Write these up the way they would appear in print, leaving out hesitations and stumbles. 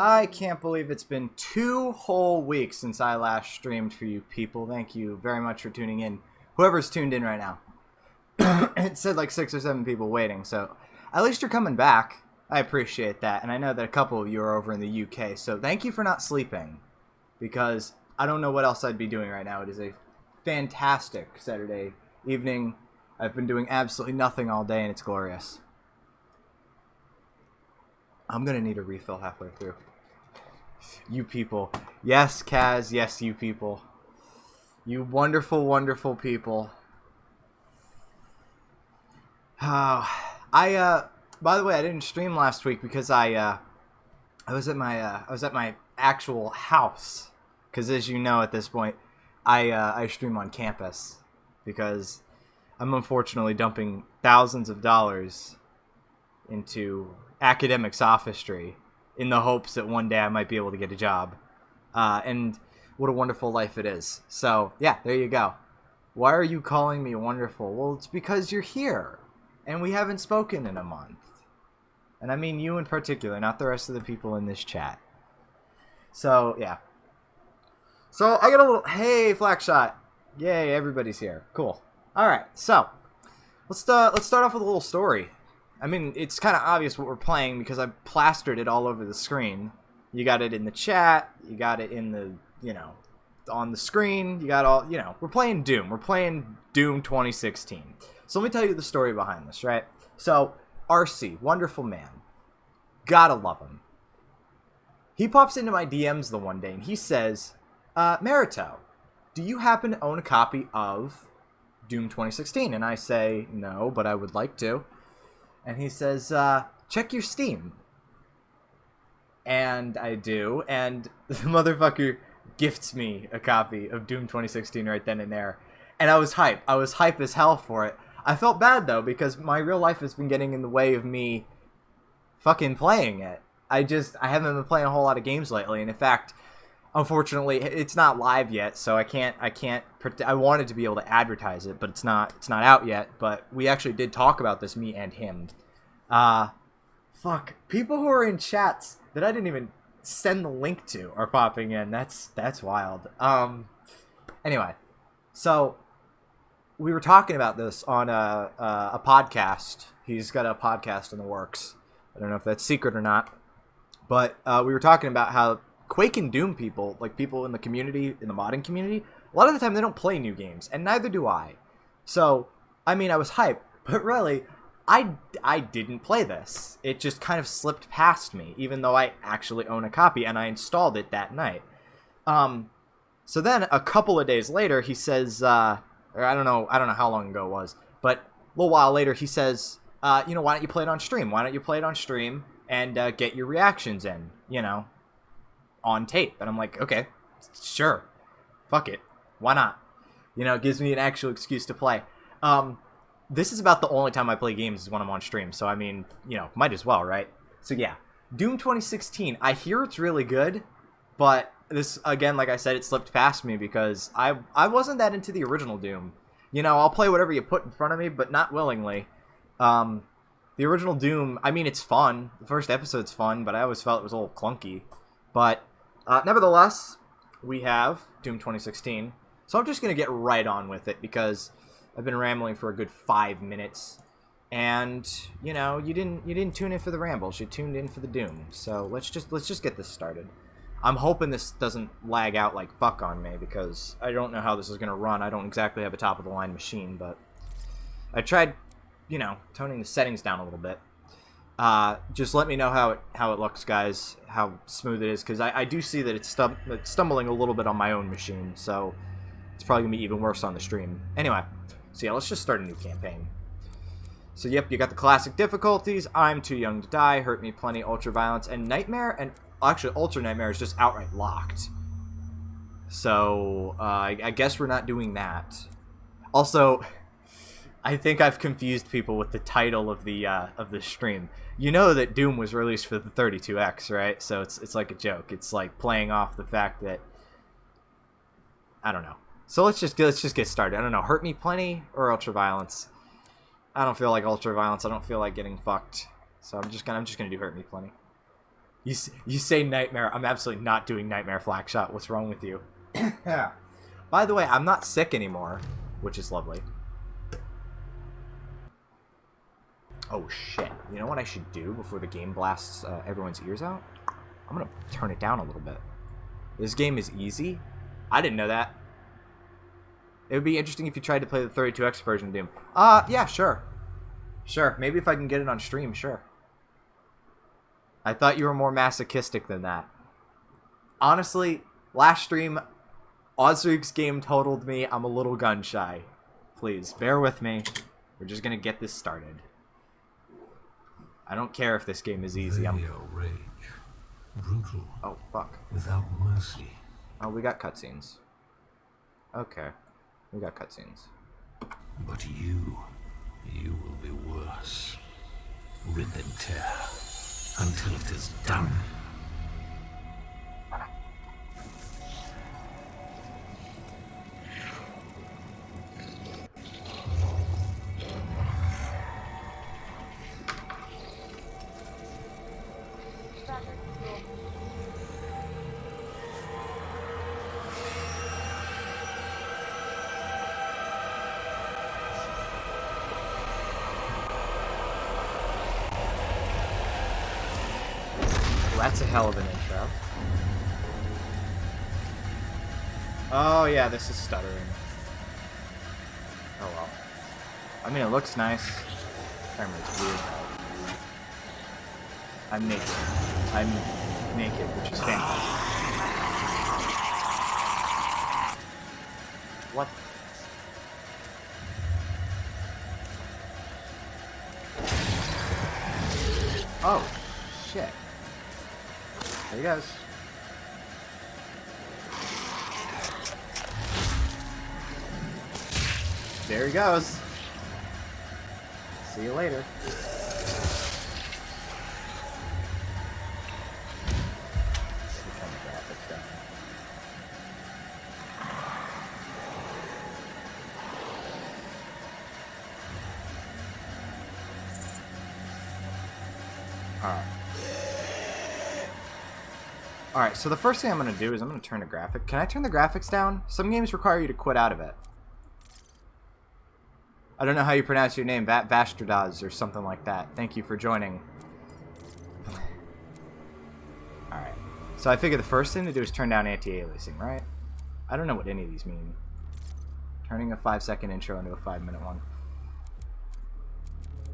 I can't believe it's been 2 whole weeks since I last streamed for you people. Thank you very much for tuning in. Whoever's tuned in right now. It said like 6 or 7 people waiting, so at least you're coming back. I appreciate that, and I know that a couple of you are over in the UK, so thank you for not sleeping, because I don't know what else I'd be doing right now. It is a fantastic Saturday evening. I've been doing absolutely nothing all day, and it's glorious. I'm going to need a refill halfway through. You people. Yes, Kaz. Yes, you people. You wonderful, wonderful people. Oh, by the way, I didn't stream last week because I was at my actual house. Because as you know at this point, I stream on campus. Because I'm unfortunately dumping thousands of dollars into academic sophistry in the hopes that one day I might be able to get a job. And what a wonderful life it is. So, yeah, there you go. Why are you calling me wonderful? Well, it's because you're here. And we haven't spoken in a month. And I mean you in particular, not the rest of the people in this chat. So, yeah. So, I got a little... Hey, Flackshot. Yay, everybody's here. Cool. Alright, so... Let's start off with a little story. I mean, it's kind of obvious what we're playing because I plastered it all over the screen. You got it in the chat. You got it in the, on the screen. You got all, we're playing Doom. We're playing Doom 2016. So let me tell you the story behind this, right? So, RC, wonderful man. Gotta love him. He pops into my DMs the one day and he says, Marito, do you happen to own a copy of Doom 2016? And I say, no, but I would like to. And he says, check your Steam. And I do, and the motherfucker gifts me a copy of Doom 2016 right then and there. And I was hype. I was hype as hell for it. I felt bad, though, because my real life has been getting in the way of me fucking playing it. I haven't been playing a whole lot of games lately, and in fact, unfortunately, it's not live yet, so I wanted to be able to advertise it, but it's not out yet, but we actually did talk about this, me and him. Fuck. People who are in chats that I didn't even send the link to are popping in. That's wild. Anyway, so we were talking about this on a podcast. He's got a podcast in the works. I don't know if that's secret or not, but we were talking about how Quake and Doom people, like people in the community, in the modding community, a lot of the time they don't play new games, and neither do I. So, I mean, I was hyped, but really, I didn't play this. It just kind of slipped past me, even though I actually own a copy, and I installed it that night. So then, a couple of days later, he says, or I don't know how long ago it was, but a little while later, he says, why don't you play it on stream? Why don't you play it on stream and get your reactions in, on tape? And I'm like, okay, sure, fuck it, why not? It gives me an actual excuse to play. This is about the only time I play games is when I'm on stream, so I mean, might as well, right? So yeah, Doom 2016, I hear it's really good, but this, again, like I said, it slipped past me because I wasn't that into the original Doom. I'll play whatever you put in front of me, but not willingly. The original Doom, I mean, it's fun. The first episode's fun, but I always felt it was a little clunky. But nevertheless, we have Doom 2016. So I'm just going to get right on with it because I've been rambling for a good 5 minutes. And, you didn't tune in for the rambles. You tuned in for the Doom. So let's just get this started. I'm hoping this doesn't lag out like fuck on me because I don't know how this is going to run. I don't exactly have a top-of-the-line machine, but I tried, toning the settings down a little bit. Just let me know how it looks, guys, how smooth it is, because I do see that it's stumbling a little bit on my own machine, so it's probably going to be even worse on the stream. Anyway, so yeah, let's just start a new campaign. So yep, you got the classic difficulties, I'm Too Young to Die, Hurt Me Plenty, Ultra Violence, and Nightmare, and actually Ultra Nightmare is just outright locked. So, I guess we're not doing that. Also, I think I've confused people with the title of the stream. You know that Doom was released for the 32X, right? So it's like a joke. It's like playing off the fact that I don't know. So let's just get started. I don't know. Hurt Me Plenty or Ultra Violence. I don't feel like Ultra Violence. I don't feel like getting fucked. So I'm just gonna do Hurt Me Plenty. You say Nightmare. I'm absolutely not doing Nightmare Flak Shot. What's wrong with you? Yeah. By the way, I'm not sick anymore, which is lovely. Oh shit! You know what I should do before the game blasts everyone's ears out? I'm gonna turn it down a little bit. This game is easy. I didn't know that. It would be interesting if you tried to play the 32X version of Doom. Yeah, sure. Sure, maybe if I can get it on stream, sure. I thought you were more masochistic than that. Honestly, last stream, Ozrig's game totaled me. I'm a little gun shy. Please, bear with me. We're just gonna get this started. I don't care if this game is easy. Rage. Brutal. Oh, fuck. Without mercy. Oh, we got cutscenes. Okay. We got cutscenes. But you will be worse. Rip and tear until it is done. That's a hell of an intro. Oh yeah, this is stuttering. Oh well. I mean, it looks nice. Camera's weird. I'm naked. I'm naked, which is fantastic. What? Oh, shit. There he goes. There he goes. See you later. Alright, so the first thing I'm going to do is I'm going to turn the graphic. Can I turn the graphics down? Some games require you to quit out of it. I don't know how you pronounce your name, Vastradaz or something like that. Thank you for joining. Alright, so I figure the first thing to do is turn down anti-aliasing, right? I don't know what any of these mean. Turning a 5-second intro into a 5-minute one.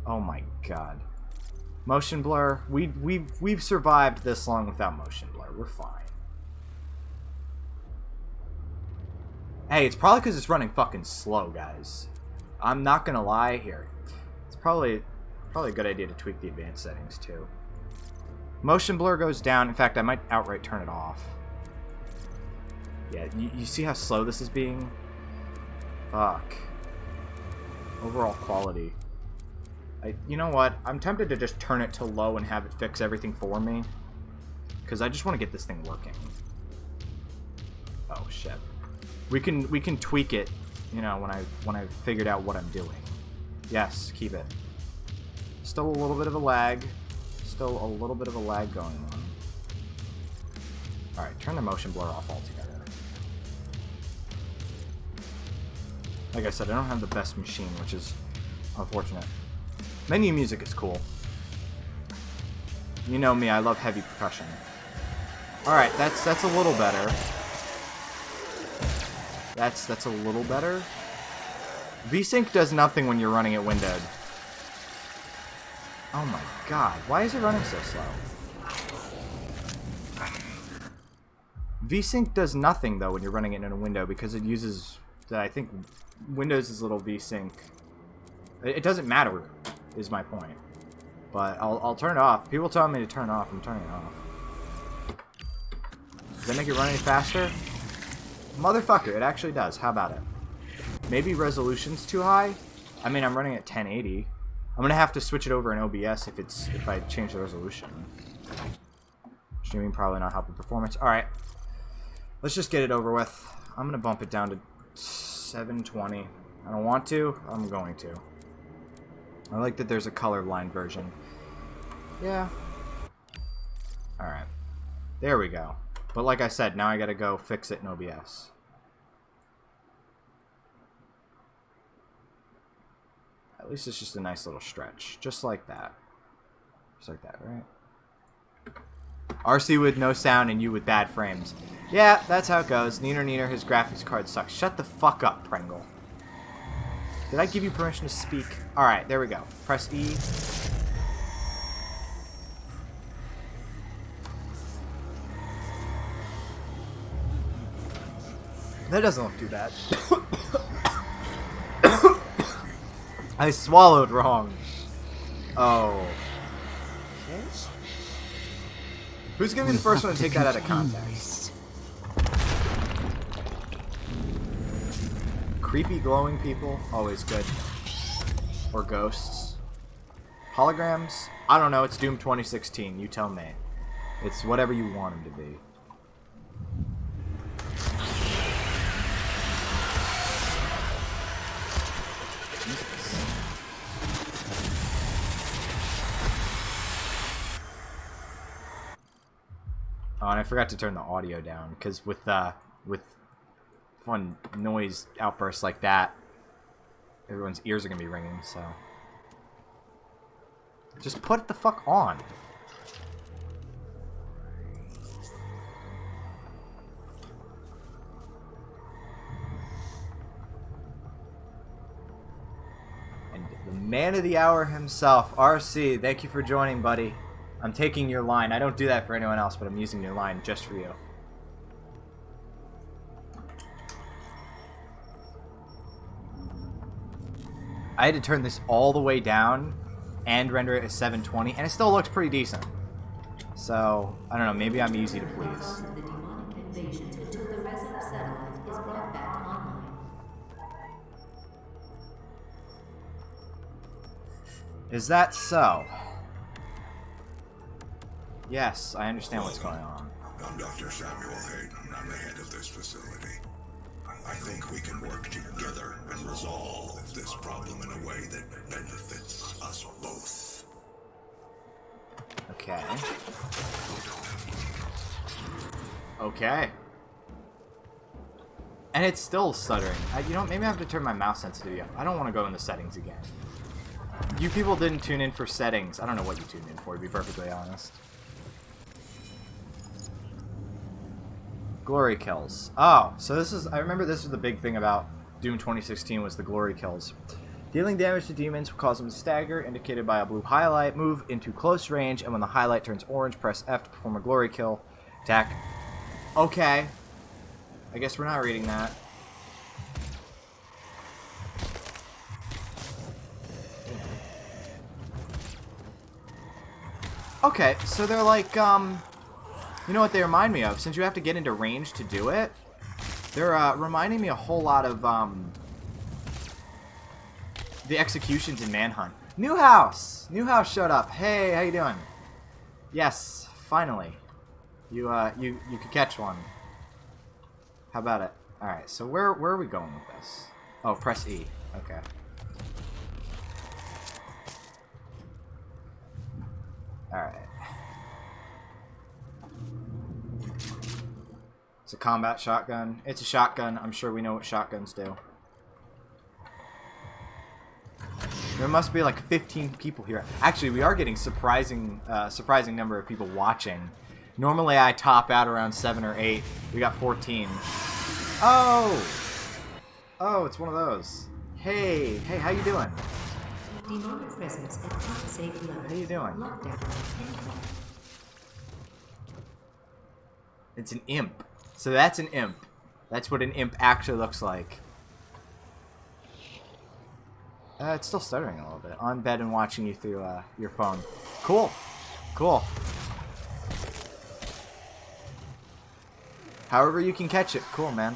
Oh my god. Motion blur. We've survived this long without motion blur. We're fine. Hey, it's probably because it's running fucking slow, guys. I'm not gonna lie here. It's probably a good idea to tweak the advanced settings too. Motion blur goes down. In fact, I might outright turn it off. Yeah, you see how slow this is being? Fuck. Overall quality. You know what? I'm tempted to just turn it to low and have it fix everything for me. Because I just want to get this thing working. Oh, shit. We can tweak it, you know, when I've figured out what I'm doing. Yes, keep it. Still a little bit of a lag. Still a little bit of a lag going on. Alright, turn the motion blur off altogether. Like I said, I don't have the best machine, which is unfortunate. Menu music is cool. You know me, I love heavy percussion. Alright, that's a little better. That's a little better. VSync does nothing when you're running it windowed. Oh my god, why is it running so slow? VSync does nothing though when you're running it in a window because it uses, I think, Windows' little VSync. It doesn't matter, is my point. But I'll turn it off. People tell me to turn it off. I'm turning it off. Does that make it run any faster? Motherfucker, it actually does. How about it? Maybe resolution's too high? I mean, I'm running at 1080. I'm gonna have to switch it over in OBS if I change the resolution. Streaming probably not helping performance. Alright. Let's just get it over with. I'm gonna bump it down to 720. I don't want to. I'm going to. I like that there's a colorblind version. Yeah. Alright. There we go. But like I said, now I gotta go fix it in OBS. At least it's just a nice little stretch. Just like that. Just like that, right? RC with no sound and you with bad frames. Yeah, that's how it goes. Neener, his graphics card sucks. Shut the fuck up, Pringle. Did I give you permission to speak? Alright, there we go. Press E. That doesn't look too bad. I swallowed wrong. Oh. Who's gonna be the first one to take that out of context? Creepy glowing people, always good. Or ghosts. Holograms? I don't know, it's Doom 2016, you tell me. It's whatever you want them to be. Oh, and I forgot to turn the audio down, because with fun noise outbursts like that, everyone's ears are going to be ringing, so... Just put it the fuck on. And the man of the hour himself, RC, thank you for joining, buddy. I'm taking your line. I don't do that for anyone else, but I'm using your line just for you. I had to turn this all the way down and render it at 720, and it still looks pretty decent. So, I don't know, maybe I'm easy to please. Is that so? Yes, I understand what's going on. I'm Dr. Samuel Hayden. I'm the head of this facility. I think we can work together and resolve this problem in a way that benefits us both. Okay. Okay. And it's still stuttering. You know, maybe I have to turn my mouse sensitivity up. I don't want to go in the settings again. You people didn't tune in for settings. I don't know what you tuned in for, to be perfectly honest. Glory kills. Oh, so this is... I remember this was the big thing about Doom 2016 was the glory kills. Dealing damage to demons will cause them to stagger, indicated by a blue highlight. Move into close range, and when the highlight turns orange, press F to perform a glory kill. Attack. Okay. I guess we're not reading that. Okay, so they're like, you know what they remind me of? Since you have to get into range to do it, they're reminding me a whole lot of the executions in Manhunt. Newhouse! Newhouse showed up. Hey, how you doing? Yes, finally. You could catch one. How about it? Alright, so where are we going with this? Oh, press E. Okay. Alright. It's a combat shotgun. It's a shotgun. I'm sure we know what shotguns do. There must be like 15 people here. Actually, we are getting surprising number of people watching. Normally I top out around 7 or 8. We got 14. Oh! Oh, it's one of those. Hey, how you doing? How you doing? It's an imp. So that's an imp. That's what an imp actually looks like. It's still stuttering a little bit. On bed and watching you through your phone. Cool. Cool. However you can catch it. Cool, man.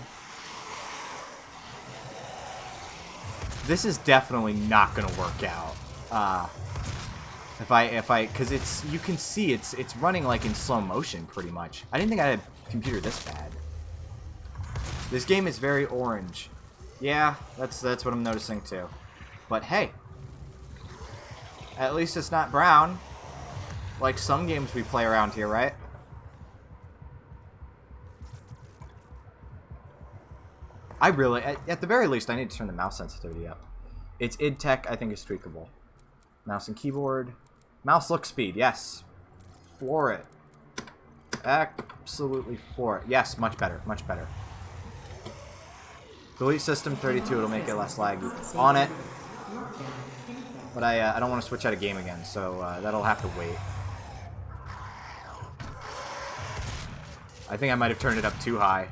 This is definitely not gonna work out. Because it's, you can see it's running like in slow motion pretty much. I didn't think I had a computer this bad. This game is very orange. Yeah, that's what I'm noticing too. But hey, at least it's not brown, like some games we play around here, right? I really, at the very least, I need to turn the mouse sensitivity up. Its id tech, I think, is tweakable. Mouse and keyboard. Mouse look speed, yes. Floor it. Absolutely floor it. Yes, much better, much better. Delete system 32, it'll make it less laggy. On it. But I don't want to switch out of game again, so that'll have to wait. I think I might have turned it up too high.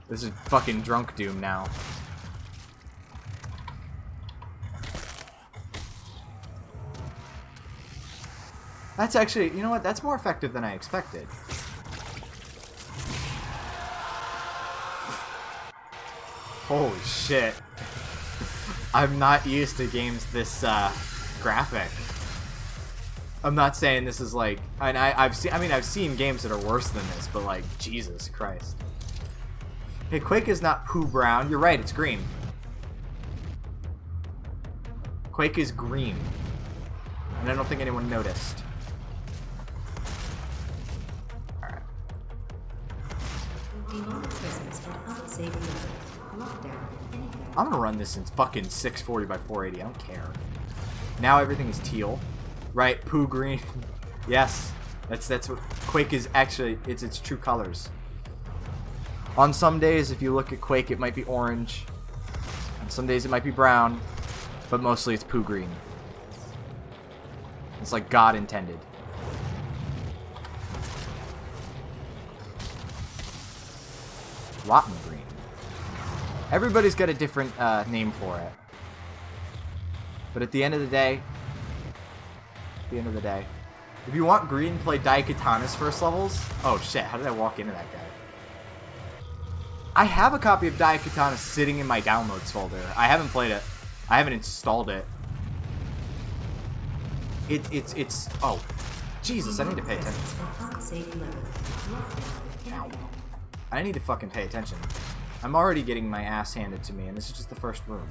This is fucking drunk Doom now. That's actually, you know what? That's more effective than I expected. Holy shit. I'm not used to games this graphic. I'm not saying this is like, and I've seen games that are worse than this, but like, Jesus Christ. Hey, Quake is not poo brown. You're right, it's green. Quake is green. And I don't think anyone noticed. Alright. I'm gonna run this in fucking 640 by 480. I don't care. Now everything is teal. Right, poo green. Yes. That's what Quake is actually, it's its true colors. On some days, if you look at Quake, it might be orange. On some days, it might be brown. But mostly, it's poo green. It's like God intended. Rotten green. Everybody's got a different name for it. But at the end of the day, if you want green, play Daikatana's first levels. Oh shit, how did I walk into that guy? I have a copy of Daikatana sitting in my downloads folder. I haven't played it. I haven't installed it. It's oh, Jesus! I need to pay attention. I need to fucking pay attention. I'm already getting my ass handed to me, and this is just the first room.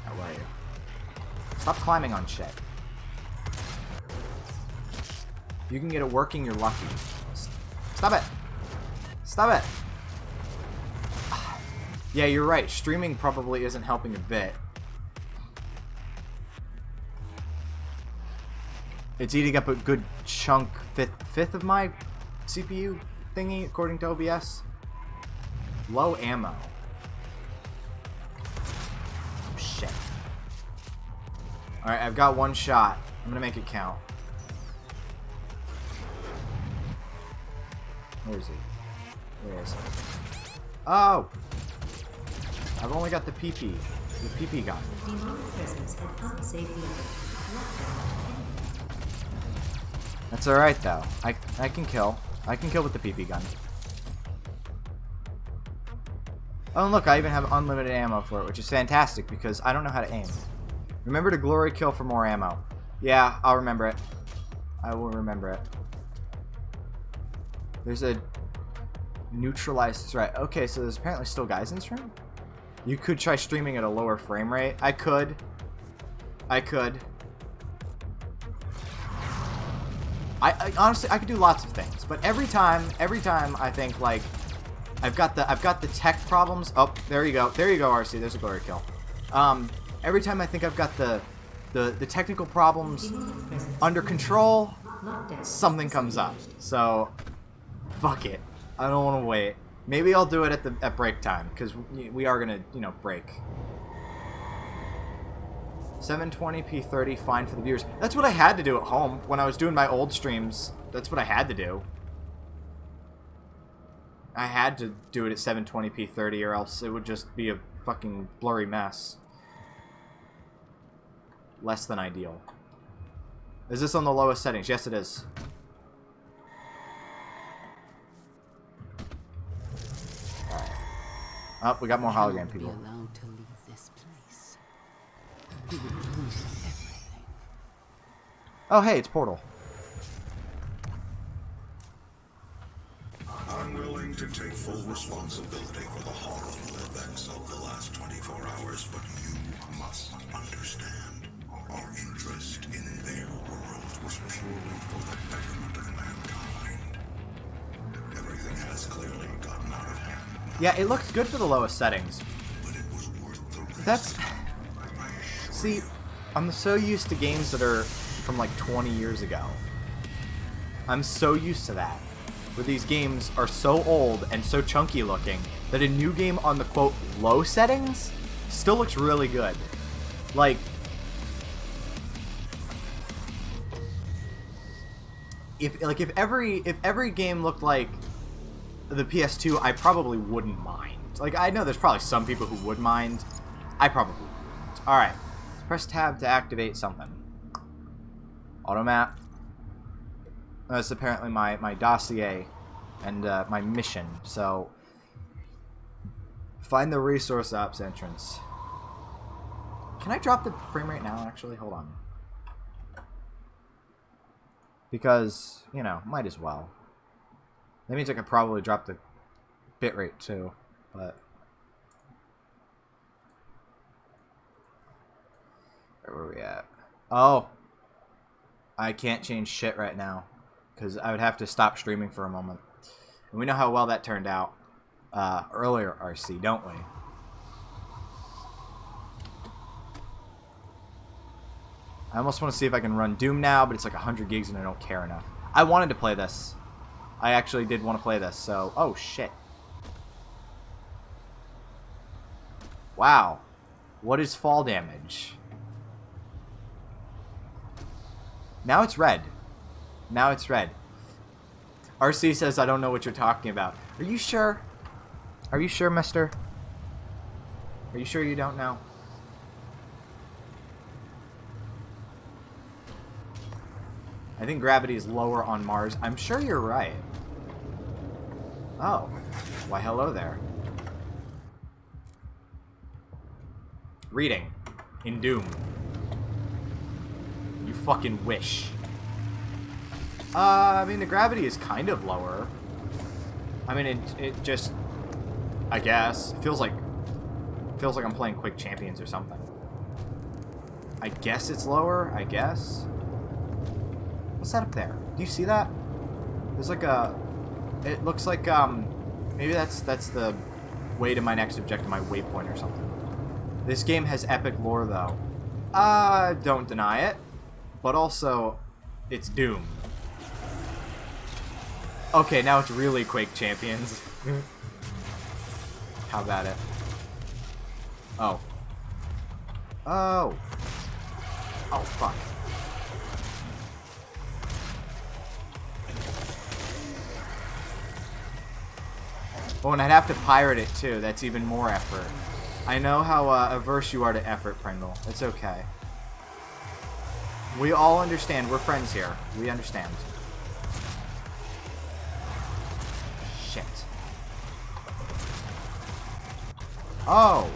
How are you? Stop climbing on shit. If you can get it working, you're lucky. Stop it! Stop it! Yeah, you're right. Streaming probably isn't helping a bit. It's eating up a good chunk, fifth of my CPU thingy, according to OBS. Low ammo. Oh, shit. Alright, I've got one shot. I'm gonna make it count. Where is he? Where is he? Oh! I've only got the PP. The PP gun. That's alright, though. I can kill. I can kill with the PP gun. Oh, and look, I even have unlimited ammo for it, which is fantastic, because I don't know how to aim. Remember to glory kill for more ammo. Yeah, I'll remember it. I will remember it. There's a neutralized threat. Okay, so there's apparently still guys in this room? You could try streaming at a lower frame rate. I could. I honestly, I could do lots of things, but every time I think like I've got the tech problems. Oh, there you go, RC. There's a glory kill. Every time I think I've got the technical problems under control, something comes up. So, fuck it. I don't want to wait. Maybe I'll do it at break time, because we are gonna, break. 720p 30, fine for the viewers. That's what I had to do at home when I was doing my old streams. That's what I had to do. I had to do it at 720p 30, or else it would just be a fucking blurry mess. Less than ideal. Is this on the lowest settings? Yes, it is. Alright. Oh, we got more hologram people. Oh, hey, it's Portal. I'm willing to take full responsibility for the horrible events of the last 24 hours, but you must understand. Our interest in their world was purely for the betterment of mankind. Everything has clearly gotten out of hand. Yeah, it looks good for the lowest settings. but it was worth the risk. That's... See, I'm so used to games that are from like 20 years ago. I'm so used to that. Where these games are so old and so chunky looking that a new game on the quote low settings still looks really good. Like if every game looked like the PS2, I probably wouldn't mind. Like I know there's probably some people who would mind. I probably wouldn't. All right. Press tab to activate something. Automap. That's apparently my dossier and my mission. So, find the resource ops entrance. Can I drop the frame rate now, actually? Hold on. Because, you know, might as well. That means I could probably drop the bitrate too, but... Where were we at? Oh! I can't change shit right now. Because I would have to stop streaming for a moment. And we know how well that turned out earlier, RC, don't we? I almost want to see if I can run Doom now, but it's like 100 gigs and I don't care enough. I wanted to play this. I actually did want to play this, so... Oh, shit. Wow. What is fall damage? Now it's red. Now it's red. RC says, I don't know what you're talking about. Are you sure? Are you sure, mister? Are you sure you don't know? I think gravity is lower on Mars. I'm sure you're right. Oh. Why, hello there. Reading. In Doom. You fucking wish. I mean, the gravity is kind of lower. I mean, it just... I guess. It feels like I'm playing Quick Champions or something. I guess it's lower, I guess. What's that up there? Do you see that? There's like a... It looks like, maybe that's the way to my next objective, my waypoint or something. This game has epic lore, though. Don't deny it. But also, it's Doom. Okay, now it's really Quake Champions. How about it? Oh. Oh. Oh, fuck. Oh, and I'd have to pirate it, too. That's even more effort. I know how averse you are to effort, Pringle. It's okay. We all understand. We're friends here. We understand. Shit. Oh!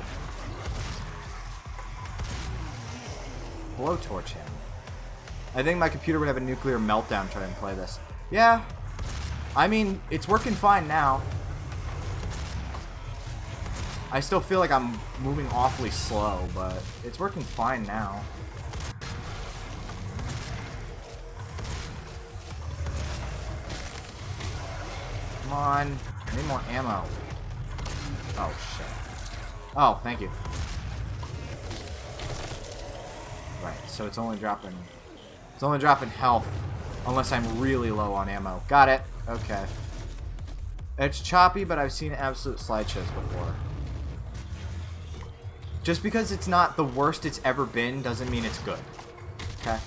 Blowtorch him. I think my computer would have a nuclear meltdown trying to play this. Yeah. I mean, it's working fine now. I still feel like I'm moving awfully slow, but it's working fine now. Come on. I need more ammo. Oh, shit. Oh, thank you. Right, so it's only dropping... It's only dropping health. Unless I'm really low on ammo. Got it. Okay. It's choppy, but I've seen absolute slideshows before. Just because it's not the worst it's ever been doesn't mean it's good. Okay?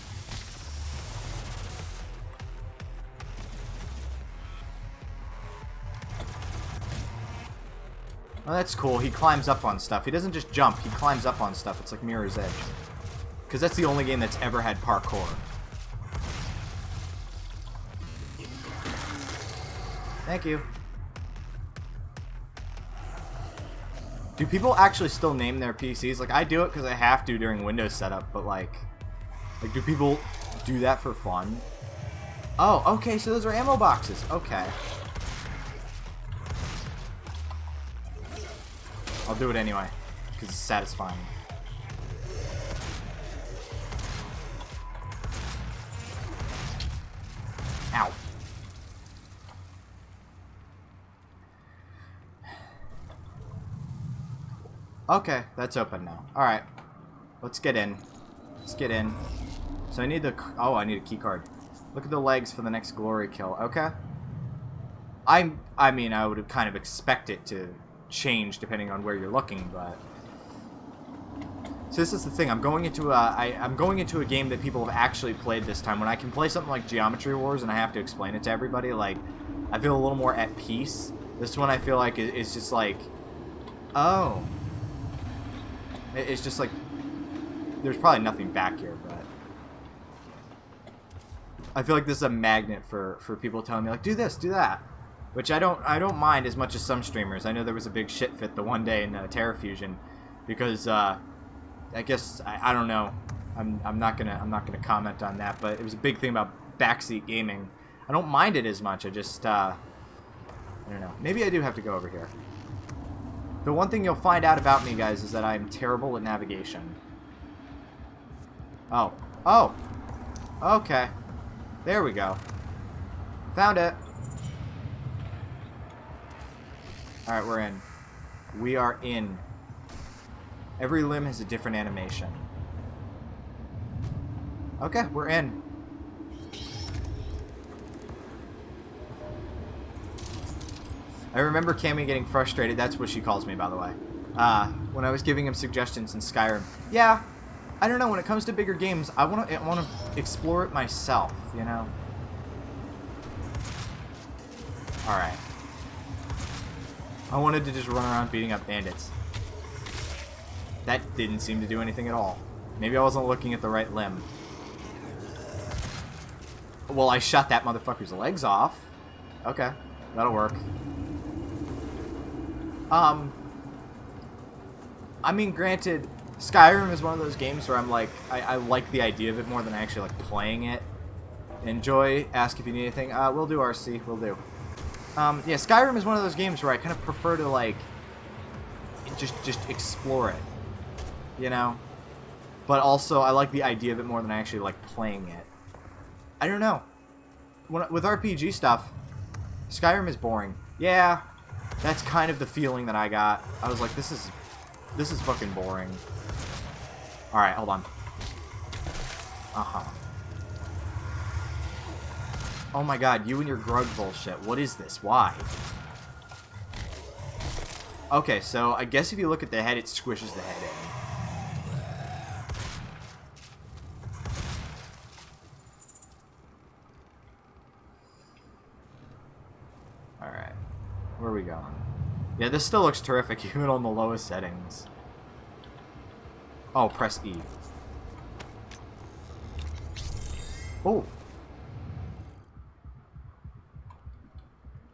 Well, that's cool. He climbs up on stuff. He doesn't just jump. He climbs up on stuff. It's like Mirror's Edge. Because that's the only game that's ever had parkour. Thank you. Do people actually still name their PCs? Like, I do it because I have to during Windows setup, but like, do people do that for fun? Oh, okay, so those are ammo boxes. Okay. I'll do it anyway, because it's satisfying. Ow. Okay, that's open now. Alright. Let's get in. Let's get in. So I need the... Oh, I need a key card. Look at the legs for the next glory kill. Okay. I mean, I would kind of expect it to change depending on where you're looking, but... So this is the thing. I'm going into a game that people have actually played this time. When I can play something like Geometry Wars and I have to explain it to everybody, like, I feel a little more at peace. This one I feel like is just like... Oh. It's just like... There's probably nothing back here, but... I feel like this is a magnet for people telling me, like, do this, do that. Which I don't mind as much as some streamers. I know there was a big shit fit the one day in TerraFusion because I guess I don't know. I'm not gonna comment on that, but it was a big thing about backseat gaming. I don't mind it as much. I just I don't know. Maybe I do have to go over here. The one thing you'll find out about me, guys, is that I'm terrible at navigation. Oh. Oh. Okay. There we go. Found it. Alright, we're in. We are in. Every limb has a different animation. Okay, we're in. I remember Cammy getting frustrated. That's what she calls me, by the way. When I was giving him suggestions in Skyrim. Yeah, I don't know. When it comes to bigger games, I want to explore it myself, you know? Alright. I wanted to just run around beating up bandits. That didn't seem to do anything at all. Maybe I wasn't looking at the right limb. Well, I shot that motherfucker's legs off. Okay, that'll work. I mean, granted, Skyrim is one of those games where I'm like, I like the idea of it more than I actually like playing it. Enjoy, ask if you need anything. We'll do RC, we'll do. Yeah, Skyrim is one of those games where I kind of prefer to, like, just explore it, you know? But also, I like the idea of it more than I actually like playing it. I don't know. With RPG stuff, Skyrim is boring. Yeah, that's kind of the feeling that I got. I was like, this is fucking boring. Alright, hold on. Uh-huh. Oh my god, you and your grug bullshit. What is this? Why? Okay, so I guess if you look at the head, it squishes the head in. Alright. Where are we going? Yeah, this still looks terrific, even on the lowest settings. Oh, press E. Oh!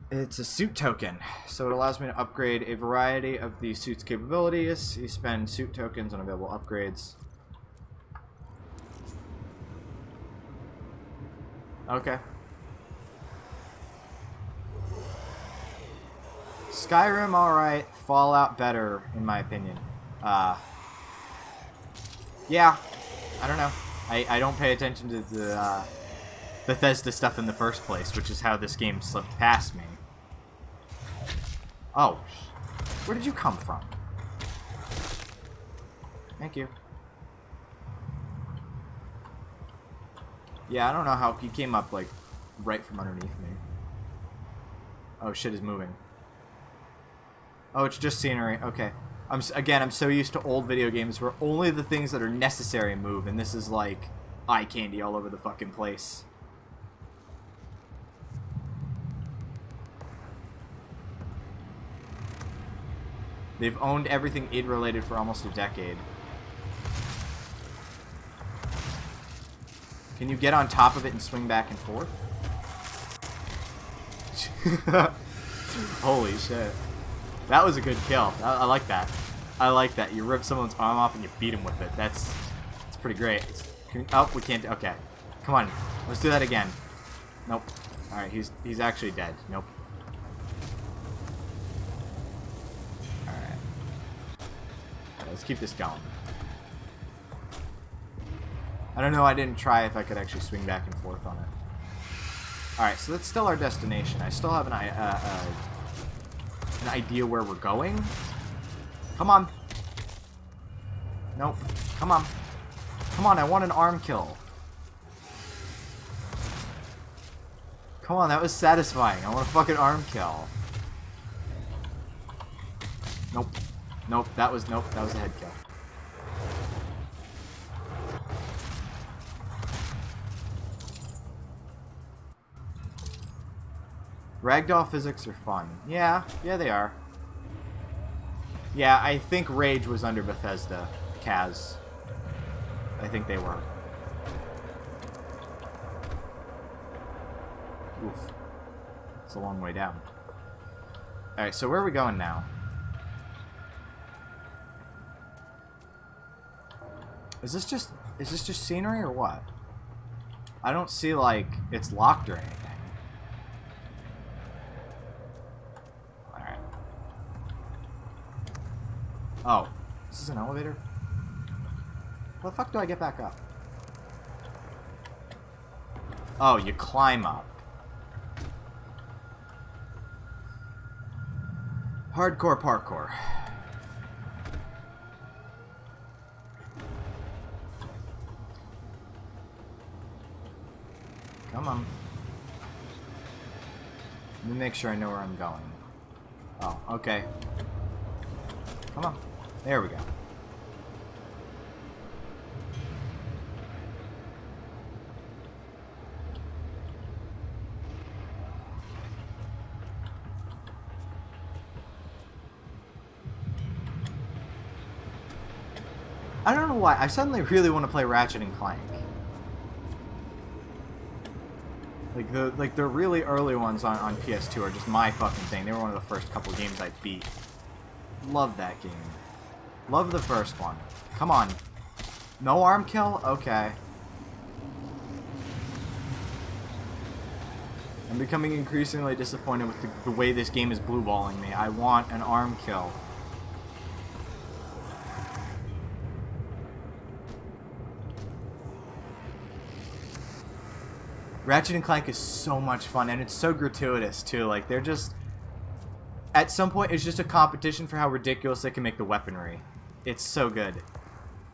It's a suit token, so it allows me to upgrade a variety of the suit's capabilities. You spend suit tokens on available upgrades. Okay. Skyrim, alright. Fallout, better, in my opinion. Yeah. I don't know. I don't pay attention to the Bethesda stuff in the first place, which is how this game slipped past me. Oh. Where did you come from? Thank you. Yeah, I don't know how he came up, like, right from underneath me. Oh, shit is moving. Oh, it's just scenery. Okay. I'm so used to old video games where only the things that are necessary move, and this is, like, eye candy all over the fucking place. They've owned everything id-related for almost a decade. Can you get on top of it and swing back and forth? Holy shit. That was a good kill. I like that. I like that. You rip someone's arm off and you beat him with it. That's pretty great. Oh, we can't. Okay. Come on. Let's do that again. Nope. Alright, he's actually dead. Nope. Let's keep this going. I don't know, I didn't try if I could actually swing back and forth on it. Alright, so that's still our destination. I still have an idea where we're going. Come on. Nope. Come on. Come on, I want an arm kill. Come on, that was satisfying. I want a fucking arm kill. Nope. Nope, that was a head kill. Ragdoll physics are fun. Yeah, they are. Yeah, I think Rage was under Bethesda. Kaz. I think they were. Oof. It's a long way down. Alright, so where are we going now? Is this just scenery or what? I don't see like it's locked or anything. Alright. Oh. This is an elevator? How the fuck do I get back up? Oh, you climb up. Hardcore parkour. Come on. Let me make sure I know where I'm going. Oh, okay. Come on. There we go. I don't know why. I suddenly really want to play Ratchet and Clank. Like the really early ones on PS2 are just my fucking thing. They were one of the first couple games I beat. Love that game. Love the first one. Come on. No arm kill? Okay. I'm becoming increasingly disappointed with the way this game is blue balling me. I want an arm kill. Ratchet and Clank is so much fun, and it's so gratuitous, too. Like, they're just... At some point, it's just a competition for how ridiculous they can make the weaponry. It's so good.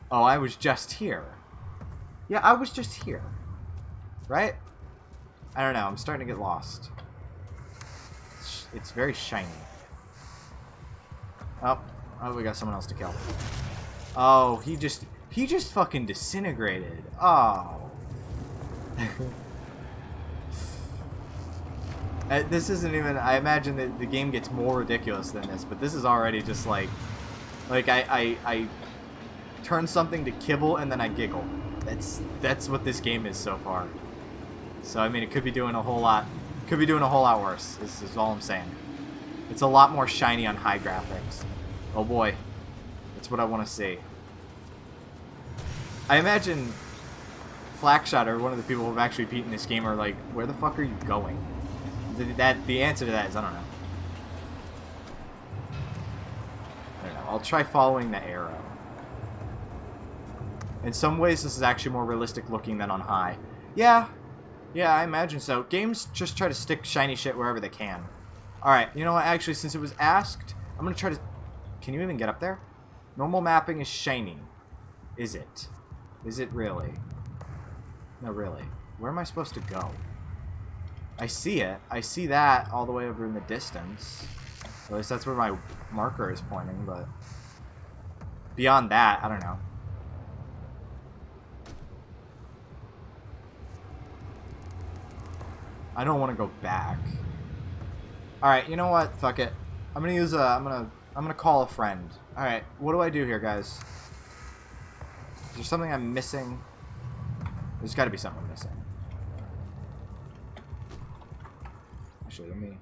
Oh, I was just here. Yeah, I was just here. Right? I don't know, I'm starting to get lost. It's very shiny. Oh, we got someone else to kill. Oh, he just fucking disintegrated. Oh. This isn't even... I imagine that the game gets more ridiculous than this, but this is already just like I turn something to kibble and then I giggle. That's what this game is so far. So I mean, it could be doing a whole lot. Could be doing a whole lot worse. This is all I'm saying. It's a lot more shiny on high graphics. Oh boy, that's what I want to see. I imagine Flackshot, or one of the people who've actually beaten this game, are like, where the fuck are you going? The answer to that is I don't know. I'll try following the arrow. In some ways, this is actually more realistic looking than on high. Yeah, I imagine so. Games just try to stick shiny shit wherever they can. Alright, you know what? Actually, since it was asked, I'm going to try to... Can you even get up there? Normal mapping is shiny. Is it? Is it really? No, really. Where am I supposed to go? I see it. I see that all the way over in the distance. At least that's where my marker is pointing, but... Beyond that, I don't know. I don't want to go back. Alright, you know what? Fuck it. I'm gonna use a... I'm gonna call a friend. Alright, what do I do here, guys? Is there something I'm missing? There's gotta be something I'm missing. Actually, let me...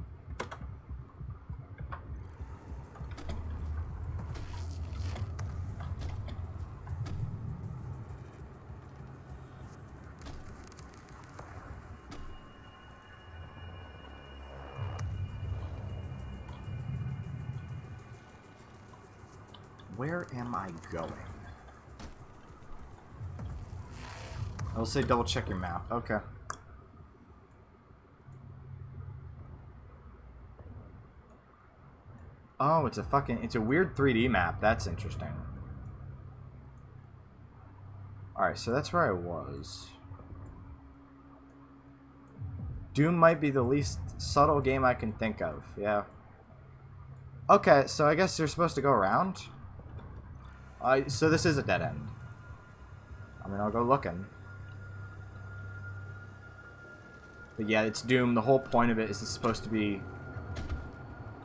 Where am I going? I'll say double check your map. Okay. Oh, it's a weird 3D map. That's interesting. Alright, so that's where I was. Doom might be the least subtle game I can think of. Yeah. Okay, so I guess you're supposed to go around? So this is a dead end. I mean, I'll go looking. But yeah, it's Doom. The whole point of it is it's supposed to be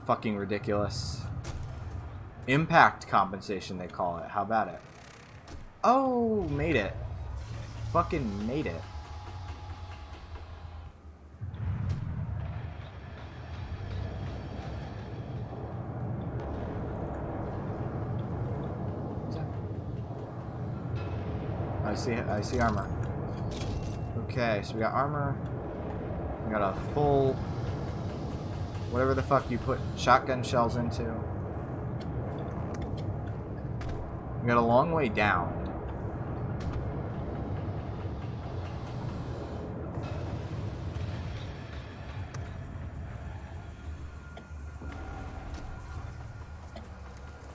fucking ridiculous. Impact compensation, they call it. How about it? Oh, made it. Fucking made it. I see armor. Okay, so we got armor. We got a full... whatever the fuck you put shotgun shells into. We got a long way down.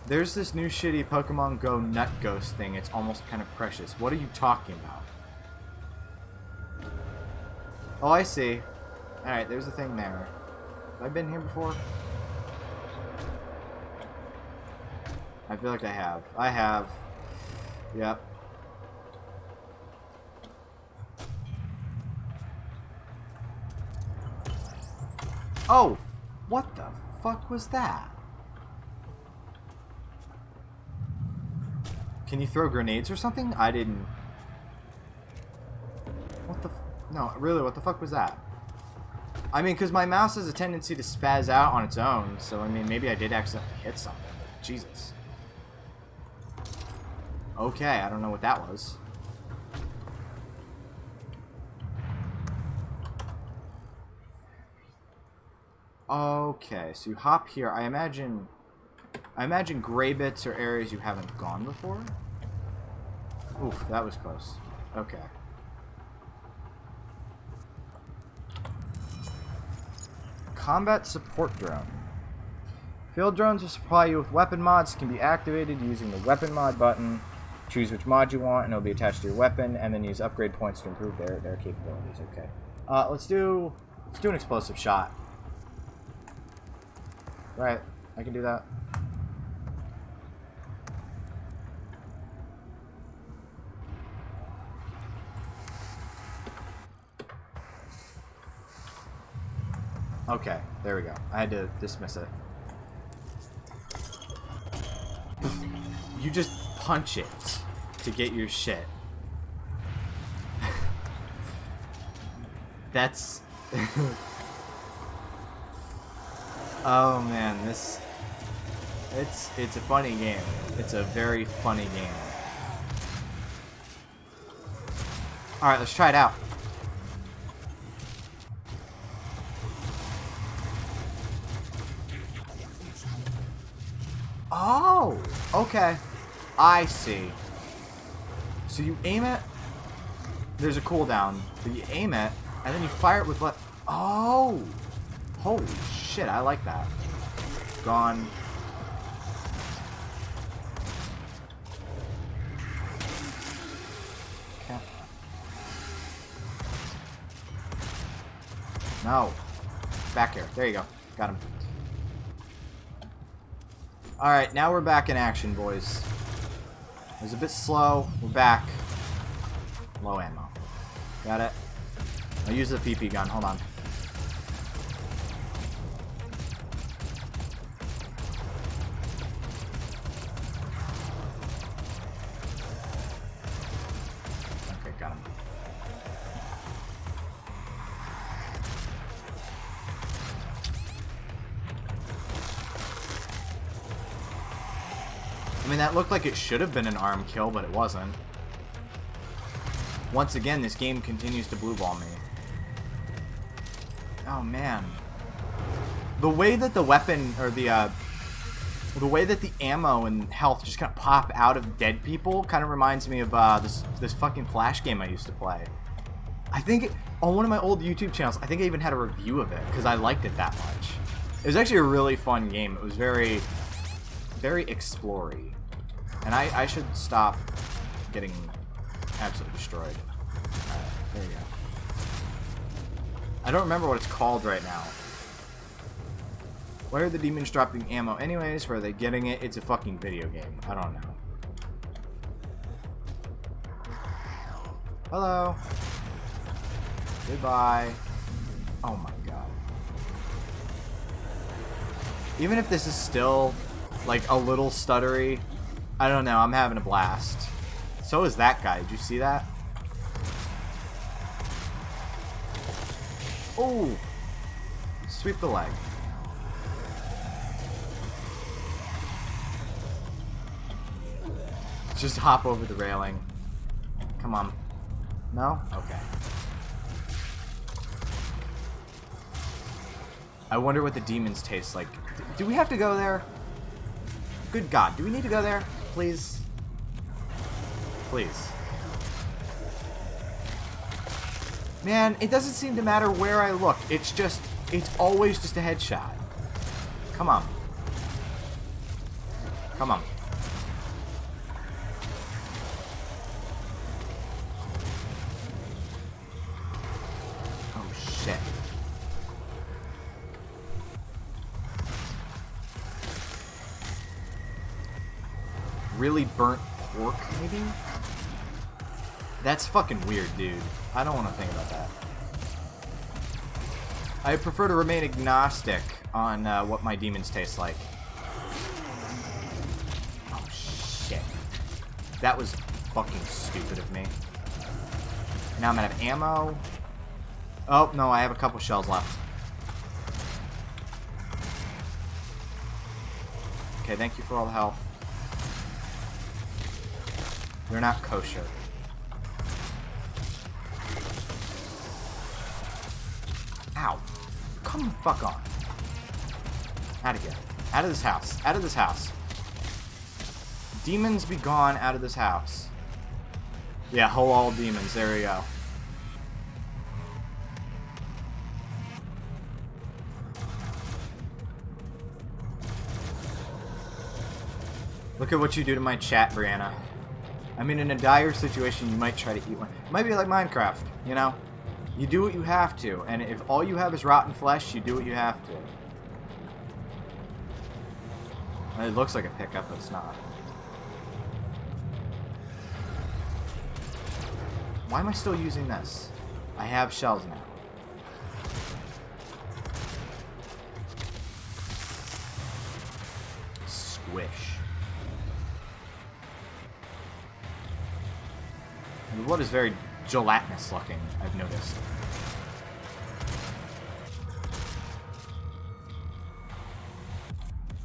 There's this new shitty Pokemon Go Nut Ghost thing. It's almost kind of precious. What are you talking about? Oh, I see. Alright, there's a thing there. Have I been here before? I feel like I have. I have. Yep. Oh! What the fuck was that? Can you throw grenades or something? I didn't... What the... No, really, what the fuck was that? I mean, because my mouse has a tendency to spaz out on its own, so, I mean, maybe I did accidentally hit something. Jesus. Okay, I don't know what that was. Okay, so you hop here. I imagine gray bits are areas you haven't gone before. Oof, that was close. Okay. Combat support drone. Field drones will supply you with weapon mods that can be activated using the weapon mod button. Choose which mod you want, and it'll be attached to your weapon, and then use upgrade points to improve their capabilities. Okay. Let's do an explosive shot. Right, I can do that. Okay, there we go. I had to dismiss it. You just punch it to get your shit. That's... Oh man, it's a funny game. It's a very funny game. Alright, let's try it out. Oh, okay. I see. So you aim it, there's a cooldown, but you aim it, and then you fire it with what? Oh! Holy shit, I like that. Gone. Okay. No. Back here. There you go. Got him. Alright, now we're back in action, boys. It was a bit slow. We're back. Low ammo. Got it. I'll use the PP gun. Hold on. Okay, got him. I mean, that looked like it should have been an arm kill, but it wasn't. Once again, this game continues to blue ball me. Oh, man. The way that the weapon, or the way that the ammo and health just kind of pop out of dead people kind of reminds me of this fucking Flash game I used to play. I think, on one of my old YouTube channels, I think I even had a review of it, because I liked it that much. It was actually a really fun game. It was very, very explory. And I should stop getting absolutely destroyed. Alright, there you go. I don't remember what it's called right now. Why are the demons dropping ammo anyways? Where are they getting it? It's a fucking video game. I don't know. Hello. Goodbye. Oh my god. Even if this is still, like, a little stuttery, I don't know. I'm having a blast. So is that guy. Did you see that? Oh! Sweep the leg. Just hop over the railing. Come on. No? Okay. I wonder what the demons taste like. Do we have to go there? Good God. Do we need to go there? Please? Please. Man, it doesn't seem to matter where I look. It's always just a headshot. Come on. Come on. Oh, shit. Really burnt pork, maybe? That's fucking weird, dude. I don't want to think about that. I prefer to remain agnostic on what my demons taste like. Oh, shit. That was fucking stupid of me. Now I'm out of ammo. Oh, no, I have a couple shells left. Okay, thank you for all the health. They're not kosher. Ow. Come the fuck on. Out of here. Out of this house. Out of this house. Demons be gone out of this house. Yeah, all demons. There we go. Look at what you do to my chat, Brianna. I mean, in a dire situation, you might try to eat one. It might be like Minecraft, you know? You do what you have to, and if all you have is rotten flesh, you do what you have to. It looks like a pickup, but it's not. Why am I still using this? I have shells now. Squish. The wood is very gelatinous looking, I've noticed.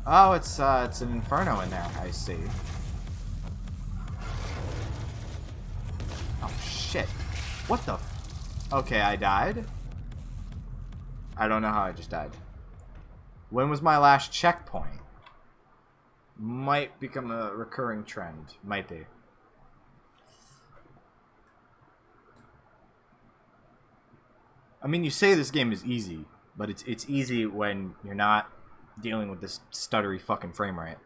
Oh, it's an inferno in there, I see. Oh, shit. What the Okay, I died. I don't know how I just died. When was my last checkpoint? Might become a recurring trend. Might be. I mean, you say this game is easy, but it's easy when you're not dealing with this stuttery fucking frame rate.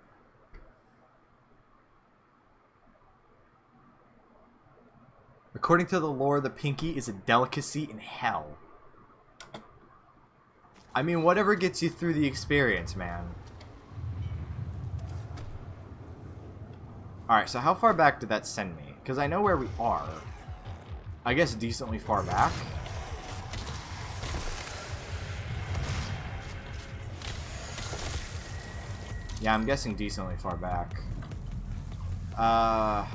According to the lore, the pinky is a delicacy in hell. I mean, whatever gets you through the experience, man. Alright, so how far back did that send me? Because I know where we are. I guess decently far back. Yeah, I'm guessing decently far back. I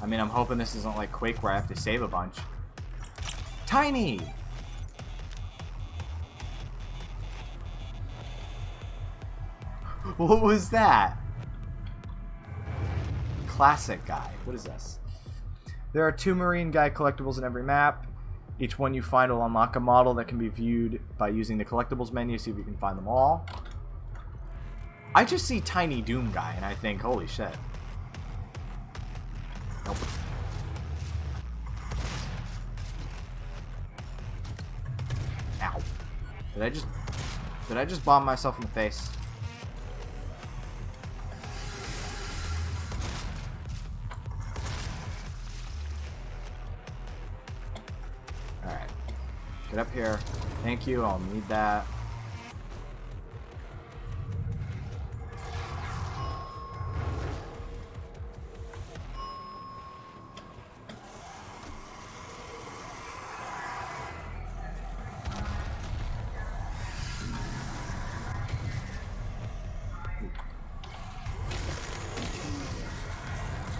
mean, I'm hoping this isn't like Quake where I have to save a bunch. Tiny! What was that? Classic guy. What is this? There are 2 Marine Guy collectibles in every map. Each one you find will unlock a model that can be viewed by using the collectibles menu. See if you can find them all. I just see Tiny Doom Guy and I think, holy shit. Nope. Ow. Did I just bomb myself in the face? Get up here. Thank you. I'll need that.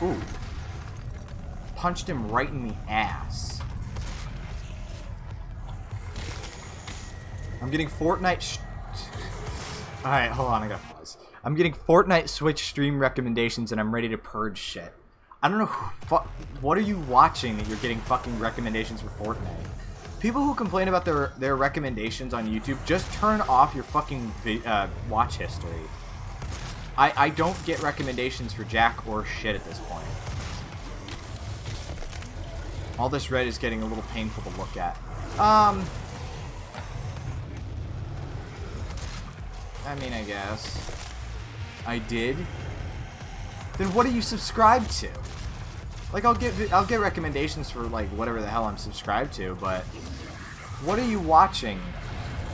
Ooh. Punched him right in the ass. I'm getting Fortnite... Alright, hold on, I gotta pause. I'm getting Fortnite Switch stream recommendations and I'm ready to purge shit. I don't know what are you watching that you're getting fucking recommendations for Fortnite? People who complain about their recommendations on YouTube, just turn off your fucking watch history. I don't get recommendations for jack or shit at this point. All this red is getting a little painful to look at. I mean, I guess. I did? Then what are you subscribed to? Like, I'll get recommendations for, like, whatever the hell I'm subscribed to, but what are you watching?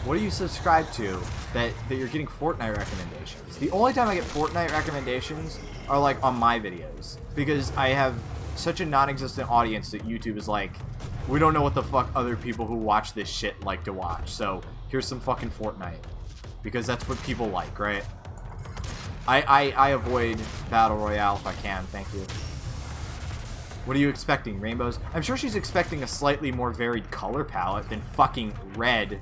What are you subscribed to that you're getting Fortnite recommendations? The only time I get Fortnite recommendations are, like, on my videos. Because I have such a non-existent audience that YouTube is like, we don't know what the fuck other people who watch this shit like to watch, so here's some fucking Fortnite. Because that's what people like, right? I avoid Battle Royale if I can, thank you. What are you expecting, rainbows? I'm sure she's expecting a slightly more varied color palette than fucking red.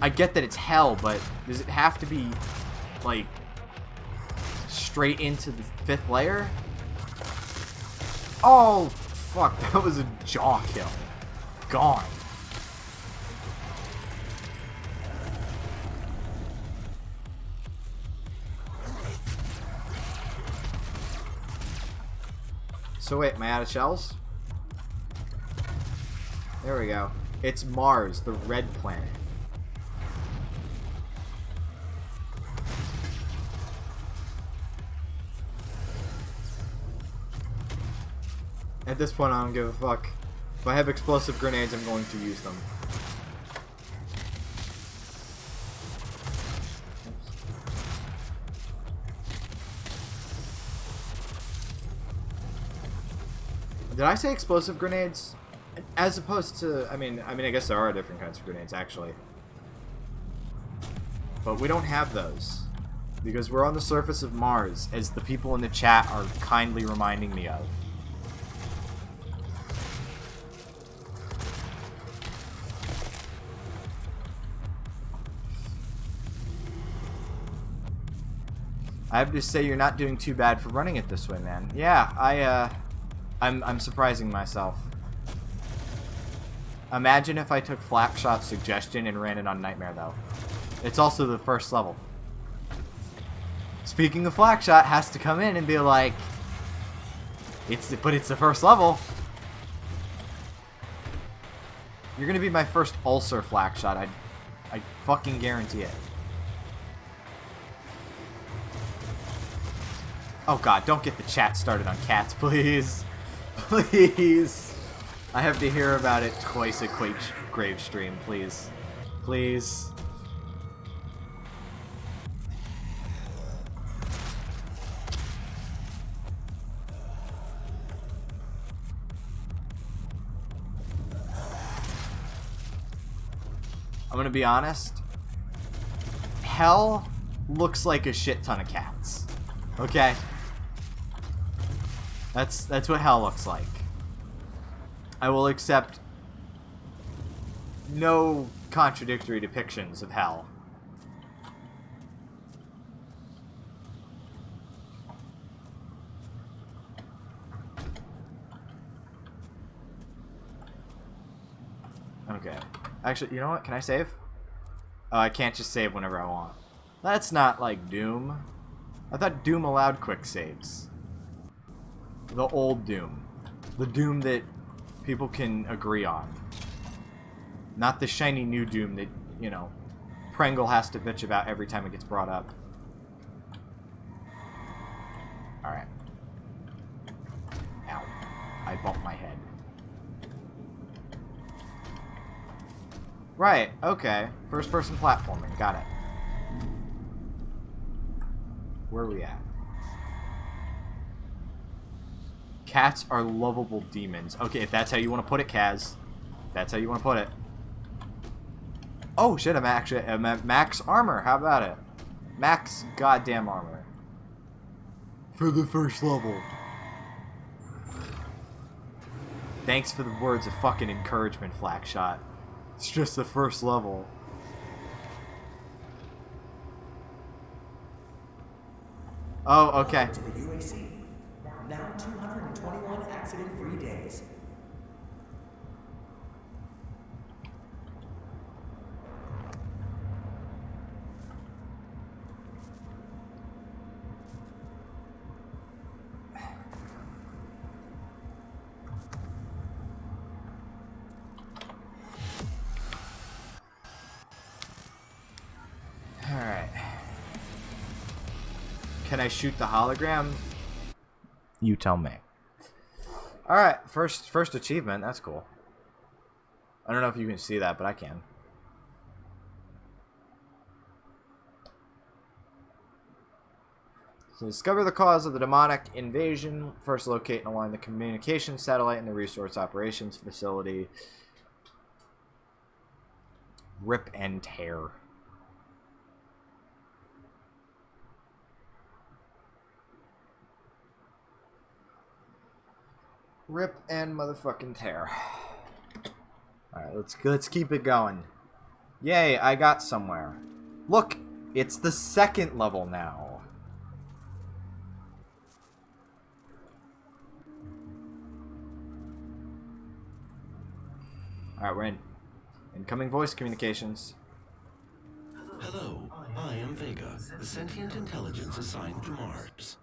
I get that it's hell, but does it have to be, like, straight into the 5th layer? Oh, fuck, that was a jaw kill. Gone. So wait, am I out of shells? There we go. It's Mars, the red planet. At this point, I don't give a fuck. If I have explosive grenades, I'm going to use them. Did I say explosive grenades? As opposed to, I mean, I guess there are different kinds of grenades, actually. But we don't have those. Because we're on the surface of Mars, as the people in the chat are kindly reminding me of. I have to say you're not doing too bad for running it this way, man. Yeah, I'm surprising myself. Imagine if I took Flakshot's suggestion and ran it on Nightmare, though. It's also the first level. Speaking of Flakshot, has to come in and be like, but it's the first level. You're gonna be my first ulcer, Flakshot. I fucking guarantee it. Oh god, don't get the chat started on cats, please. Please. I have to hear about it twice a grave stream, please. Please. I'm gonna be honest. Hell looks like a shit ton of cats. Okay? That's what hell looks like. I will accept no contradictory depictions of hell. Okay. Actually, you know what? Can I save? Oh, I can't just save whenever I want. That's not like Doom. I thought Doom allowed quick saves. The old Doom. The Doom that people can agree on. Not the shiny new Doom that, you know, Prangle has to bitch about every time it gets brought up. Alright. Ow. I bumped my head. Right, okay. First person platforming, got it. Where are we at? Cats are lovable demons. Okay, if that's how you want to put it, Kaz. If that's how you want to put it. Oh shit, I'm at max armor. How about it? Max goddamn armor. For the first level. Thanks for the words of fucking encouragement, Flakshot. It's just the first level. Oh, okay. To the UAC. Now 221 accident-free days. Alright. Can I shoot the hologram? You tell me. Alright, first achievement. That's cool. I don't know if you can see that, but I can. So discover the cause of the demonic invasion. First locate and align the communications satellite and the resource operations facility. Rip and tear. Rip and motherfucking tear. Alright, let's keep it going. Yay, I got somewhere. Look, it's the second level now. Alright, we're in. Incoming voice communications. Hello, I am Vega, the sentient intelligence assigned to Mars.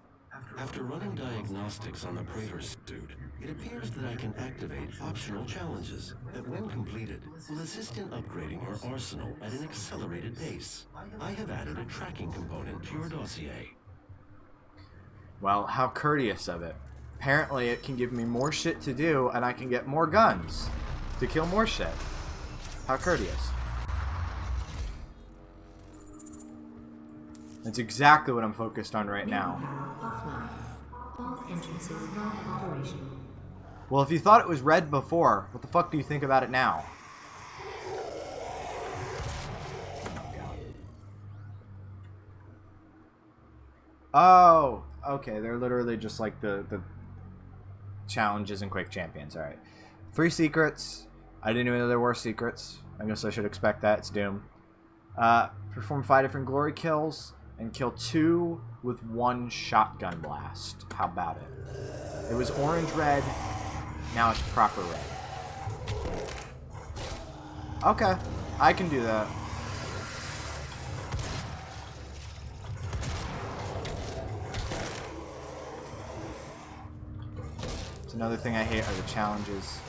After running diagnostics on the Praetor suit, it appears that I can activate optional challenges that, when completed, will assist in upgrading our arsenal at an accelerated pace. I have added a tracking component to your dossier. Well, how courteous of it. Apparently it can give me more shit to do, and I can get more guns to kill more shit. How courteous. That's exactly what I'm focused on right now. All entrances not operational. Well, if you thought it was red before, what the fuck do you think about it now? Oh, okay. They're literally just like the challenges and quick champions. Alright. 3 secrets. I didn't even know there were secrets. I guess I should expect that. It's Doom. Perform 5 different glory kills and kill 2 with 1 shotgun blast. How about it? It was orange-red. Now it's proper red. Okay. I can do that. It's another thing I hate are the challenges.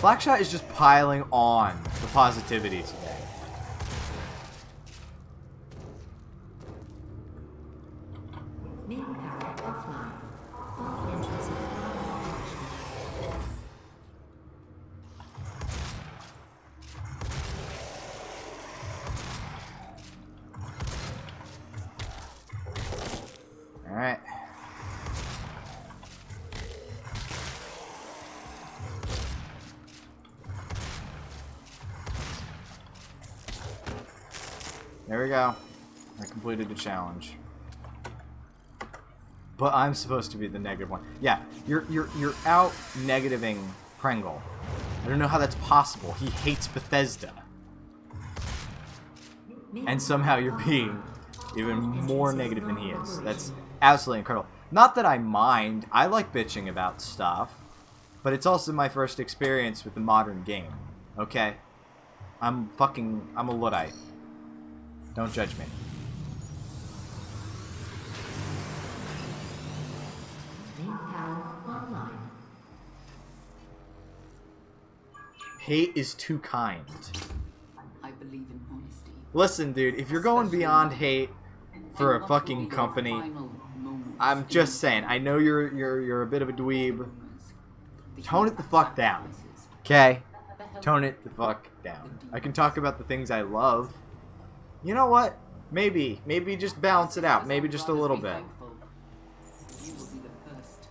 Blackshot is just piling on the positivity today. Main power offline. All entrances not operational. Alright. There we go. I completed the challenge. But I'm supposed to be the negative one. Yeah, you're out negativing Pringle. I don't know how that's possible. He hates Bethesda. And somehow you're being even more negative than he is. That's absolutely incredible. Not that I mind. I like bitching about stuff. But it's also my first experience with the modern game. Okay? I'm a Luddite. Don't judge me. Main power online. Hate is too kind. I believe in honesty. Listen, dude, if you're going beyond hate for a fucking company, I'm just saying, I know you're a bit of a dweeb. Tone it the fuck down. Okay. Tone it the fuck down. I can talk about the things I love. You know what? Maybe just balance it out. Maybe just a little bit. You will be the first.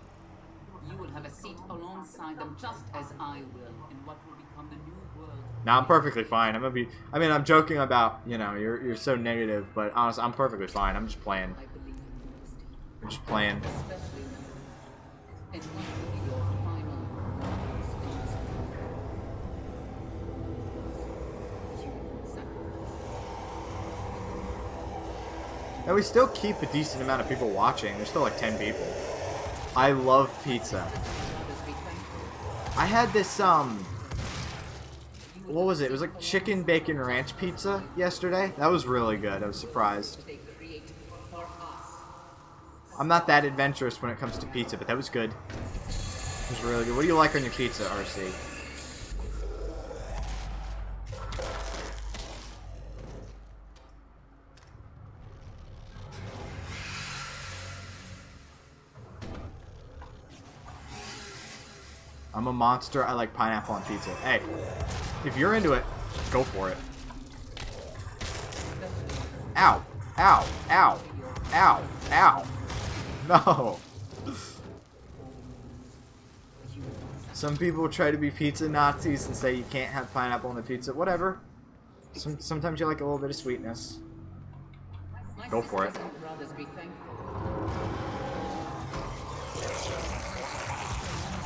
You will have a seat alongside them, just as I will, in what will become the new world. Now I'm perfectly fine. I'm joking about, you're so negative, but honestly, I'm perfectly fine. I'm just playing. I believe in honesty, I'm just playing. especially now. And what will be your final words in this world? You sacrifice. And we still keep a decent amount of people watching. There's still like 10 people. I love pizza. Others be thankful. I had this, what was it? It was like chicken bacon ranch pizza yesterday. That was really good. I was surprised. They create for us. I'm not that adventurous when it comes to pizza, but that was good. It was really good. What do you like on your pizza, RC? I'm a monster. I like pineapple on pizza. Hey, if you're into it, go for it. Ow. Ow. Ow. Ow. Ow. No. Some people try to be pizza Nazis and say you can't have pineapple on the pizza. Whatever. Sometimes you like a little bit of sweetness. Go for it. Brothers be thankful.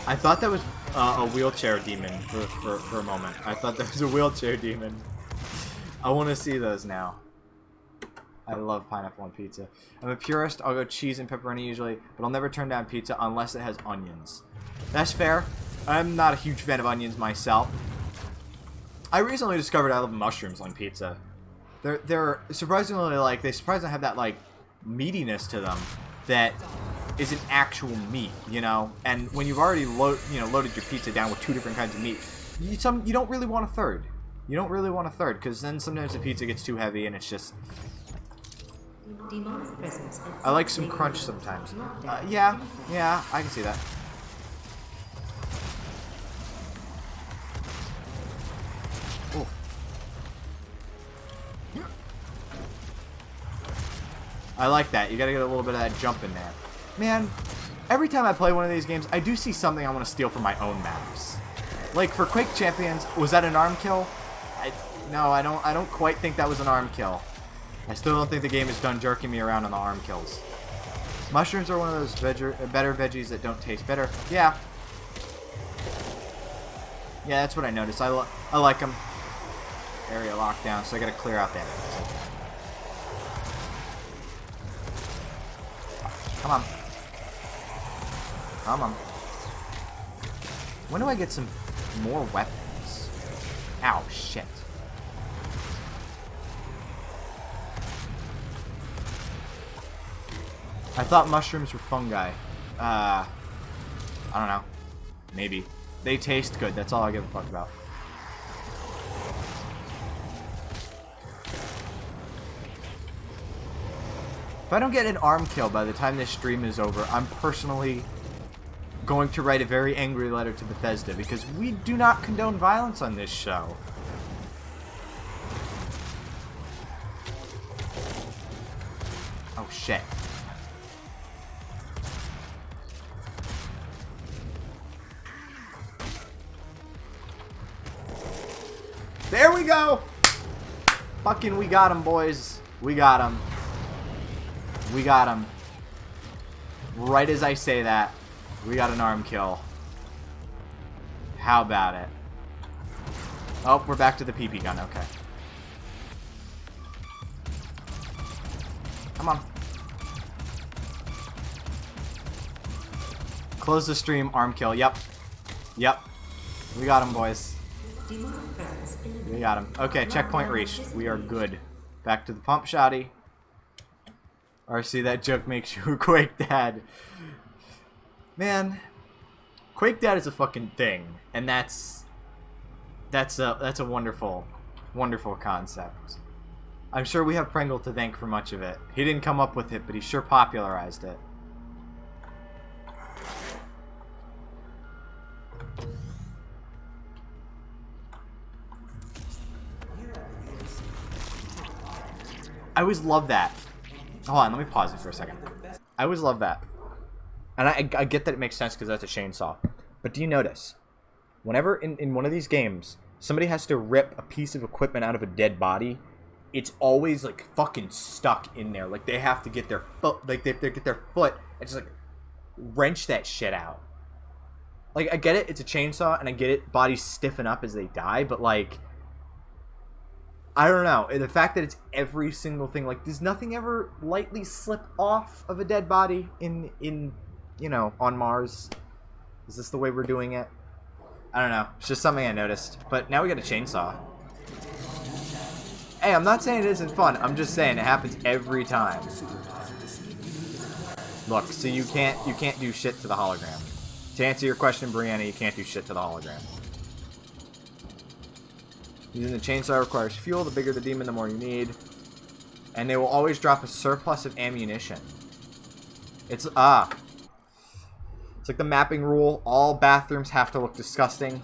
I thought that was a wheelchair demon for a moment. I thought that was a wheelchair demon. I want to see those now. I love pineapple on pizza. I'm a purist. I'll go cheese and pepperoni usually, but I'll never turn down pizza unless it has onions. That's fair. I'm not a huge fan of onions myself. I recently discovered I love mushrooms on pizza. They're surprisingly they surprisingly have that like meatiness to them that is an actual meat, And when you've already loaded your pizza down with 2 different kinds of meat, you don't really want a third. You don't really want a third because then sometimes the pizza gets too heavy and it's just. Demonic presence. I like some crunch sometimes. Yeah, I can see that. Ooh. I like that. You gotta get a little bit of that jump in there. Man, every time I play one of these games, I do see something I want to steal from my own maps. Like for Quake Champions, was that an arm kill? No, I don't quite think that was an arm kill. I still don't think the game is done jerking me around on the arm kills. Mushrooms are one of those better veggies that don't taste bitter. Yeah. Yeah, that's what I noticed. I like them. Area lockdown, so I gotta clear out that. Come on. Come on. When do I get some more weapons? Ow, shit. I thought mushrooms were fungi. I don't know. Maybe. They taste good. That's all I give a fuck about. If I don't get an arm kill by the time this stream is over, I'm personally going to write a very angry letter to Bethesda because we do not condone violence on this show. Oh shit. There we go! Fucking we got him, boys. We got him. We got him. Right as I say that, we got an arm kill. How about it? Oh, we're back to the PP gun. Okay. Come on. Close the stream. Arm kill. Yep. Yep. We got him, boys. We got him. Okay, checkpoint reached. We are good. Back to the pump shotty. RC, that joke makes you a Quake Dad. Man, Quake Dad is a fucking thing, and that's a wonderful, wonderful concept. I'm sure we have Pringle to thank for much of it. He didn't come up with it, but he sure popularized it. I always love that. Hold on, let me pause it for a second. I always love that. And I get that it makes sense because that's a chainsaw. But do you notice, whenever in one of these games, somebody has to rip a piece of equipment out of a dead body, it's always like fucking stuck in there. Like they have to get their foot, like they get their foot and just like wrench that shit out. Like I get it, it's a chainsaw, and I get it, bodies stiffen up as they die, but like, I don't know. The fact that it's every single thing, like, does nothing ever lightly slip off of a dead body in you know, on Mars? Is this the way we're doing it? I don't know. It's just something I noticed. But now we got a chainsaw. Hey, I'm not saying it isn't fun. I'm just saying it happens every time. Look, so you can't do shit to the hologram. To answer your question, Brianna, you can't do shit to the hologram. Using the chainsaw requires fuel. The bigger the demon, the more you need. And they will always drop a surplus of ammunition. It's like the mapping rule. All bathrooms have to look disgusting.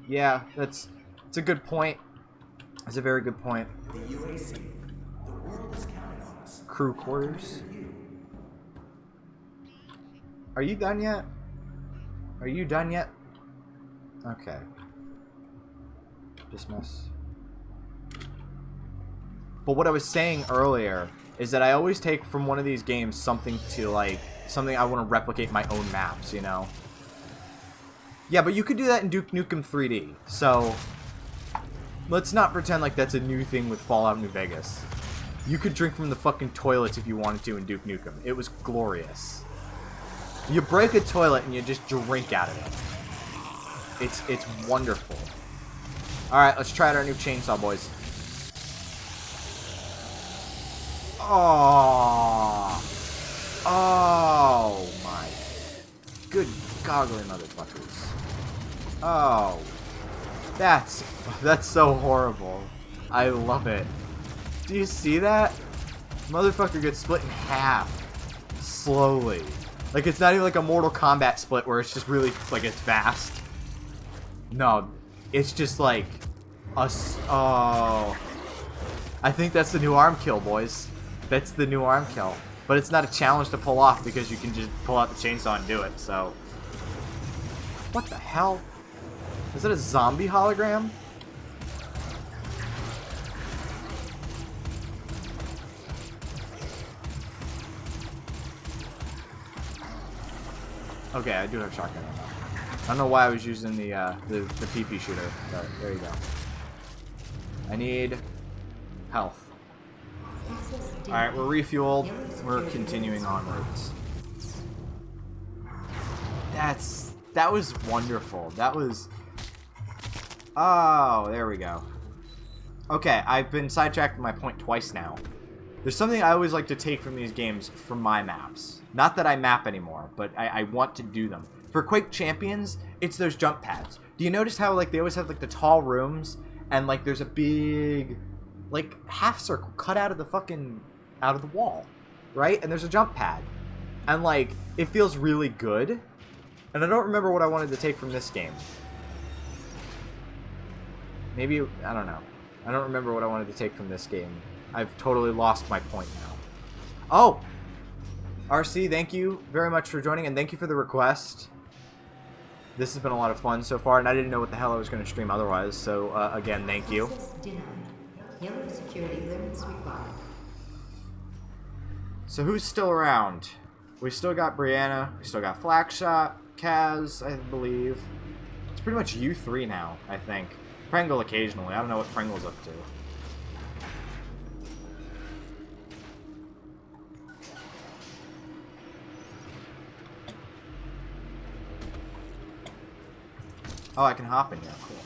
Yeah, it's a good point. That's a very good point. The UAC. The world is counting on us. Crew quarters. Are you done yet? Are you done yet? Okay. Dismiss. But what I was saying earlier is that I always take from one of these games something I want to replicate my own maps, you know? Yeah, but you could do that in Duke Nukem 3D. So, let's not pretend like that's a new thing with Fallout New Vegas. You could drink from the fucking toilets if you wanted to in Duke Nukem. It was glorious. You break a toilet and you just drink out of it. It's wonderful. Alright, let's try out our new chainsaw, boys. Oh. Oh my. Good goggly motherfuckers. Oh. That's so horrible. I love it. Do you see that? Motherfucker gets split in half. Slowly. Like, it's not even like a Mortal Kombat split where it's just really, like, it's fast. No. It's just like oh. I think that's the new arm kill, boys. That's the new arm kill. But it's not a challenge to pull off because you can just pull out the chainsaw and do it, so. What the hell? Is that a zombie hologram? Okay, I do have shotgun ammo. I don't know why I was using the PP shooter, but there you go. I need health. Alright, we're refueled. We're continuing onwards. That was wonderful. That was... Oh, there we go. Okay, I've been sidetracked from my point twice now. There's something I always like to take from these games for my maps. Not that I map anymore, but I want to do them. For Quake Champions, it's those jump pads. Do you notice how, like, they always have, like, the tall rooms, and, like, there's a big, like, half circle cut out of the fucking, out of the wall, right? And there's a jump pad. And, like, it feels really good. And I don't remember what I wanted to take from this game. Maybe, I don't know. I don't remember what I wanted to take from this game. I've totally lost my point now. Oh! RC, thank you very much for joining, and thank you for the request. This has been a lot of fun so far, and I didn't know what the hell I was going to stream otherwise, so, again, thank you. Yellow security clearance required. So who's still around? We still got Brianna, we still got Flackshot, Kaz, I believe. It's pretty much you three now, I think. Pringle occasionally, I don't know what Pringle's up to. Oh, I can hop in here. Cool.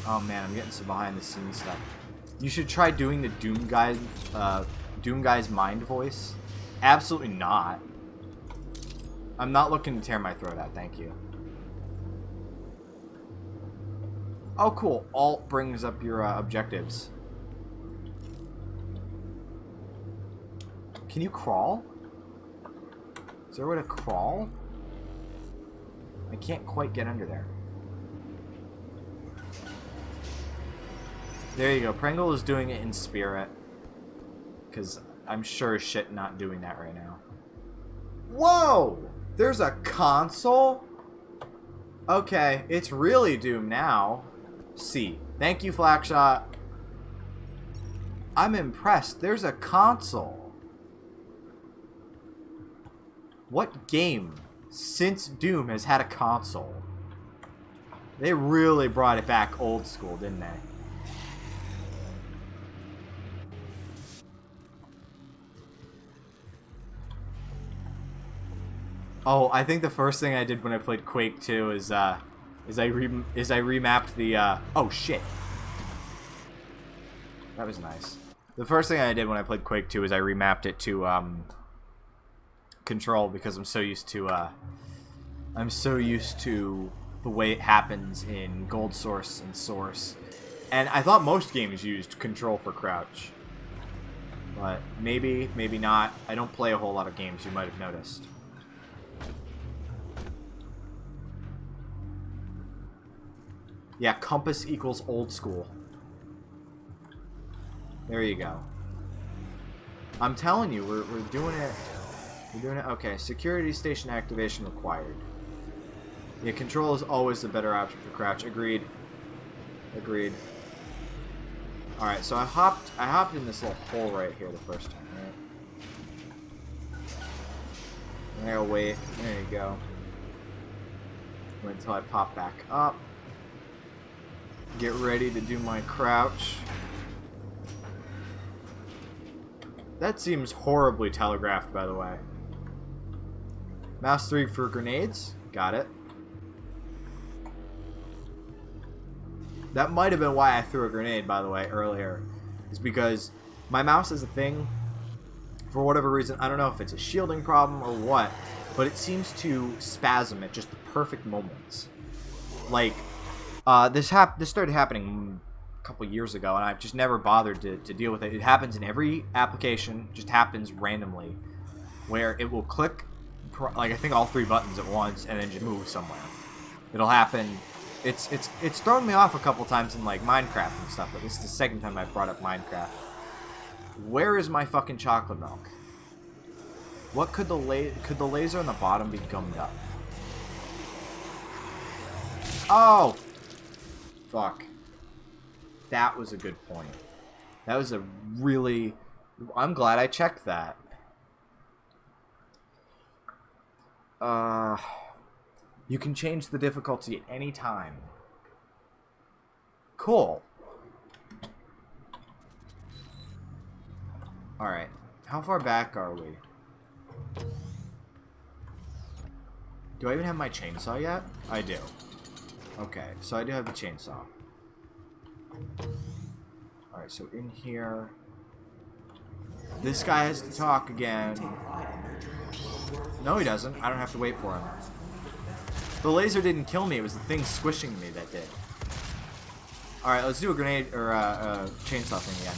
Oh man, I'm getting some behind the scenes stuff. You should try doing the Doom guy's mind voice. Absolutely not. I'm not looking to tear my throat out, thank you. Oh, cool. Alt brings up your objectives. Can you crawl? Is there a way to crawl? I can't quite get under there. There you go. Pringle is doing it in spirit. Because I'm sure as shit not doing that right now. Whoa! There's a console? Okay, it's really Doom now. C. Thank you, Flakshot. I'm impressed. There's a console. What game since Doom has had a console? They really brought it back old school, didn't they? Oh, I think the first thing I did when I played Quake 2 is I remapped the oh shit. That was nice. The first thing I did when I played Quake 2 is I remapped it to Control, because I'm so used to the way it happens in Gold Source and Source. And I thought most games used Control for crouch. But maybe not. I don't play a whole lot of games, you might have noticed. Yeah, compass equals old school. There you go. I'm telling you, we're doing it. We're doing it. Okay, security station activation required. Yeah, Control is always the better option for crouch. Agreed. Agreed. All right, so I hopped in this little hole right here the first time. Right? There, wait. There you go. Wait until I pop back up. Get ready to do my crouch. That seems horribly telegraphed, by the way. Mouse 3 for grenades. Got it. That might have been why I threw a grenade, by the way, earlier. Is because my mouse is a thing. For whatever reason, I don't know if it's a shielding problem or what, but it seems to spasm at just the perfect moments. Like, this started happening a couple years ago, and I've just never bothered to deal with it. It happens in every application, just happens randomly, where it will click, like I think all 3 buttons at once, and then just move somewhere. It'll happen. It's thrown me off a couple times in like Minecraft and stuff, but this is the second time I've brought up Minecraft. Where is my fucking chocolate milk? What could the laser on the bottom be gummed up? Oh! Fuck. That was a good point. That was a really... I'm glad I checked that. You can change the difficulty at any time. Cool. Alright. How far back are we? Do I even have my chainsaw yet? I do. Okay, so I do have the chainsaw. Alright, so in here... This guy has to talk again. No, he doesn't. I don't have to wait for him. The laser didn't kill me. It was the thing squishing me that did. Alright, let's do a grenade or a chainsaw thing again.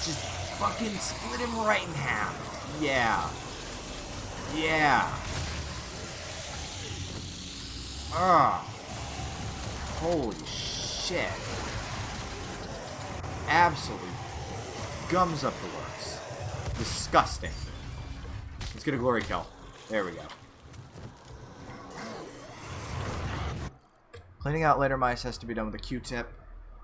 Just fucking split him right in half. Yeah. Yeah. Ah. Holy shit. Absolutely gums up the works. Disgusting. Let's get a glory kill. There we go. Cleaning out later mice has to be done with a Q-tip.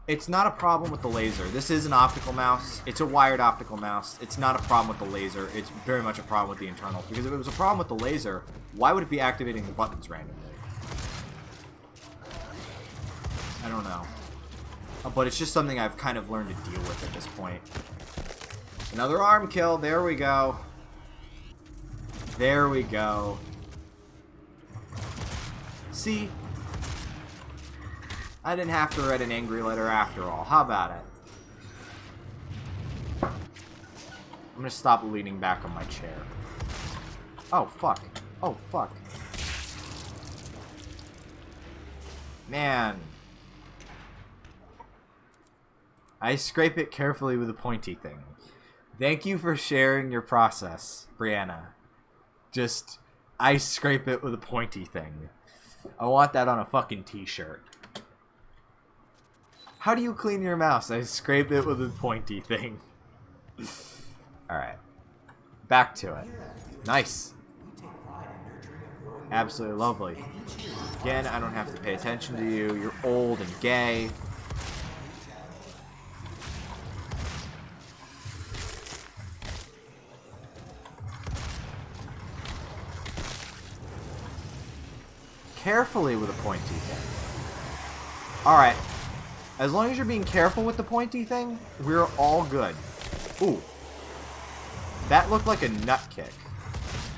It's not a problem with the laser. This is an optical mouse. It's a wired optical mouse. It's not a problem with the laser. It's very much a problem with the internals. Because if it was a problem with the laser, why would it be activating the buttons randomly? I don't know. But it's just something I've kind of learned to deal with at this point. Another arm kill. There we go. There we go. See? I didn't have to write an angry letter after all. How about it? I'm gonna stop leaning back on my chair. Oh, fuck. Oh, fuck. Man. I scrape it carefully with a pointy thing. Thank you for sharing your process, Brianna. Just, I scrape it with a pointy thing. I want that on a fucking t-shirt. How do you clean your mouse? I scrape it with a pointy thing. Alright. Back to it. Nice. Absolutely lovely. Again, I don't have to pay attention to you. You're old and gay. Carefully with a pointy thing. Alright. As long as you're being careful with the pointy thing, we're all good. Ooh. That looked like a nut kick.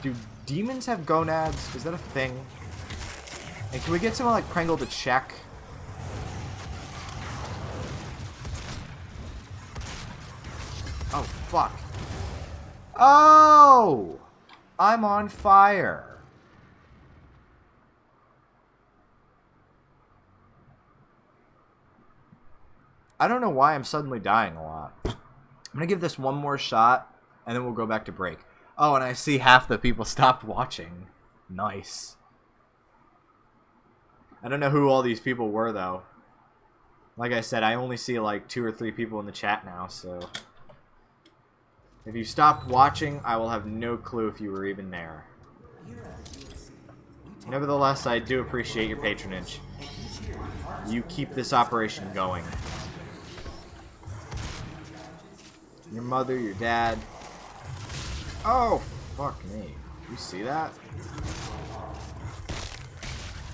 Do demons have gonads? Is that a thing? And can we get someone like Pringle to check? Oh, fuck. Oh! I'm on fire. I don't know why I'm suddenly dying a lot. I'm going to give this one more shot, and then we'll go back to break. Oh, and I see half the people stopped watching. Nice. I don't know who all these people were, though. Like I said, I only see like 2 or 3 people in the chat now, so... If you stopped watching, I will have no clue if you were even there. Nevertheless, I do appreciate your patronage. You keep this operation going. Your mother, your dad. Oh, fuck me. You see that?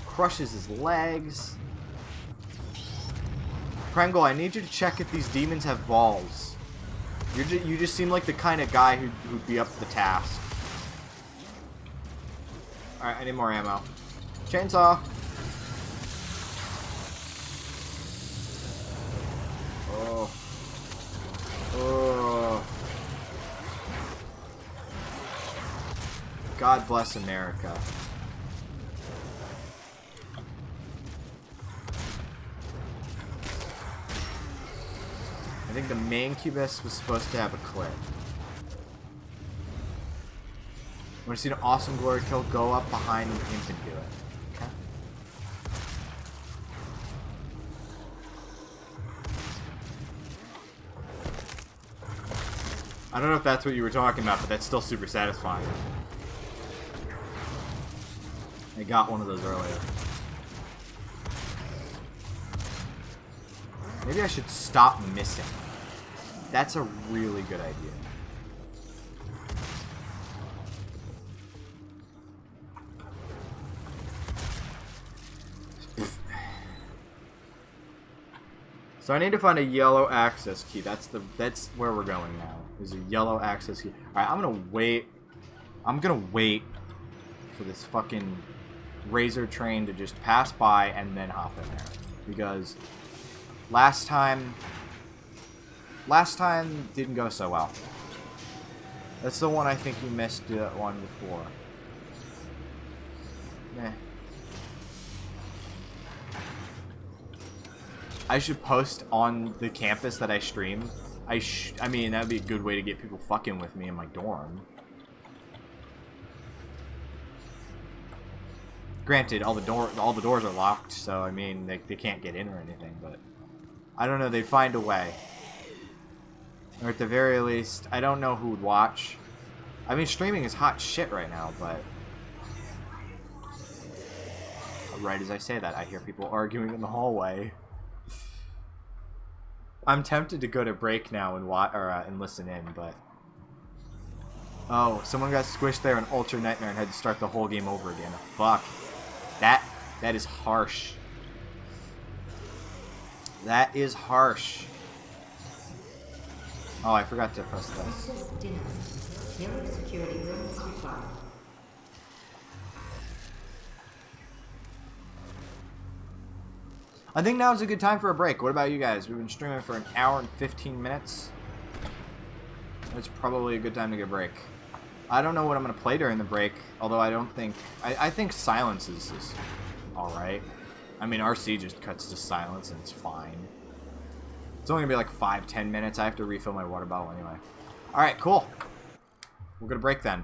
Crushes his legs. Pringle, I need you to check if these demons have balls. You just seem like the kind of guy who'd be up to the task. Alright, I need more ammo. Chainsaw. Oh. Oh. God bless America. I think the main Cubist was supposed to have a clip. Want to see an awesome glory kill? Go up behind him and do it. Okay. I don't know if that's what you were talking about, but that's still super satisfying. I got one of those earlier. Maybe I should stop missing. That's a really good idea. So I need to find a yellow access key. That's where we're going now. Is a yellow access key. Alright, I'm gonna wait. I'm gonna wait for this fucking razor train to just pass by and then hop in there. Because last time didn't go so well. That's the one I think we missed one before. Meh. I should post on the campus that I stream. I mean, that'd be a good way to get people fucking with me in my dorm. Granted, all the doors are locked, so I mean, they can't get in or anything, but I don't know, they'd find a way. Or at the very least, I don't know who would watch. I mean, streaming is hot shit right now, but right as I say that, I hear people arguing in the hallway. I'm tempted to go to break now and watch and listen in, but oh, someone got squished there in Ultra Nightmare and had to start the whole game over again. Fuck, that is harsh. That is harsh. Oh, I forgot to press this. Access denied. Yellow security rooms required. I think now is a good time for a break. What about you guys? We've been streaming for an hour and 15 minutes. It's probably a good time to get a break. I don't know what I'm going to play during the break, although I don't think... I think silence is alright. I mean, RC just cuts to silence and it's fine. It's only going to be like 5-10 minutes. I have to refill my water bottle anyway. All right, cool. We're gonna break then.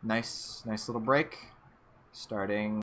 Nice little break. Starting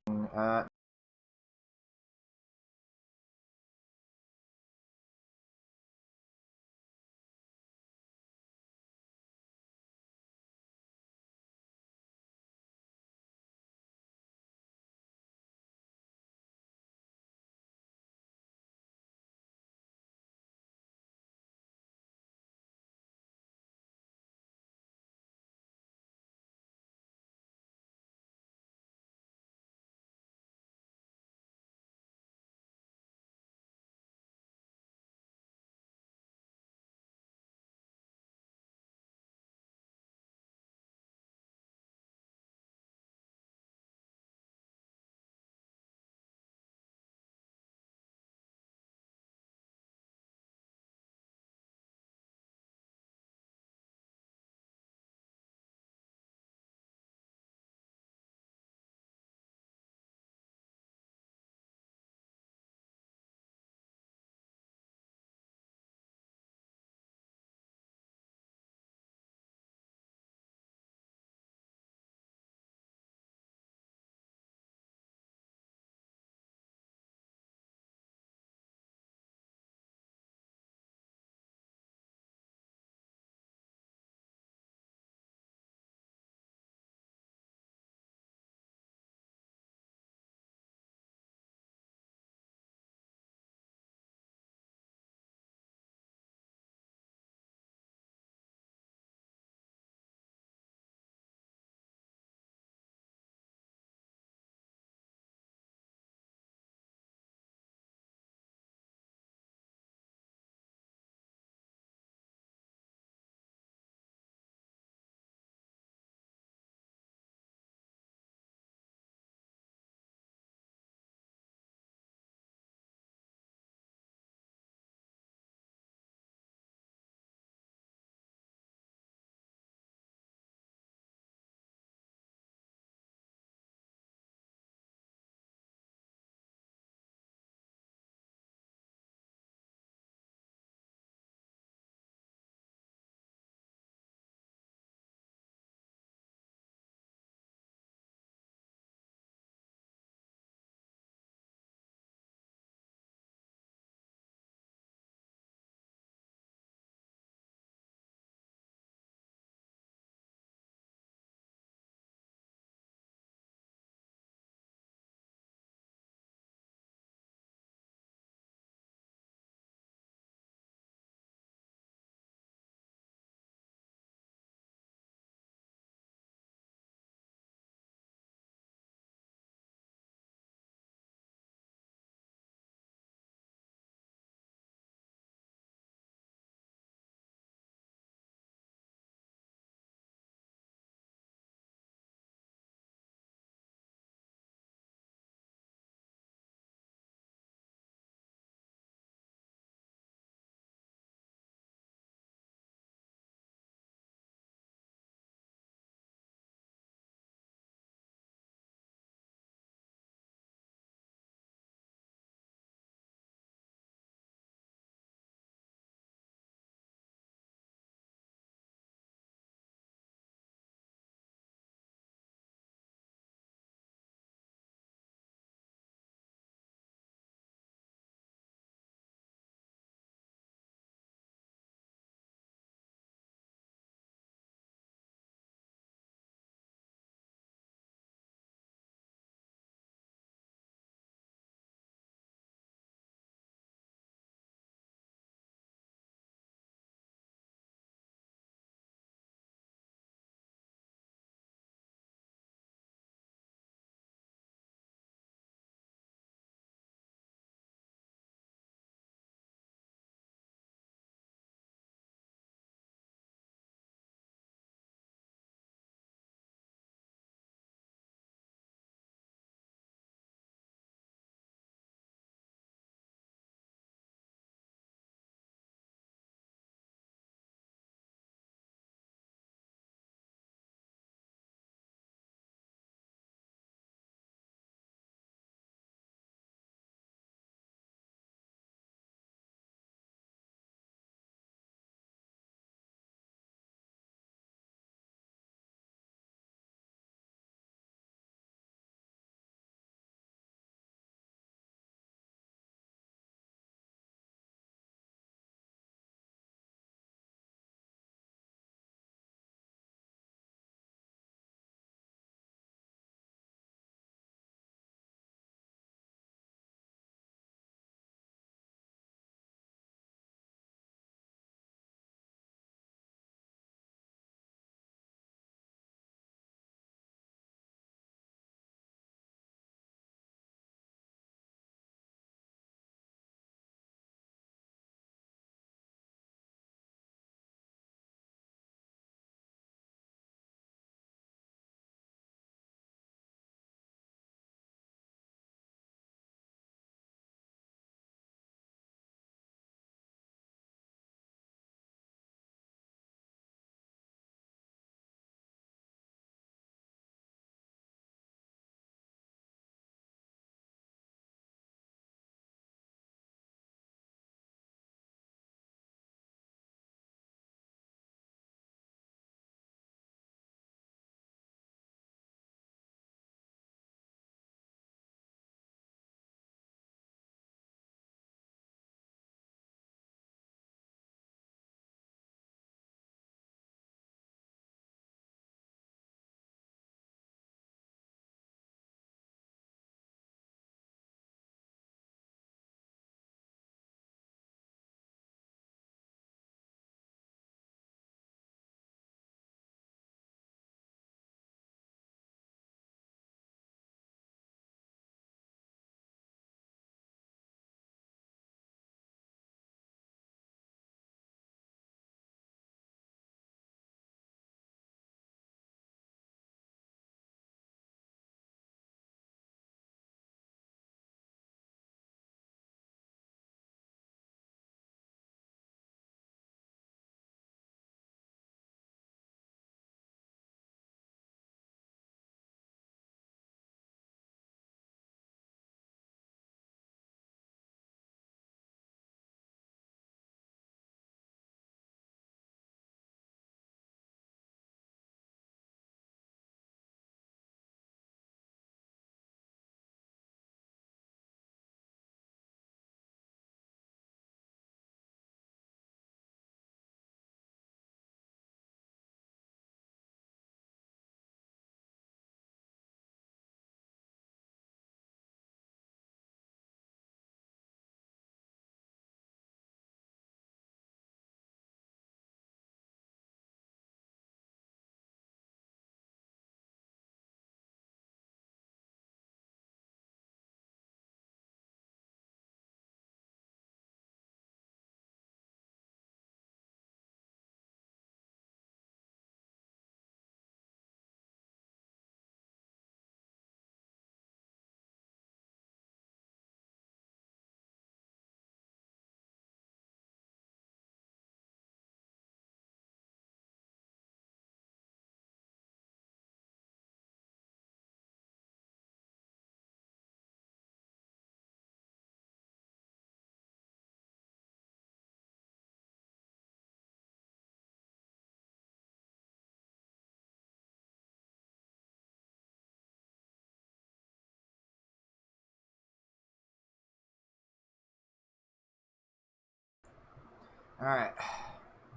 Alright.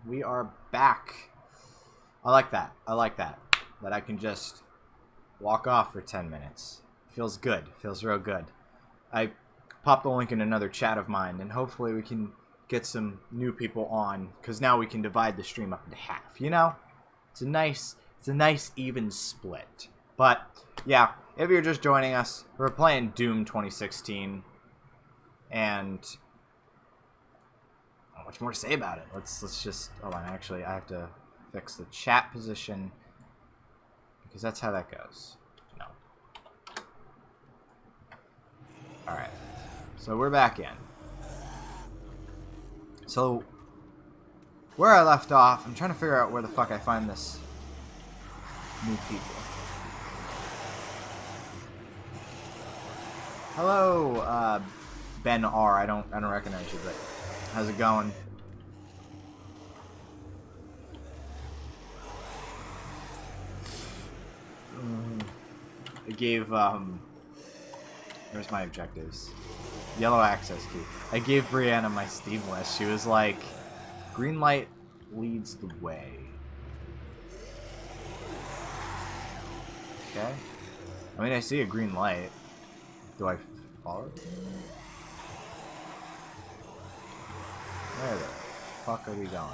We are back. I like that. I like that. That I can just walk off for 10 minutes. Feels good. Feels real good. I popped the link in another chat of mine, and hopefully we can get some new people on, because now we can divide the stream up into half, you know? It's a nice even split. But, yeah, if you're just joining us, we're playing Doom 2016, and not much more to say about it. Let's just, hold on, actually, I have to fix the chat position, because that's how that goes. No. Alright, so we're back in. So, where I left off, I'm trying to figure out where the fuck I find this new people. Hello, Ben R. I don't recognize you, but how's it going? I gave where's my objectives? Yellow access key. I gave Brianna my Steam list. She was like, green light leads the way. Okay. I mean, I see a green light. Do I follow it? Where the fuck are we going?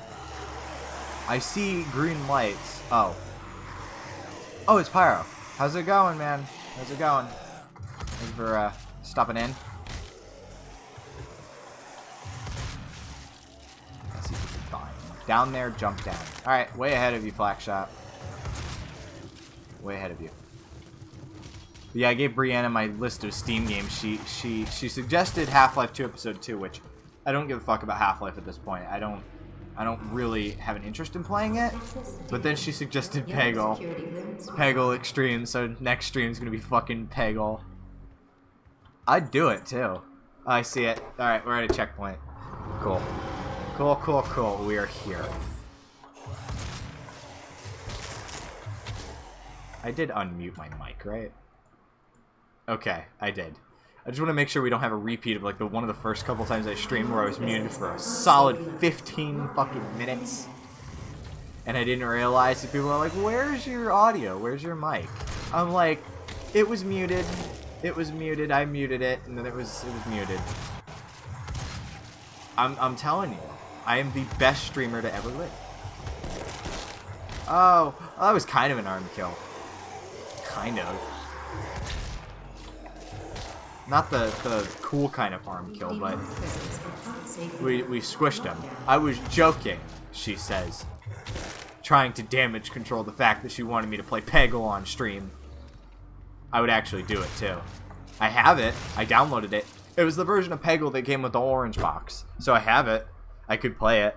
I see green lights. Oh. Oh, it's Pyro. How's it going, man? How's it going? Thanks for stopping in. I see people dying. Down there, jump down. Alright, way ahead of you, Flakshot. Way ahead of you. But yeah, I gave Brianna my list of Steam games. She suggested Half-Life 2 Episode 2, which I don't give a fuck about Half-Life at this point. I don't really have an interest in playing it. But then she suggested Peggle. Peggle Extreme, so next stream's gonna be fucking Peggle. I'd do it too. I see it. Alright, we're at a checkpoint. Cool. Cool. We are here. I did unmute my mic, right? Okay, I did. I just want to make sure we don't have a repeat of like one of the first couple times I streamed where I was muted for a solid 15 fucking minutes. And I didn't realize that people are like, where's your audio? Where's your mic? I'm like, it was muted. It was muted. I muted it, and then it was muted. I'm telling you, I am the best streamer to ever live. Oh, well, that was kind of an arm kill. Kind of. Not the cool kind of arm kill, but we squished him. I was joking, she says. Trying to damage control the fact that she wanted me to play Peggle on stream. I would actually do it too. I have it. I downloaded it. It was the version of Peggle that came with the orange box. So I have it. I could play it.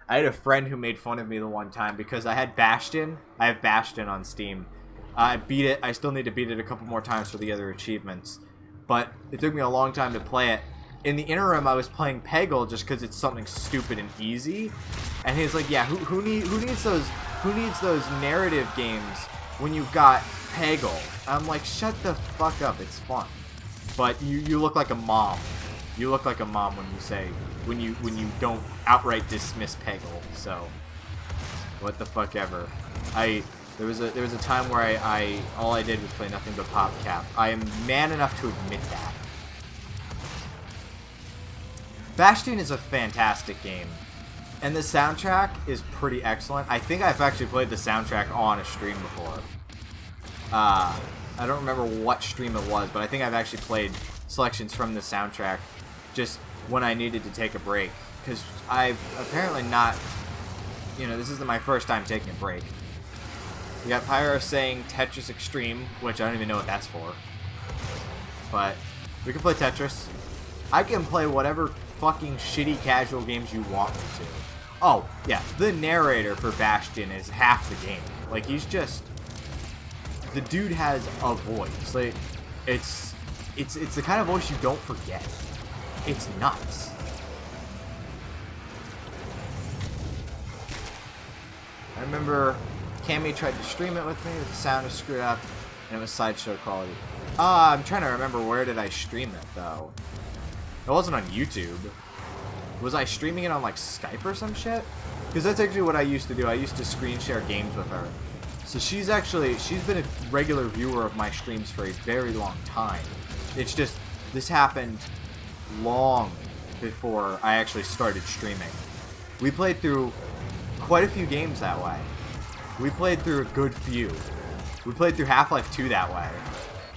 I had a friend who made fun of me the one time because I had Bastion. I have Bastion on Steam. I beat it. I still need to beat it a couple more times for the other achievements. But it took me a long time to play it. In the interim, I was playing Peggle just because it's something stupid and easy. And he's like, yeah, who needs those narrative games when you've got Peggle? I'm like, shut the fuck up, it's fun. But you look like a mom. You look like a mom when you don't outright dismiss Peggle. So what the fuck ever. There was a time where all I did was play nothing but PopCap. I am man enough to admit that. Bastion is a fantastic game, and the soundtrack is pretty excellent. I think I've actually played the soundtrack on a stream before. I don't remember what stream it was, but I think I've actually played selections from the soundtrack just when I needed to take a break, because I've apparently not, this isn't my first time taking a break. We got Pyro saying Tetris Extreme, which I don't even know what that's for. But we can play Tetris. I can play whatever fucking shitty casual games you want me to. Oh, yeah, the narrator for Bastion is half the game. Like, he's just... The dude has a voice. Like, it's the kind of voice you don't forget. It's nuts. I remember Cammy tried to stream it with me, but the sound was screwed up, and it was sideshow quality. I'm trying to remember where did I stream it, though. It wasn't on YouTube. Was I streaming it on like Skype or some shit? Because that's actually what I used to do. I used to screen share games with her. So she's been a regular viewer of my streams for a very long time. It's just, this happened long before I actually started streaming. We played through quite a few games that way. We played through a good few. We played through Half-Life 2 that way.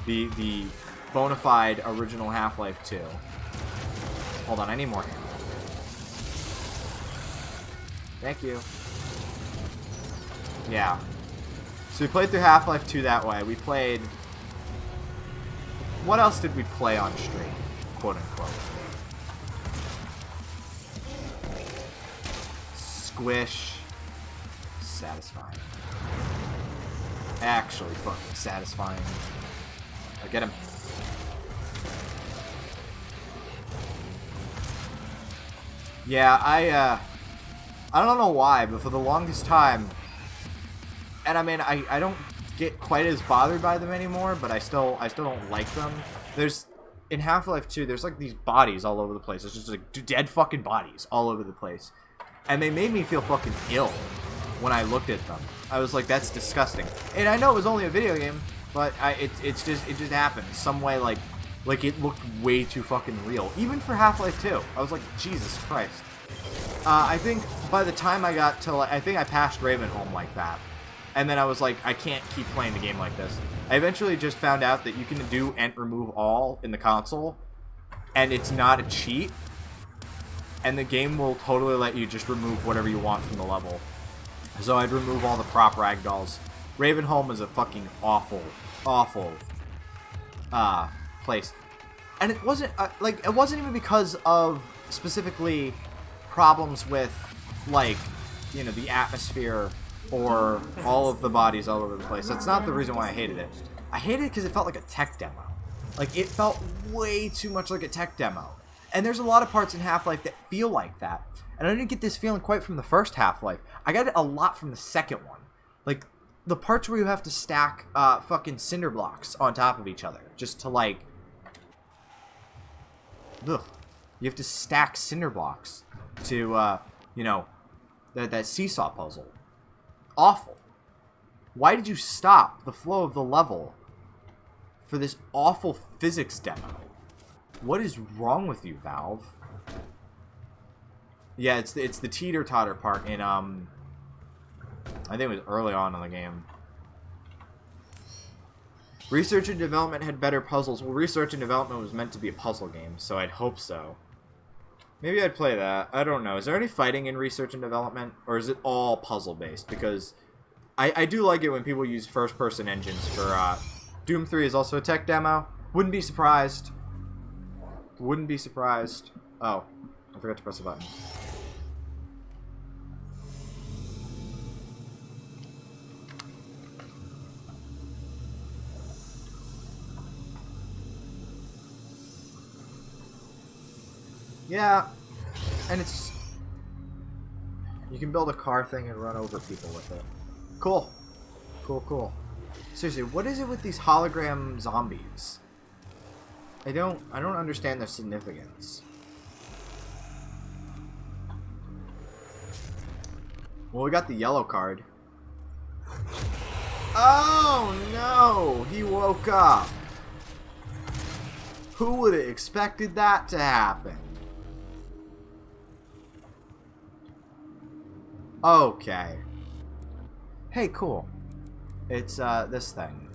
The bona fide original Half-Life 2. Hold on, I need more ammo. Thank you. Yeah. So we played through Half-Life 2 that way. We played... What else did we play on stream? Quote unquote. Squish. Satisfying. Actually fucking satisfying. I get him. Yeah, I don't know why, but for the longest time, and I mean, I don't get quite as bothered by them anymore, but I still don't like them. There's, in Half-Life 2, there's like these bodies all over the place. It's just like dead fucking bodies all over the place. And they made me feel fucking ill when I looked at them. I was like, that's disgusting. And I know it was only a video game, but it just happened. Some way, like it looked way too fucking real. Even for Half-Life 2. I was like, Jesus Christ. I think by the time I got to, like, I think I passed Ravenholm like that. And then I was like, I can't keep playing the game like this. I eventually just found out that you can do Ent Remove All in the console, and it's not a cheat. And the game will totally let you just remove whatever you want from the level. So I'd remove all the prop ragdolls. Ravenholm is a fucking awful, awful place. And it wasn't, like, it wasn't even because of specifically problems with, like, you know, the atmosphere or all of the bodies all over the place. That's not the reason why I hated it. I hated it because it felt like a tech demo. Like, it felt way too much like a tech demo. And there's a lot of parts in Half-Life that feel like that. And I didn't get this feeling quite from the first Half-Life. I got it a lot from the second one. Like, the parts where you have to stack fucking cinder blocks on top of each other. Just to, like... Ugh. You have to stack cinder blocks to, you know, that seesaw puzzle. Awful. Why did you stop the flow of the level for this awful physics demo? What is wrong with you, Valve? Yeah, it's the teeter-totter part in, I think it was early on in the game. Research and development had better puzzles. Well, research and development was meant to be a puzzle game, so I'd hope so. Maybe I'd play that. I don't know. Is there any fighting in research and development? Or is it all puzzle-based? Because I do like it when people use first-person engines for, Doom 3 is also a tech demo. Wouldn't be surprised. Wouldn't be surprised. Oh, I forgot to press a button. Yeah, and it's... You can build a car thing and run over people with it. Cool. Cool, cool. Seriously, what is it with these hologram zombies? I don't understand their significance. Well, we got the yellow card. Oh, no! He woke up. Who would have expected that to happen? Okay. Hey, cool. It's, this thing.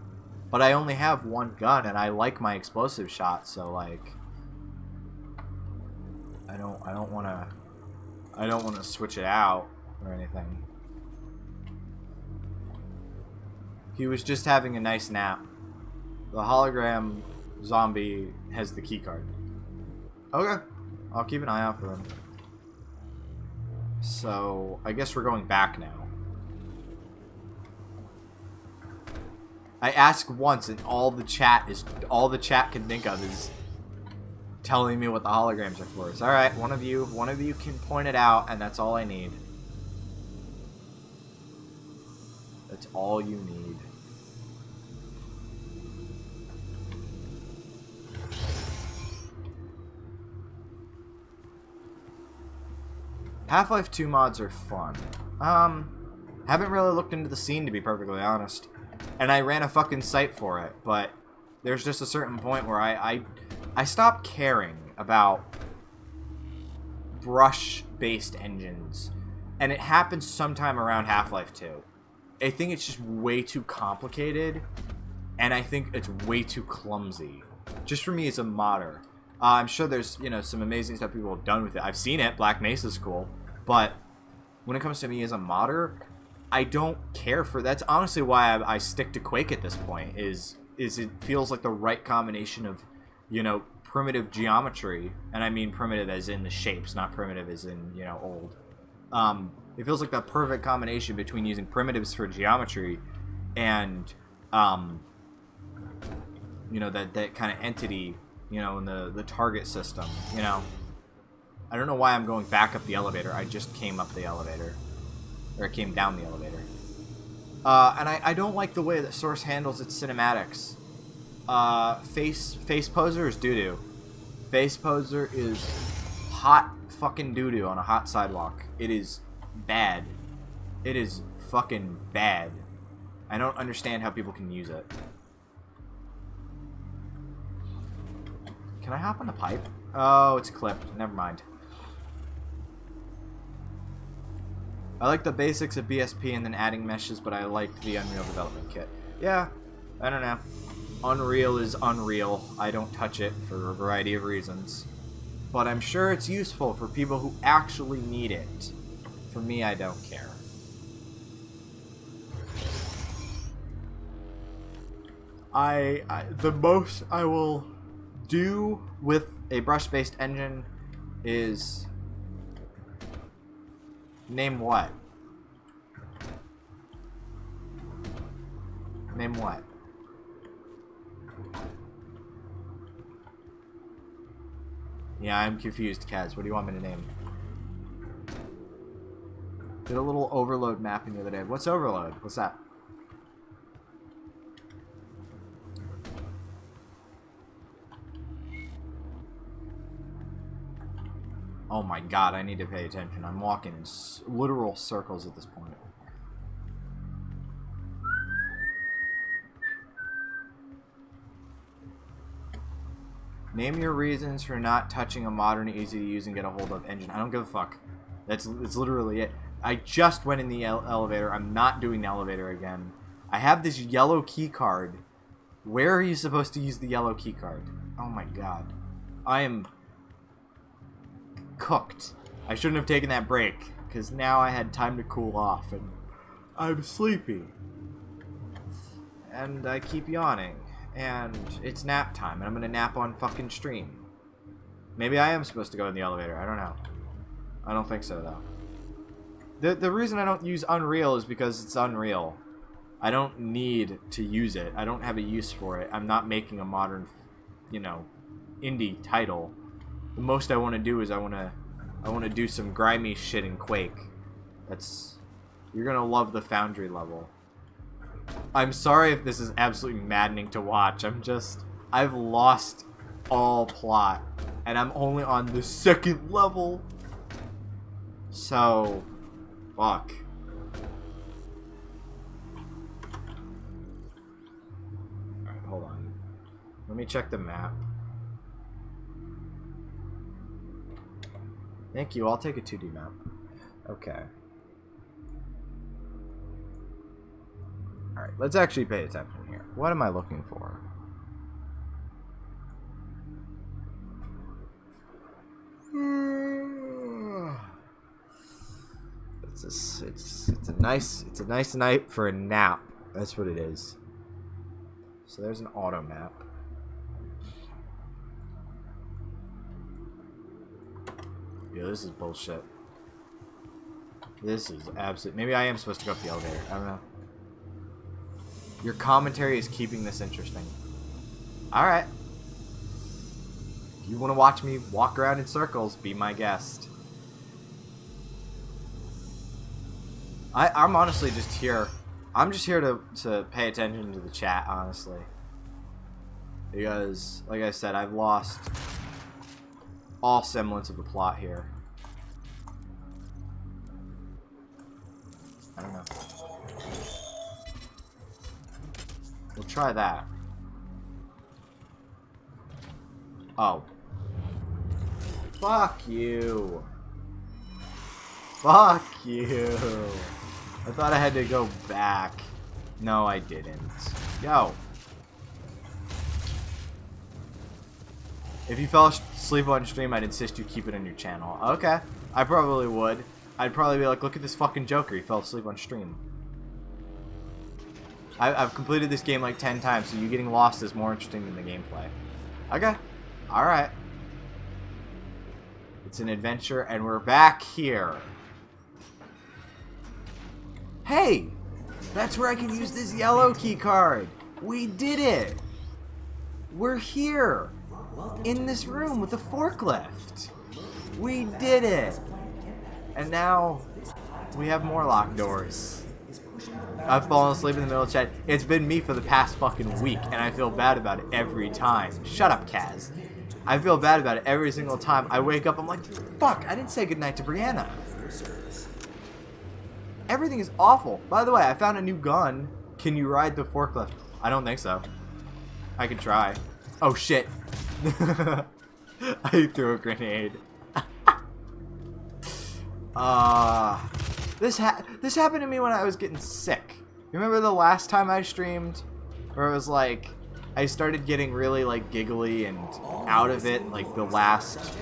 But I only have one gun, and I like my explosive shot, so, like... I don't wanna switch it out or anything. He was just having a nice nap. The hologram zombie has the keycard. Okay. I'll keep an eye out for him. So, I guess we're going back now. I ask once and all the chat can think of is telling me what the holograms are for. It's alright, one of you can point it out, and that's all I need. That's all you need. Half-Life 2 mods are fun. Haven't really looked into the scene, to be perfectly honest. And I ran a fucking site for it, but there's just a certain point where I stopped caring about brush-based engines. And it happens sometime around Half-Life 2. I think it's just way too complicated, and I think it's way too clumsy. Just for me as a modder. I'm sure there's, you know, some amazing stuff people have done with it. I've seen it. Black Mesa's cool. But when it comes to me as a modder, I don't care for... That's honestly why I stick to Quake at this point, is it feels like the right combination of, you know, primitive geometry. And I mean primitive as in the shapes, not primitive as in, you know, old. It feels like the perfect combination between using primitives for geometry and, you know, that kind of entity, you know, in the target system, you know. I don't know why I'm going back up the elevator. I just came up the elevator. Or came down the elevator. And I don't like the way that Source handles its cinematics. Face Poser is doo-doo. Face Poser is hot fucking doo-doo on a hot sidewalk. It is bad. It is fucking bad. I don't understand how people can use it. Can I hop on the pipe? Oh, it's clipped. Never mind. I like the basics of BSP and then adding meshes, but I liked the Unreal Development Kit. Yeah, I don't know. Unreal is unreal. I don't touch it for a variety of reasons. But I'm sure it's useful for people who actually need it. For me, I don't care. The most I will do with a brush-based engine is... Name what? Name what? Yeah, I'm confused, Kaz. What do you want me to name? Did a little overload mapping the other day. What's overload? What's that? Oh my god, I need to pay attention. I'm walking in literal circles at this point. Name your reasons for not touching a modern, easy to use and get a hold of engine. I don't give a fuck. It's literally it. I just went in the elevator. I'm not doing the elevator again. I have this yellow key card. Where are you supposed to use the yellow key card? Oh my god. I am cooked. I shouldn't have taken that break, because now I had time to cool off, and I'm sleepy. And I keep yawning. And it's nap time, and I'm gonna nap on fucking stream. Maybe I am supposed to go in the elevator. I don't know. I don't think so, though. The reason I don't use Unreal is because it's Unreal. I don't need to use it. I don't have a use for it. I'm not making a modern, you know, indie title. The most I want to do is I want to do some grimy shit in Quake. You're gonna love the Foundry level. I'm sorry if this is absolutely maddening to watch. I've lost all plot, and I'm only on the second level. So, fuck. Alright, hold on. Let me check the map. Thank you, I'll take a 2D map. Okay. Alright, let's actually pay attention here. What am I looking for? It's a nice night for a nap. That's what it is. So there's an auto map. Yeah, this is bullshit. This is absolute. Maybe I am supposed to go up the elevator. I don't know. Your commentary is keeping this interesting. Alright. You want to watch me walk around in circles, be my guest. I'm honestly just here. I'm just here to pay attention to the chat, honestly. Because, like I said, I've lost all semblance of the plot here. We'll try that. Oh. Fuck you. Fuck you. I thought I had to go back. No, I didn't. Yo. If you fell asleep on stream, I'd insist you keep it on your channel. Okay. I probably would. I'd probably be like, look at this fucking Joker. He fell asleep on stream. I've completed this game like 10 times, so you getting lost is more interesting than the gameplay. Okay. Alright. It's an adventure, and we're back here. Hey! That's where I can use this yellow key card. We did it! We're here! In this room with a forklift. We did it! And now, we have more locked doors. I've fallen asleep in the middle of chat. It's been me for the past fucking week, and I feel bad about it every time. Shut up, Kaz. I feel bad about it every single time. I wake up, I'm like, fuck, I didn't say goodnight to Brianna. Everything is awful. By the way, I found a new gun. Can you ride the forklift? I don't think so. I could try. Oh, shit. I threw a grenade. This happened to me when I was getting sick. You remember the last time I streamed? Where it was like, I started getting really like giggly and out of it like the last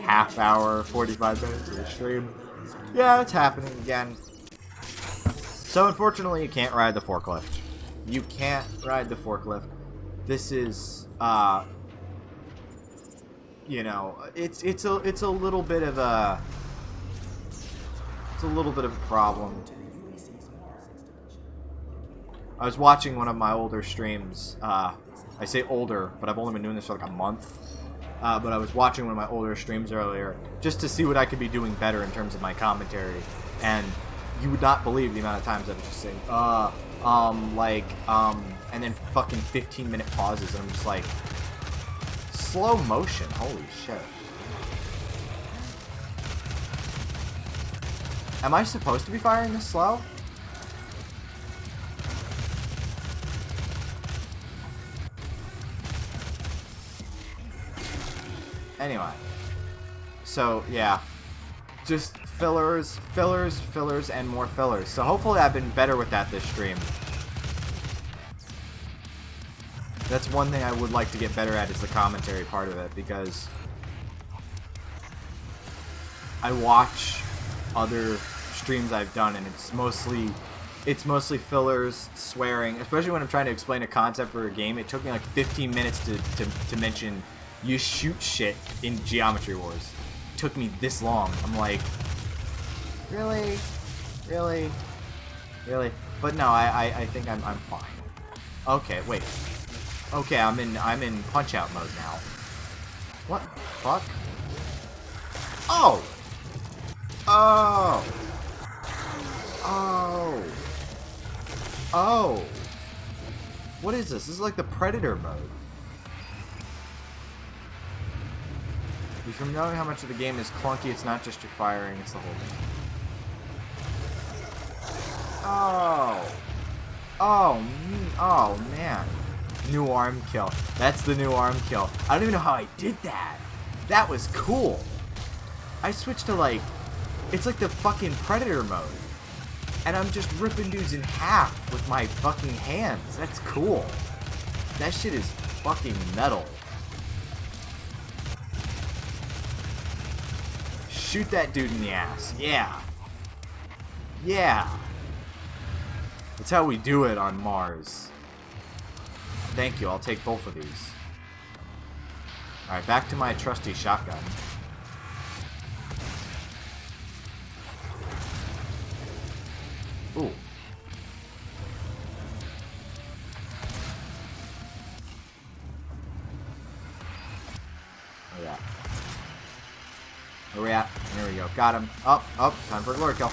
half hour, 45 minutes of the stream. Yeah, it's happening again. So unfortunately, you can't ride the forklift. You can't ride the forklift. This is, you know, it's a little bit of a problem. I was watching one of my older streams. I say older, but I've only been doing this for like a month. But I was watching one of my older streams earlier just to see what I could be doing better in terms of my commentary. And you would not believe the amount of times I was just saying, and then fucking 15-minute pauses, and I'm just like, slow motion, holy shit. Am I supposed to be firing this slow? Anyway. So, yeah. Just fillers, and more fillers. So hopefully I've been better with that this stream. That's one thing I would like to get better at, is the commentary part of it, because I watch other streams I've done, and it's mostly fillers, swearing, especially when I'm trying to explain a concept for a game. It took me like 15 minutes to mention you shoot shit in Geometry Wars. It took me this long. I'm like, really? But no, I think I'm fine. Okay, wait. Okay, I'm in punch out mode now. What the fuck? Oh! Oh! Oh! Oh! What is this? This is like the Predator mode. From knowing how much of the game is clunky, it's not just your firing, it's the whole thing. Oh! Oh, man. New arm kill. That's the new arm kill. I don't even know how I did that. That was cool. I switched to like, it's like the fucking Predator mode. And I'm just ripping dudes in half with my fucking hands. That's cool. That shit is fucking metal. Shoot that dude in the ass. Yeah. Yeah. That's how we do it on Mars. Thank you, I'll take both of these. Alright, back to my trusty shotgun. Ooh. Oh yeah. Where we at? There we go. Got him. Up, up. Time for a glory kill.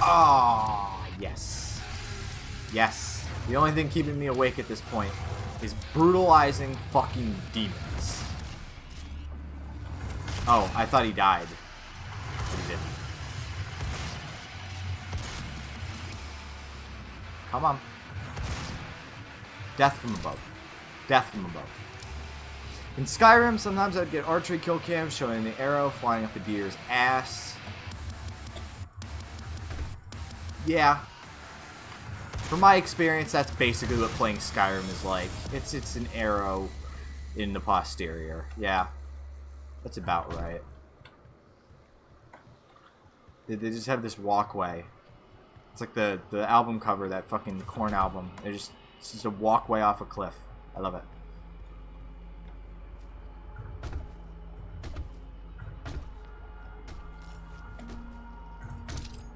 Oh, yes. Yes. The only thing keeping me awake at this point is brutalizing fucking demons. Oh, I thought he died. But he didn't. Come on. Death from above. Death from above. In Skyrim, sometimes I'd get archery kill cams showing the arrow flying up a deer's ass. Yeah. From my experience, that's basically what playing Skyrim is like. It's an arrow in the posterior. Yeah. That's about right. They just have this walkway. It's like the album cover, that fucking Korn album. It's just a walkway off a cliff. I love it.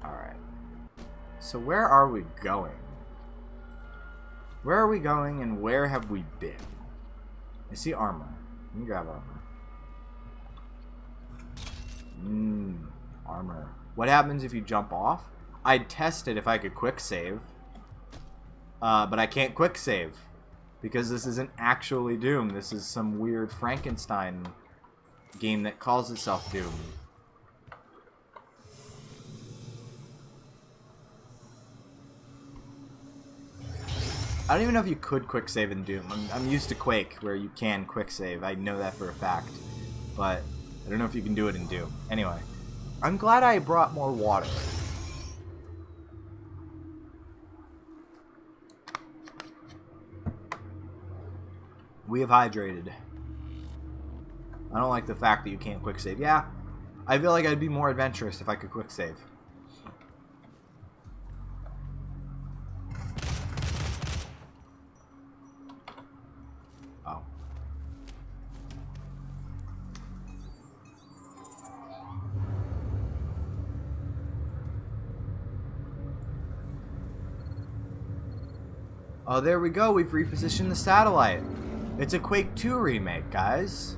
Alright. So where are we going? Where are we going and where have we been? I see armor. Let me grab armor. Armor. What happens if you jump off? I'd test it if I could quick save. But I can't quick save. Because this isn't actually Doom. This is some weird Frankenstein game that calls itself Doom. I don't even know if you could quick save in Doom. I'm used to Quake, where you can quick save. I know that for a fact. But I don't know if you can do it in Doom. Anyway, I'm glad I brought more water. We have hydrated. I don't like the fact that you can't quick save. Yeah, I feel like I'd be more adventurous if I could quick save. Oh. Oh, there we go. We've repositioned the satellite. It's a Quake 2 remake, guys.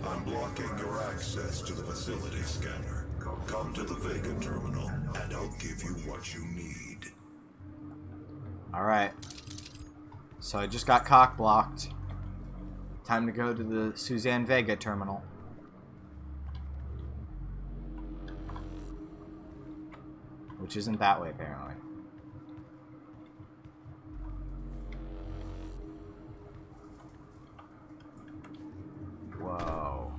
I'm blocking your access to the facility scanner. Come to the Vega terminal, and I'll give you what you need. Alright. So I just got cock blocked. Time to go to the Suzanne Vega terminal. Which isn't that way, apparently. Whoa.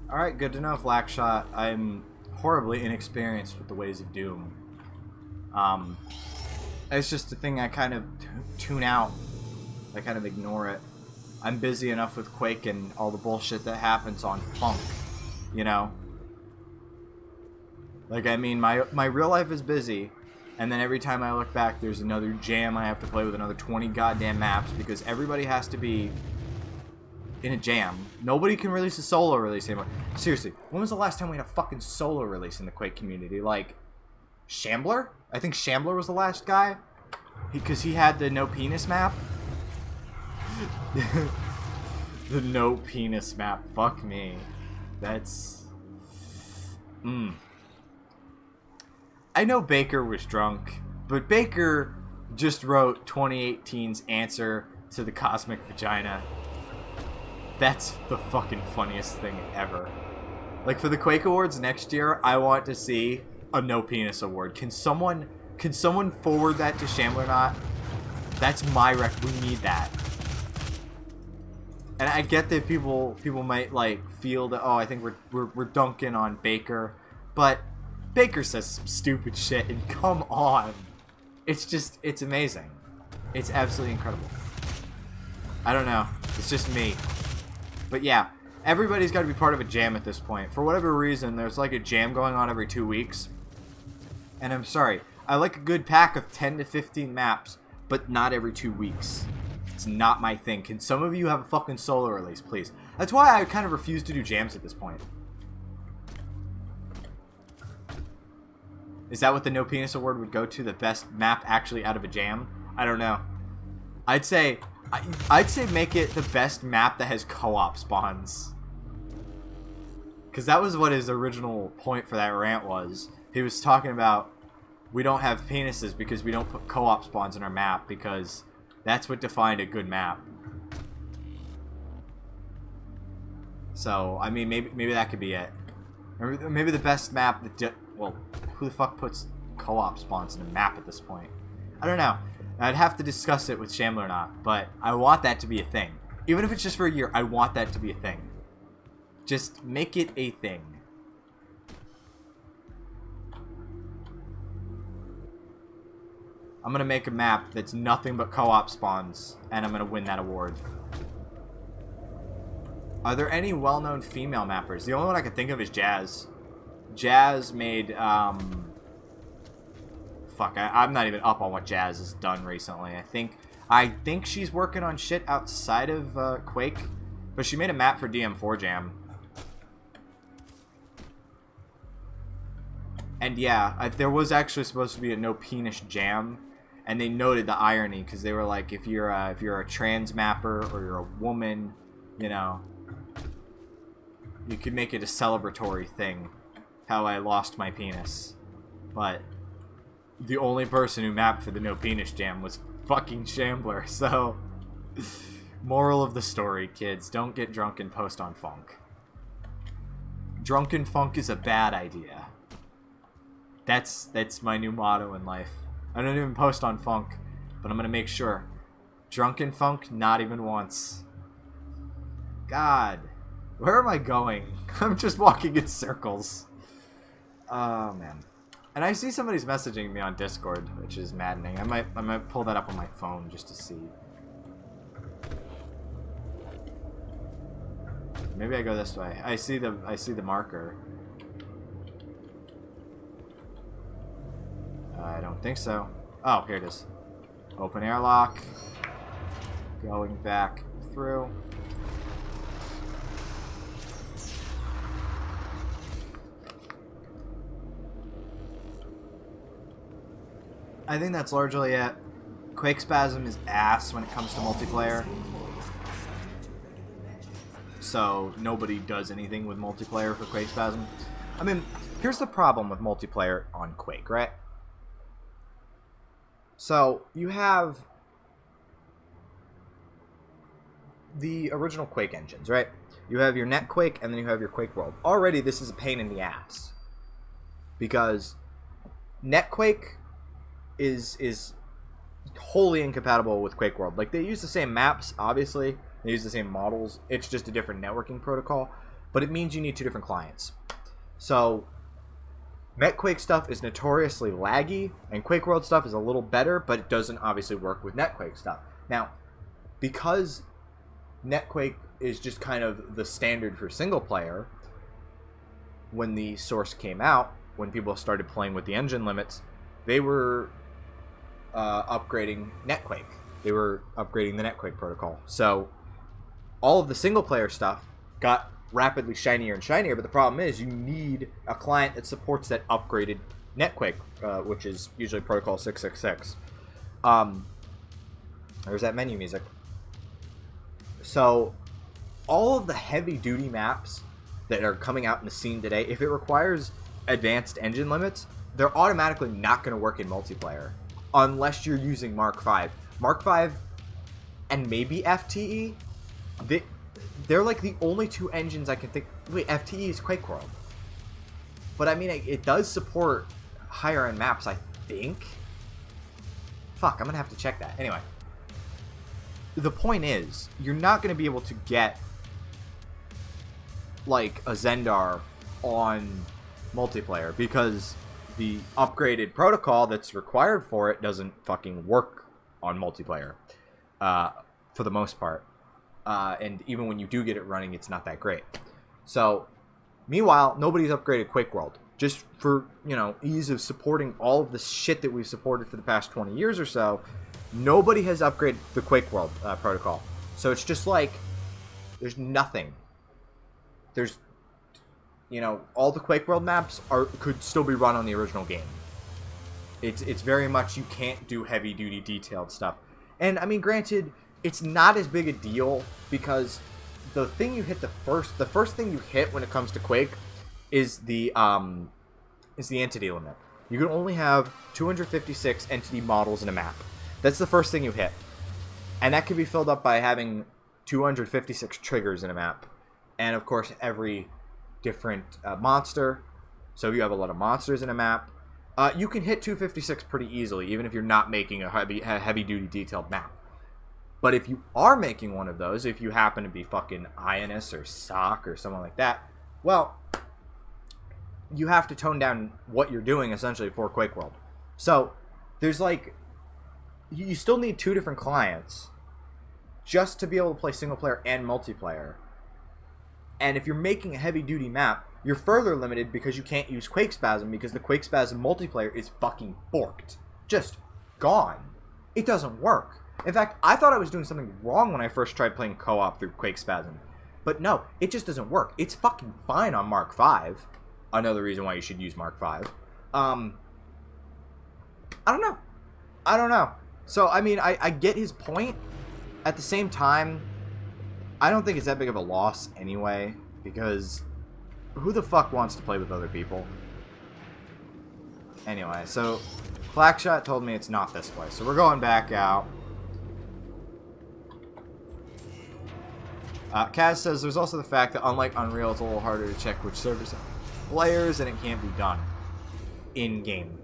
Alright, good to know, Flackshot. I'm horribly inexperienced with the ways of Doom. It's just a thing I kind of tune out. I kind of ignore it. I'm busy enough with Quake and all the bullshit that happens on Funk, you know? Like, I mean, my real life is busy. And then every time I look back, there's another jam I have to play with another 20 goddamn maps because everybody has to be in a jam. Nobody can release a solo release anymore. Seriously, when was the last time we had a fucking solo release in the Quake community? Like, Shambler? I think Shambler was the last guy. Because he had the no penis map. The no penis map. Fuck me. That's... I know Baker was drunk, but Baker just wrote 2018's answer to the cosmic vagina. That's the fucking funniest thing ever. Like, for the Quake Awards next year, I want to see a no penis award. Can someone forward that to Shambler? That's my rec. We need that. And I get that people might like feel that, oh, I think we're dunking on Baker, but Baker says some stupid shit, and come on. It's amazing. It's absolutely incredible. I don't know. It's just me. But yeah, everybody's got to be part of a jam at this point. For whatever reason, there's like a jam going on every 2 weeks. And I'm sorry. I like a good pack of 10 to 15 maps, but not every 2 weeks. It's not my thing. Can some of you have a fucking solo release, please? That's why I kind of refuse to do jams at this point. Is that what the No Penis Award would go to? The best map actually out of a jam? I don't know. I'd say make it the best map that has co-op spawns. Because that was what his original point for that rant was. He was talking about we don't have penises because we don't put co-op spawns in our map because that's what defined a good map. So, I mean, maybe that could be it. Or maybe the best map that well, who the fuck puts co-op spawns in a map at this point? I don't know. I'd have to discuss it with Shambler or not, but I want that to be a thing. Even if it's just for a year, I want that to be a thing. Just make it a thing. I'm gonna make a map that's nothing but co-op spawns, and I'm gonna win that award. Are there any well-known female mappers? The only one I can think of is Jazz. Jazz made, fuck, I'm not even up on what Jazz has done recently. I think she's working on shit outside of Quake, but she made a map for DM4 Jam. And yeah, there was actually supposed to be a no penis jam, and they noted the irony because they were like, if you're a trans mapper or you're a woman, you know, you could make it a celebratory thing. How I lost my penis, but the only person who mapped for the no penis jam was fucking Shambler. So, moral of the story, kids: don't get drunk and post on Funk. Drunken Funk is a bad idea. That's my new motto in life. I don't even post on Funk, but I'm gonna make sure. Drunken Funk, not even once. God, where am I going? I'm just walking in circles. Oh man. And I see somebody's messaging me on Discord, which is maddening. I might pull that up on my phone just to see. Maybe I go this way. I see the marker. I don't think so. Oh, here it is. Open airlock. Going back through. I think that's largely it. Quake Spasm is ass when it comes to multiplayer. So nobody does anything with multiplayer for Quake Spasm. I mean, here's the problem with multiplayer on Quake, right? So you have the original Quake engines, right? You have your NetQuake and then you have your Quake World. Already this is a pain in the ass. Because NetQuake is wholly incompatible with Quake World. Like, they use the same maps, obviously. They use the same models. It's just a different networking protocol. But it means you need two different clients. So NetQuake stuff is notoriously laggy, and Quake World stuff is a little better, but it doesn't obviously work with NetQuake stuff. Now, because NetQuake is just kind of the standard for single player, when the source came out, when people started playing with the engine limits, they were upgrading NetQuake. They were upgrading the NetQuake protocol. So all of the single player stuff got rapidly shinier and shinier, but the problem is you need a client that supports that upgraded NetQuake, which is usually Protocol 666. There's that menu music. So all of the heavy duty maps that are coming out in the scene today, if it requires advanced engine limits, they're automatically not going to work in multiplayer unless you're using Mark V. Mark V and maybe FTE, they're like the only two engines I can think. Wait, FTE is Quake World, but I mean it does support higher end maps, I think. Fuck, I'm gonna have to check that. Anyway, the point is, you're not gonna be able to get like a Zendar on multiplayer because the upgraded protocol that's required for it doesn't fucking work on multiplayer for the most part. And even when you do get it running, it's not that great. So, meanwhile, nobody's upgraded Quake World. Just for, you know, ease of supporting all of the shit that we've supported for the past 20 years or so, nobody has upgraded the Quake World protocol. So it's just like, there's nothing. There's, you know, all the Quake World maps could still be run on the original game. It's very much, you can't do heavy duty detailed stuff. And I mean, granted, it's not as big a deal because the thing you hit the first thing you hit when it comes to Quake is the entity limit. You can only have 256 entity models in a map. That's the first thing you hit. And that can be filled up by having 256 triggers in a map. And of course, every different monster. So if you have a lot of monsters in a map, you can hit 256 pretty easily, even if you're not making a heavy-duty detailed map. But if you are making one of those, if you happen to be fucking Ionis or Sock or someone like that, well, you have to tone down what you're doing, essentially, for Quake World. So, there's like... You still need 2 different clients just to be able to play single-player and multiplayer. And if you're making a heavy-duty map, you're further limited because you can't use QuakeSpasm because the QuakeSpasm multiplayer is fucking forked. Just gone. It doesn't work. In fact, I thought I was doing something wrong when I first tried playing co-op through QuakeSpasm. But no, it just doesn't work. It's fucking fine on Mark V. Another reason why you should use Mark V. I don't know. So, I mean, I get his point. At the same time, I don't think it's that big of a loss anyway, because who the fuck wants to play with other people? Anyway, so Flackshot told me it's not this way, so we're going back out. Kaz says there's also the fact that unlike Unreal, it's a little harder to check which servers have players, and it can't be done in-game.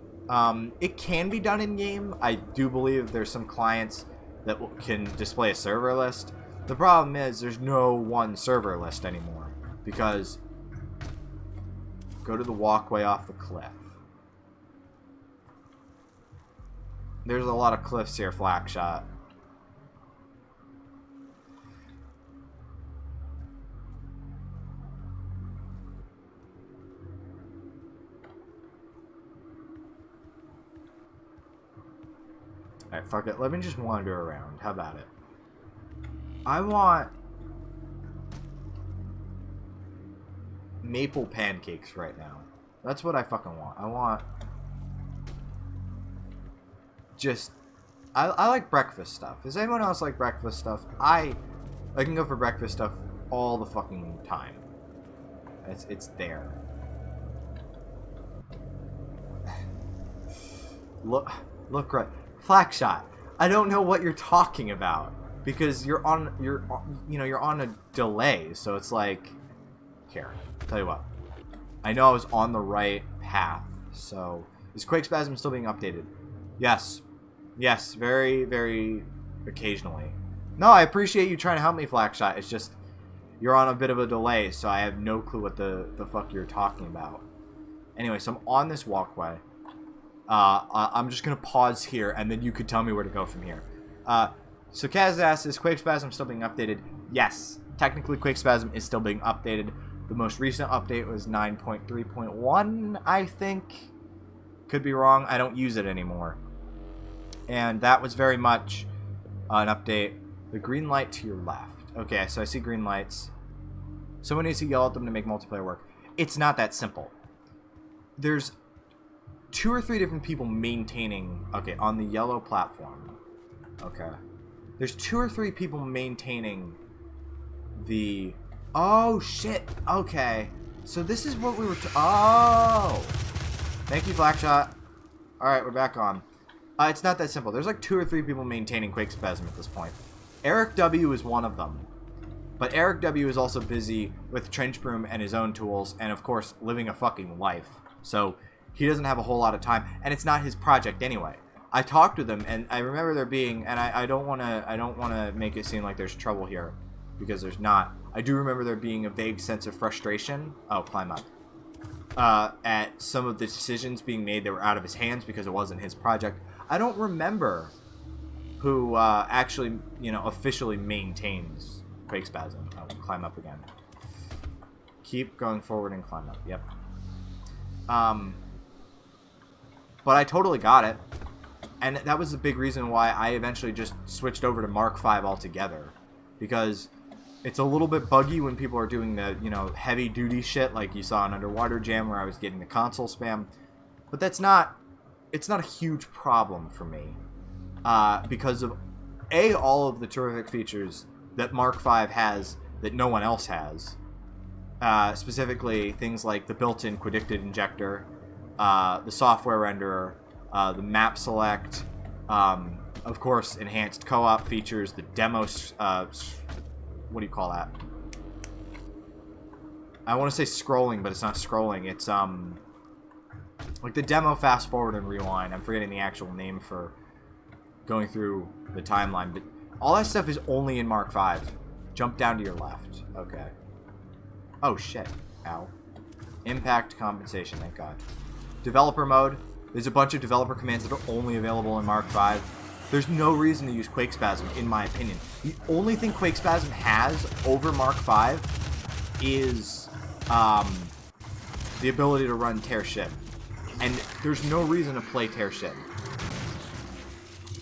It can be done in-game. I do believe there's some clients that can display a server list. The problem is there's no one server list anymore, because go to the walkway off the cliff. There's a lot of cliffs here, Flackshot. Alright, fuck it. Let me just wander around. How about it? I want maple pancakes right now. That's what I fucking want. I want just... I like breakfast stuff. Does anyone else like breakfast stuff? I can go for breakfast stuff all the fucking time. It's there. Look right. Flackshot. I don't know what you're talking about because you're on a delay, so it's like here. Tell you what. I know I was on the right path. So is QuakeSpasm still being updated? Yes. Yes, very, very occasionally. No, I appreciate you trying to help me, Flackshot. It's just you're on a bit of a delay, so I have no clue what the fuck you're talking about. Anyway, so I'm on this walkway. I'm just going to pause here, and then you could tell me where to go from here. So Kaz asks, is QuakeSpasm still being updated? Yes. Technically, QuakeSpasm is still being updated. The most recent update was 9.3.1, I think. Could be wrong. I don't use it anymore. And that was very much an update. The green light to your left. Okay, so I see green lights. Someone needs to yell at them to make multiplayer work. It's not that simple. There's 2 or 3 different people maintaining... Okay, on the yellow platform. Okay. There's 2 or 3 people maintaining the... Oh, shit. Okay. So this is what we were... Oh! Thank you, Flackshot. Alright, we're back on. It's not that simple. There's like 2 or 3 people maintaining QuakeSpasm at this point. Eric W. is one of them. But Eric W. is also busy with Trench Broom and his own tools, and of course, living a fucking life. So... he doesn't have a whole lot of time, and it's not his project anyway. I talked with him, and I remember there being, and I don't want to make it seem like there's trouble here, because there's not. I do remember there being a vague sense of frustration. Oh, climb up. At some of the decisions being made that were out of his hands because it wasn't his project. I don't remember who actually, officially maintains QuakeSpasm. Oh, climb up again. Keep going forward and climb up. Yep. But I totally got it. And that was the big reason why I eventually just switched over to Mark V altogether. Because it's a little bit buggy when people are doing the, heavy duty shit like you saw in Underwater Jam where I was getting the console spam. But it's not a huge problem for me. Because of, all of the terrific features that Mark V has that no one else has. Specifically, things like the built-in Quidicted injector, the software renderer, the map select, of course, enhanced co-op features, the demo, what do you call that? I want to say scrolling, but it's not scrolling. It's like the demo fast forward and rewind. I'm forgetting the actual name for going through the timeline, but all that stuff is only in Mark 5. Jump down to your left. Okay. Oh shit. Ow. Impact compensation, thank God. Developer mode. There's a bunch of developer commands that are only available in Mark 5. There's no reason to use Quake Spasm, in my opinion. The only thing Quake Spasm has over Mark 5 is the ability to run Tear Ship. And there's no reason to play Tear Ship.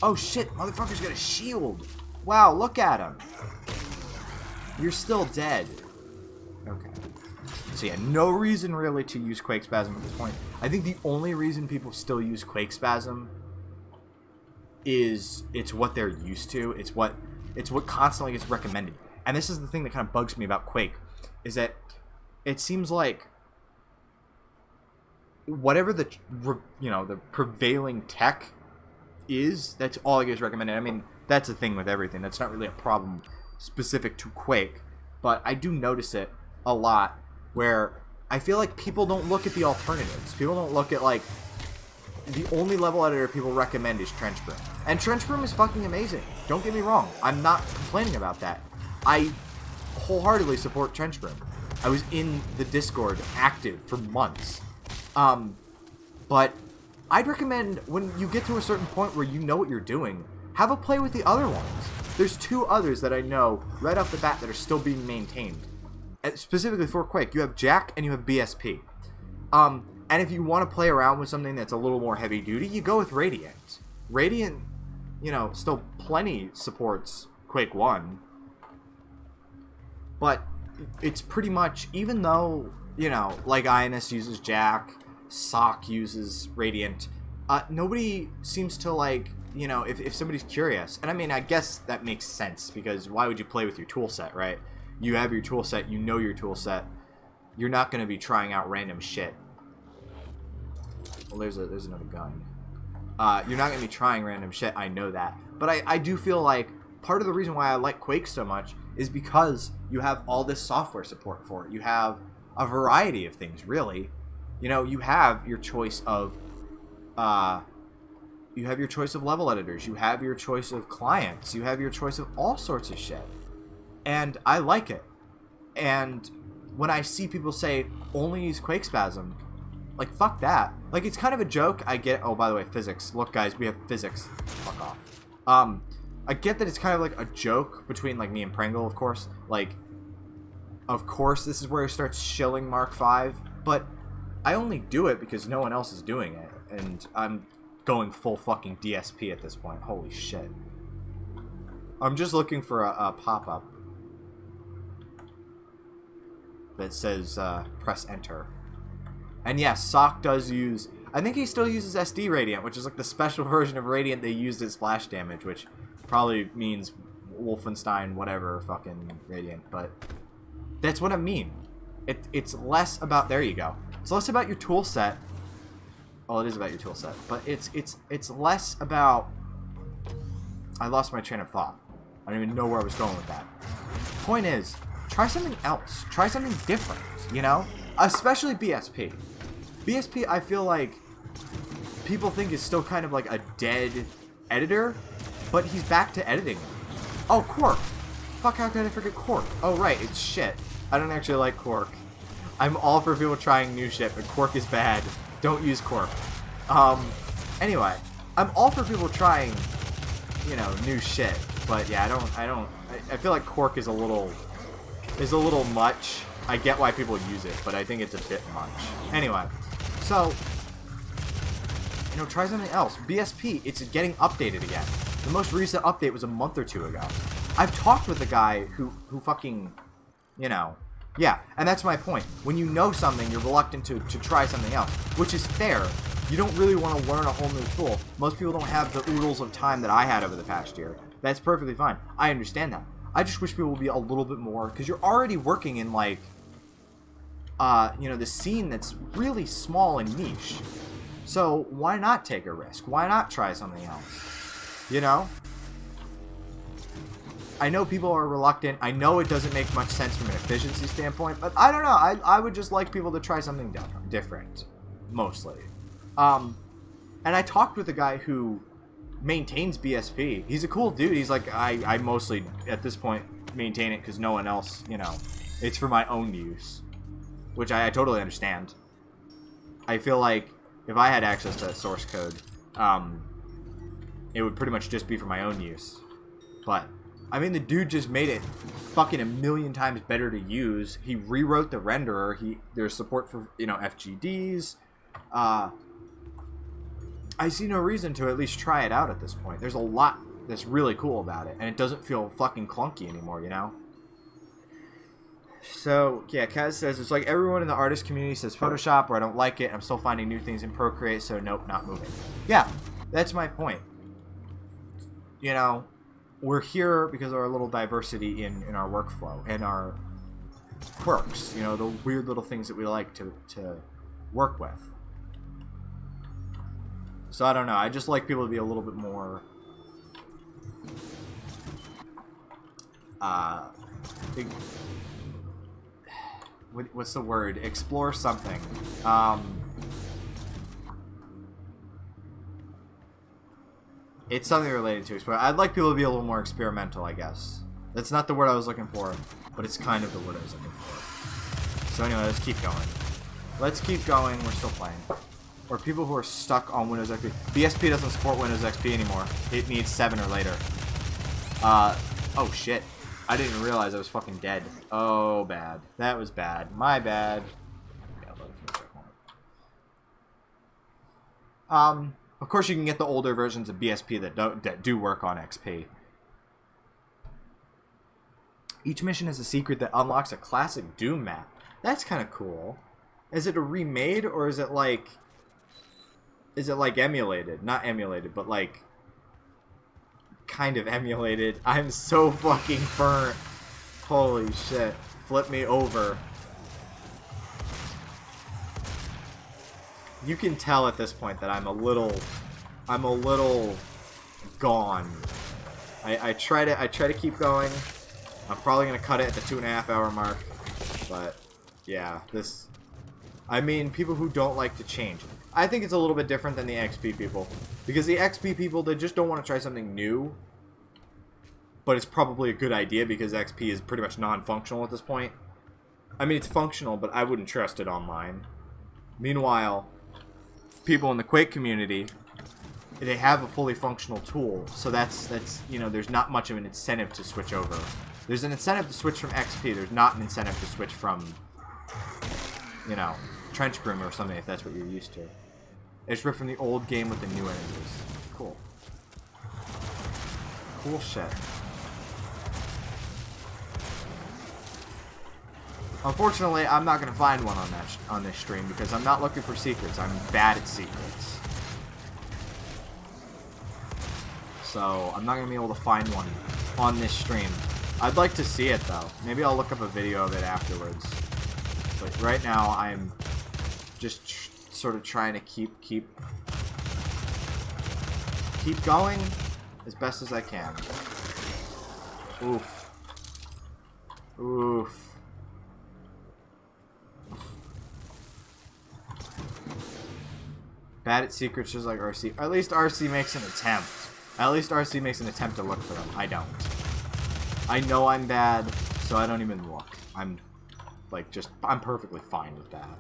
Oh shit, motherfucker's got a shield. Wow, look at him. You're still dead. Okay. So yeah, no reason really to use Quake Spasm at this point. I think the only reason people still use Quake Spasm is it's what they're used to. It's what constantly gets recommended. And this is the thing that kind of bugs me about Quake, is that it seems like whatever the the prevailing tech is, that's all it gets recommended. I mean, that's the thing with everything. That's not really a problem specific to Quake, but I do notice it a lot where I feel like people don't look at the alternatives. People don't look at, like, the only level editor people recommend is Trench Broom. And Trench Broom is fucking amazing. Don't get me wrong. I'm not complaining about that. I wholeheartedly support Trench Broom. I was in the Discord active for months. But I'd recommend when you get to a certain point where you know what you're doing, have a play with the other ones. There's 2 others that I know right off the bat that are still being maintained. Specifically for Quake, you have Jack and you have BSP. And if you want to play around with something that's a little more heavy duty, you go with Radiant. Radiant, still plenty supports Quake 1. But it's pretty much, even though, like Ionus uses Jack, Sock uses Radiant, nobody seems to, like, if somebody's curious. And I mean, I guess that makes sense, because why would you play with your toolset, right? You have your toolset, you know your toolset. You're not going to be trying out random shit. Well, there's another gun. You're not going to be trying random shit, I know that. But I do feel like part of the reason why I like Quake so much is because you have all this software support for it. You have a variety of things, really. You have your choice of level editors. You have your choice of clients. You have your choice of all sorts of shit. And I like it. And when I see people say, only use Quake Spasm, like, fuck that. Like, it's kind of a joke. I get, oh, by the way, physics. Look, guys, we have physics. Fuck off. I get that it's kind of like a joke between, like, me and Pringle, of course. Like, of course, this is where it starts shilling Mark 5. But I only do it because no one else is doing it. And I'm going full fucking DSP at this point. Holy shit. I'm just looking for a pop-up that says press enter. And yes, Sock does use, I think he still uses SD Radiant, which is like the special version of Radiant they used as splash damage, which probably means Wolfenstein whatever fucking Radiant, but that's what I mean. It's less about, there you go. It's less about your tool set. Well, it is about your tool set, but it's less about, I lost my train of thought. I don't even know where I was going with that. Point is, try something else. Try something different, Especially BSP. BSP, I feel like people think is still kind of like a dead editor, but he's back to editing. Oh, Quark. Fuck, how could I forget Quark? Oh, right, it's shit. I don't actually like Quark. I'm all for people trying new shit, but Quark is bad. Don't use Quark. Anyway, I'm all for people trying, new shit, but yeah, I feel like Quark is a little much. I get why people use it, but I think it's a bit much. Anyway, so, try something else. BSP, it's getting updated again. The most recent update was a month or 2 ago. I've talked with a guy who fucking, yeah, and that's my point. When you know something, you're reluctant to try something else, which is fair. You don't really want to learn a whole new tool. Most people don't have the oodles of time that I had over the past year. That's perfectly fine. I understand that. I just wish people would be a little bit more, because you're already working in, like, the scene that's really small and niche. So why not take a risk? Why not try something else? I know people are reluctant. I know it doesn't make much sense from an efficiency standpoint, but I don't know. I would just like people to try something different, mostly. And I talked with a guy who maintains BSP. He's a cool dude. He's like, I mostly, at this point, maintain it because no one else, you know, it's for my own use, which I totally understand. I feel like if I had access to that source code, it would pretty much just be for my own use. But I mean, the dude just made it fucking a million times better to use. He rewrote the renderer. There's support for, you know, FGDs. I see no reason to at least try it out at this point. There's a lot that's really cool about it, and it doesn't feel fucking clunky anymore, you know? So, yeah, Kaz says, it's like everyone in the artist community says Photoshop, or I don't like it. I'm still finding new things in Procreate, so nope, not moving. Yeah, that's my point. You know, we're here because of our little diversity in our workflow and our quirks, you know, the weird little things that we like to work with. So I don't know. I just like people to be a little bit more what's the word? Explore something. It's something related to explore. I'd like people to be a little more experimental, I guess. That's not the word I was looking for, but it's kind of the word I was looking for. So anyway, let's keep going. Let's keep going. We're still playing. Or people who are stuck on Windows XP. BSP doesn't support Windows XP anymore. It needs 7 or later. Oh shit. I didn't realize I was fucking dead. Oh, bad. That was bad. My bad. Of course you can get the older versions of BSP that do work on XP. Each mission is a secret that unlocks a classic Doom map. That's kind of cool. Is it a remade, or is it like... Is it like emulated? Not emulated, but like kind of emulated. I'm so fucking burnt. Holy shit. Flip me over. You can tell at this point that I'm a little gone. I try to keep going. I'm probably gonna cut it at the 2.5 hour mark. But yeah, this, I mean, people who don't like to change. I think it's a little bit different than the XP people. Because the XP people, they just don't want to try something new. But it's probably a good idea because XP is pretty much non-functional at this point. I mean, it's functional, but I wouldn't trust it online. Meanwhile, people in the Quake community, they have a fully functional tool. So that's you know, there's not much of an incentive to switch over. There's an incentive to switch from XP. There's not an incentive to switch from, you know, Trench Groom or something if that's what you're used to. It's ripped from the old game with the new enemies. Cool. Cool shit. Unfortunately, I'm not going to find one on this stream because I'm not looking for secrets. I'm bad at secrets. So, I'm not going to be able to find one on this stream. I'd like to see it, though. Maybe I'll look up a video of it afterwards. But right now, I'm just sort of trying to keep going as best as I can. Oof. Oof. Bad at secrets just like RC. At least RC makes an attempt. At least RC makes an attempt to look for them. I don't. I know I'm bad, so I don't even look. I'm like I'm perfectly fine with that.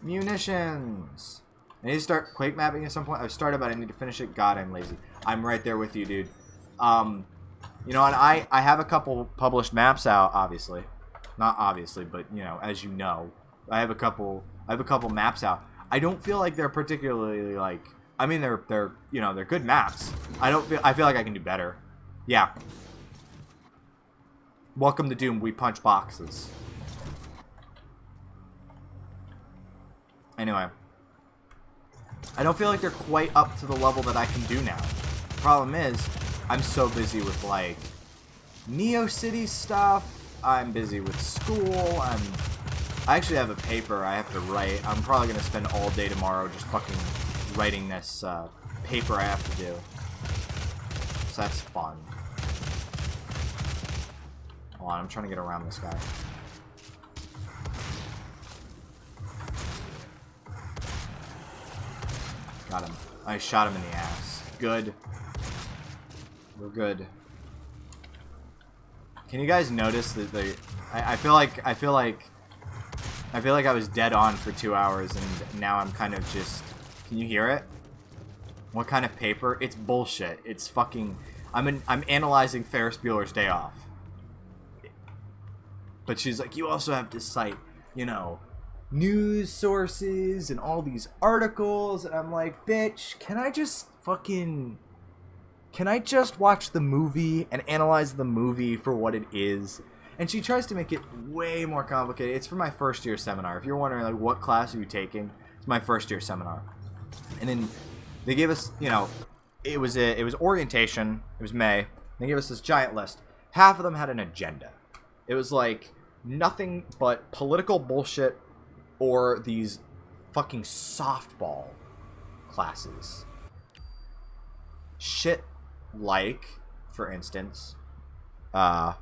Munitions! I need to start Quake mapping at some point. I've started, but I need to finish it. God, I'm lazy. I'm right there with you, dude. You know, and I have a couple published maps out, obviously. Not obviously, but, you know, as you know. I have a couple maps out. I don't feel like they're particularly, like... I mean, they're you know, they're good maps. I feel like I can do better. Yeah. Welcome to Doom. We punch boxes. Anyway, I don't feel like they're quite up to the level that I can do now. The problem is, I'm so busy with, like, Neo City stuff. I'm busy with school. I actually have a paper I have to write. I'm probably going to spend all day tomorrow just fucking writing this paper I have to do. So that's fun. Hold on, I'm trying to get around this guy. Got him. I shot him in the ass. Good. We're good. Can you guys notice that I feel like I was dead on for 2 hours and now I'm kind of just... Can you hear it? What kind of paper? It's bullshit. It's fucking... I'm analyzing Ferris Bueller's Day Off. But she's like, you also have to cite, you know, news sources and all these articles. And I'm like, bitch, can I just watch the movie and analyze the movie for what it is? And she tries to make it way more complicated. It's for my first year seminar. If you're wondering, like, what class are you taking? It's my first year seminar. And then they gave us, you know, it was orientation. It was May. They gave us this giant list. Half of them had an agenda. It was like nothing but political bullshit or these fucking softball classes. Shit like, for instance, you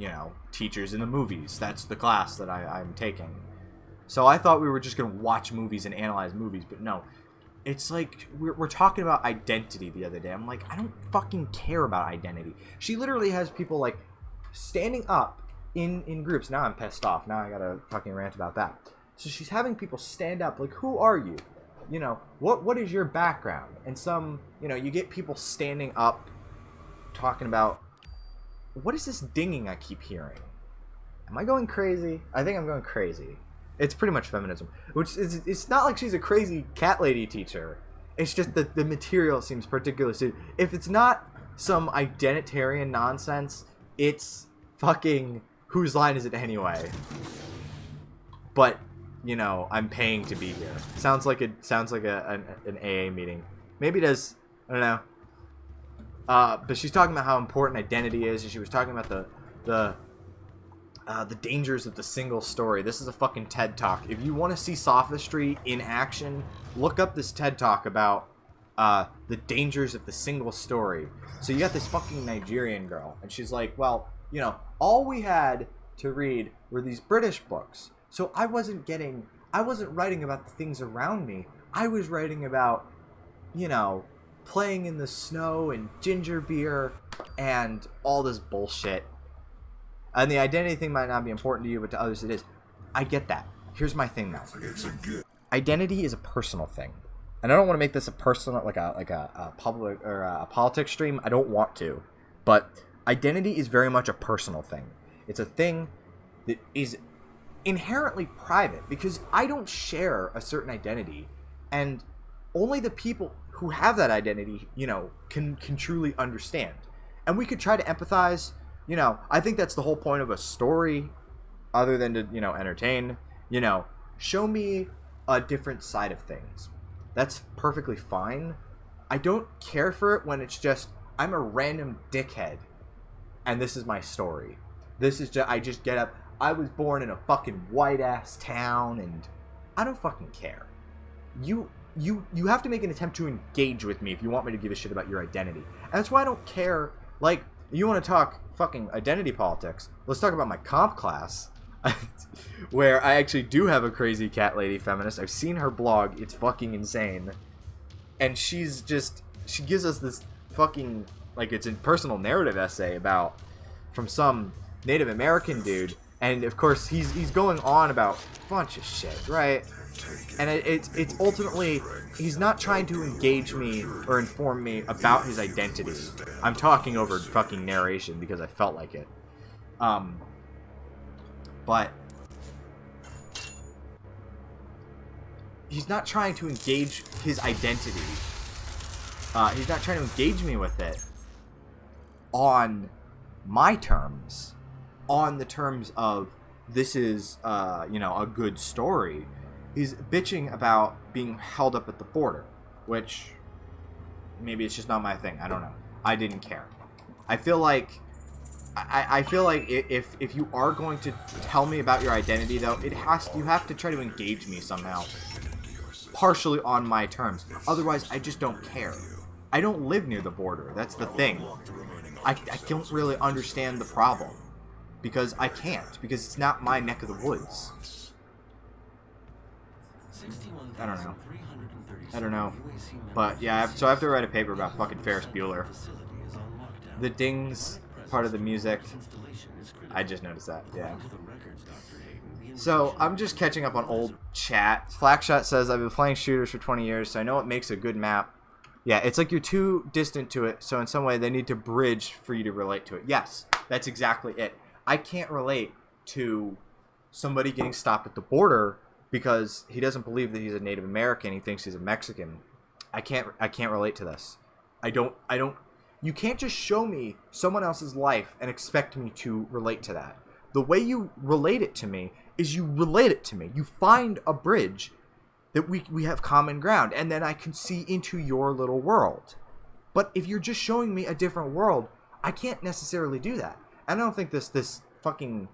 know, teachers in the movies. That's the class that I'm taking. So I thought we were just going to watch movies and analyze movies, but no. It's like, we're talking about identity the other day. I'm like, I don't fucking care about identity. She literally has people, like, standing up in groups. Now I'm pissed off. Now I gotta fucking rant about that. So she's having people stand up, like, who are you? You know, what is your background? And some, you know, you get people standing up talking about, what is this dinging I keep hearing? Am I going crazy? I think I'm going crazy. It's pretty much feminism. Which is, it's not like she's a crazy cat lady teacher. It's just that the material seems particularly suited. If it's not some identitarian nonsense, it's fucking, whose line is it anyway? But, you know, I'm paying to be here. Sounds like an AA meeting. Maybe it is. I don't know. But she's talking about how important identity is, and she was talking about the dangers of the single story. This is a fucking TED Talk. If you want to see sophistry in action, look up this TED Talk about the dangers of the single story. So you got this fucking Nigerian girl, and she's like, well, you know, all we had to read were these British books. So I wasn't writing about the things around me. I was writing about, you know, playing in the snow and ginger beer and all this bullshit. And the identity thing might not be important to you, but to others it is. I get that. Here's my thing, though. Identity is a personal thing. And I don't want to make this a personal, like a public or a politics stream. I don't want to. But identity is very much a personal thing. It's a thing that is inherently private because I don't share a certain identity, and only the people who have that identity, you know, can truly understand. And we could try to empathize. You know, I think that's the whole point of a story, other than to, you know, entertain. You know, show me a different side of things. That's perfectly fine. I don't care for it when it's just, I'm a random dickhead, and this is my story. This is just, I just get up. I was born in a fucking white-ass town, and I don't fucking care. You have to make an attempt to engage with me if you want me to give a shit about your identity. And that's why I don't care. Like, you want to talk fucking identity politics, let's talk about my comp class, where I actually do have a crazy cat lady feminist. I've seen her blog. It's fucking insane. And she gives us this fucking, like, it's a personal narrative essay about, from some Native American dude. And, of course, he's going on about a bunch of shit, right? And it's ultimately, he's not trying to engage me or inform me about his identity. I'm talking over fucking narration because I felt like it. But he's not trying to engage his identity. He's not trying to engage me with it on my terms. On the terms of, this is, you know, a good story. He's bitching about being held up at the border, which maybe it's just not my thing. I don't know. I didn't care. I feel like if you are going to tell me about your identity, though, you have to try to engage me somehow. partially on my terms. Otherwise, I just don't care. I don't live near the border. That's the thing. I don't really understand the problem. Because I can't. Because it's not my neck of the woods. I don't know. But yeah, so I have to write a paper about fucking Ferris Bueller. The dings part of the music. I just noticed that, yeah. So, I'm just catching up on old chat. Flackshot says, I've been playing shooters for 20 years, so I know what makes a good map. Yeah, it's like you're too distant to it, so in some way they need to bridge for you to relate to it. Yes, that's exactly it. I can't relate to somebody getting stopped at the border because he doesn't believe that he's a Native American. He thinks he's a Mexican. I can't relate to this. I don't. You can't just show me someone else's life and expect me to relate to that. The way you relate it to me is you relate it to me. You find a bridge that we have common ground, and then I can see into your little world. But if you're just showing me a different world, I can't necessarily do that. I don't think this fucking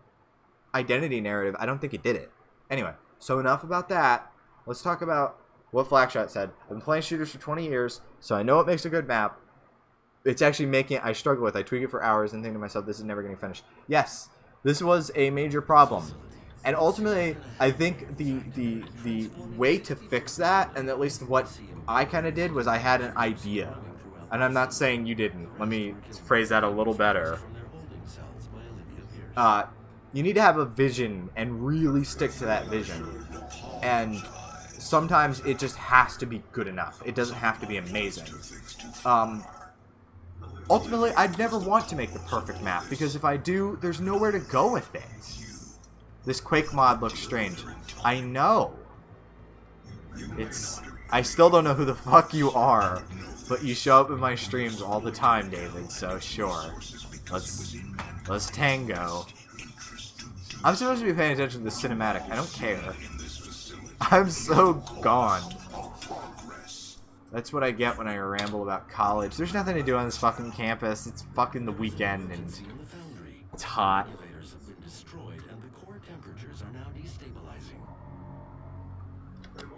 identity narrative, I don't think it did it. Anyway, so enough about that. Let's talk about what Flackshot said. I've been playing shooters for 20 years, so I know what makes a good map. It's actually making it, I struggle with. I tweak it for hours and think to myself, this is never getting finished. Yes, this was a major problem. And ultimately, I think the way to fix that, and at least what I kind of did, was I had an idea. And I'm not saying you didn't. Let me phrase that a little better. You need to have a vision and really stick to that vision. And sometimes it just has to be good enough. It doesn't have to be amazing. Ultimately, I'd never want to make the perfect map, because if I do, there's nowhere to go with it. This Quake mod looks strange. I know. I still don't know who the fuck you are, but you show up in my streams all the time, David, so sure. Let's tango. I'm supposed to be paying attention to the cinematic. I don't care. I'm so gone. That's what I get when I ramble about college. There's nothing to do on this fucking campus. It's fucking the weekend and it's hot.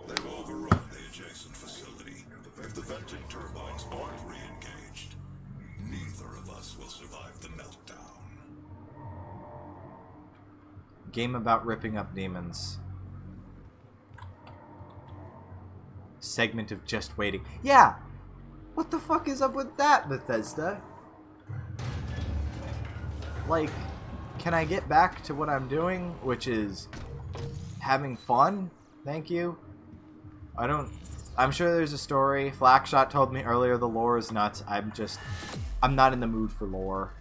They've overrun the adjacent facility. If the venting turbines aren't re-engaged, neither of us will survive the meltdown. Game about ripping up demons. Segment of just waiting. Yeah! What the fuck is up with that, Bethesda? Like, can I get back to what I'm doing, which is having fun? Thank you. I'm sure there's a story. Flackshot told me earlier the lore is nuts. I'm not in the mood for lore.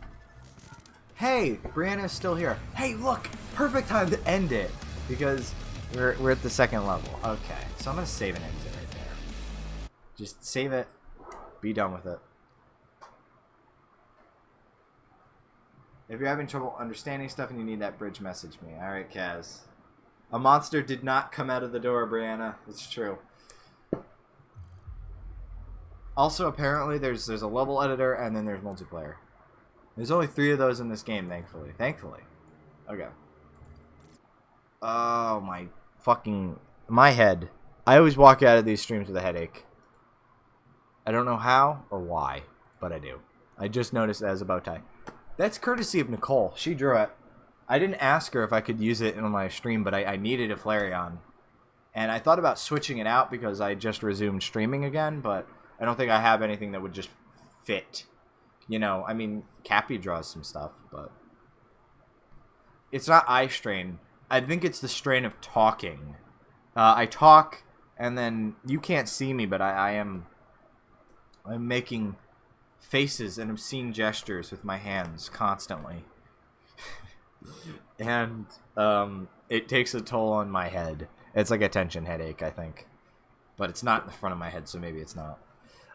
Hey, Brianna's still here. Hey, look! Perfect time to end it. Because we're at the second level. Okay, so I'm going to save an exit right there. Just save it. Be done with it. If you're having trouble understanding stuff and you need that bridge, message me. Alright, Kaz. A monster did not come out of the door, Brianna. It's true. Also, apparently, there's a level editor and then there's multiplayer. There's only 3 of those in this game, thankfully. Thankfully. Okay. Oh, my head. I always walk out of these streams with a headache. I don't know how or why, but I do. I just noticed it as a bow tie. That's courtesy of Nicole. She drew it. I didn't ask her if I could use it in my stream, but I needed a Flareon. And I thought about switching it out because I just resumed streaming again, but I don't think I have anything that would just fit. You know, I mean, Cappy draws some stuff, but it's not eye strain. I think it's the strain of talking. I talk, and then you can't see me, but I'm making faces and obscene gestures with my hands constantly. And it takes a toll on my head. It's like a tension headache, I think. But it's not in the front of my head, so maybe it's not.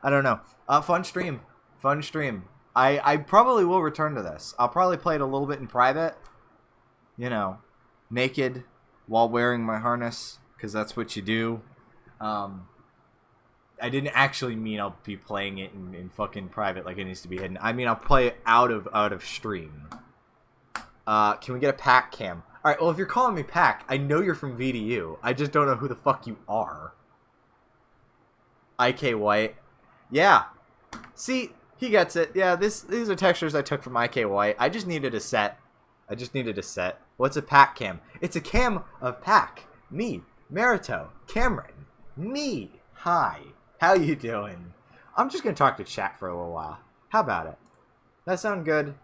I don't know. Fun stream. Fun stream. I probably will return to this. I'll probably play it a little bit in private. You know, naked while wearing my harness, because that's what you do. I didn't actually mean I'll be playing it in fucking private like it needs to be hidden. I mean I'll play it out of stream. Can we get a pack cam? Alright, well if you're calling me Pack, I know you're from VDU. I just don't know who the fuck you are. IK White. Yeah. See, he gets it. Yeah, these are textures I took from IK White. I just needed a set. What's a pack cam? It's a cam of pack. Me, Marito, Cameron, me. Hi. How you doing? I'm just gonna talk to chat for a little while. How about it? That sound good?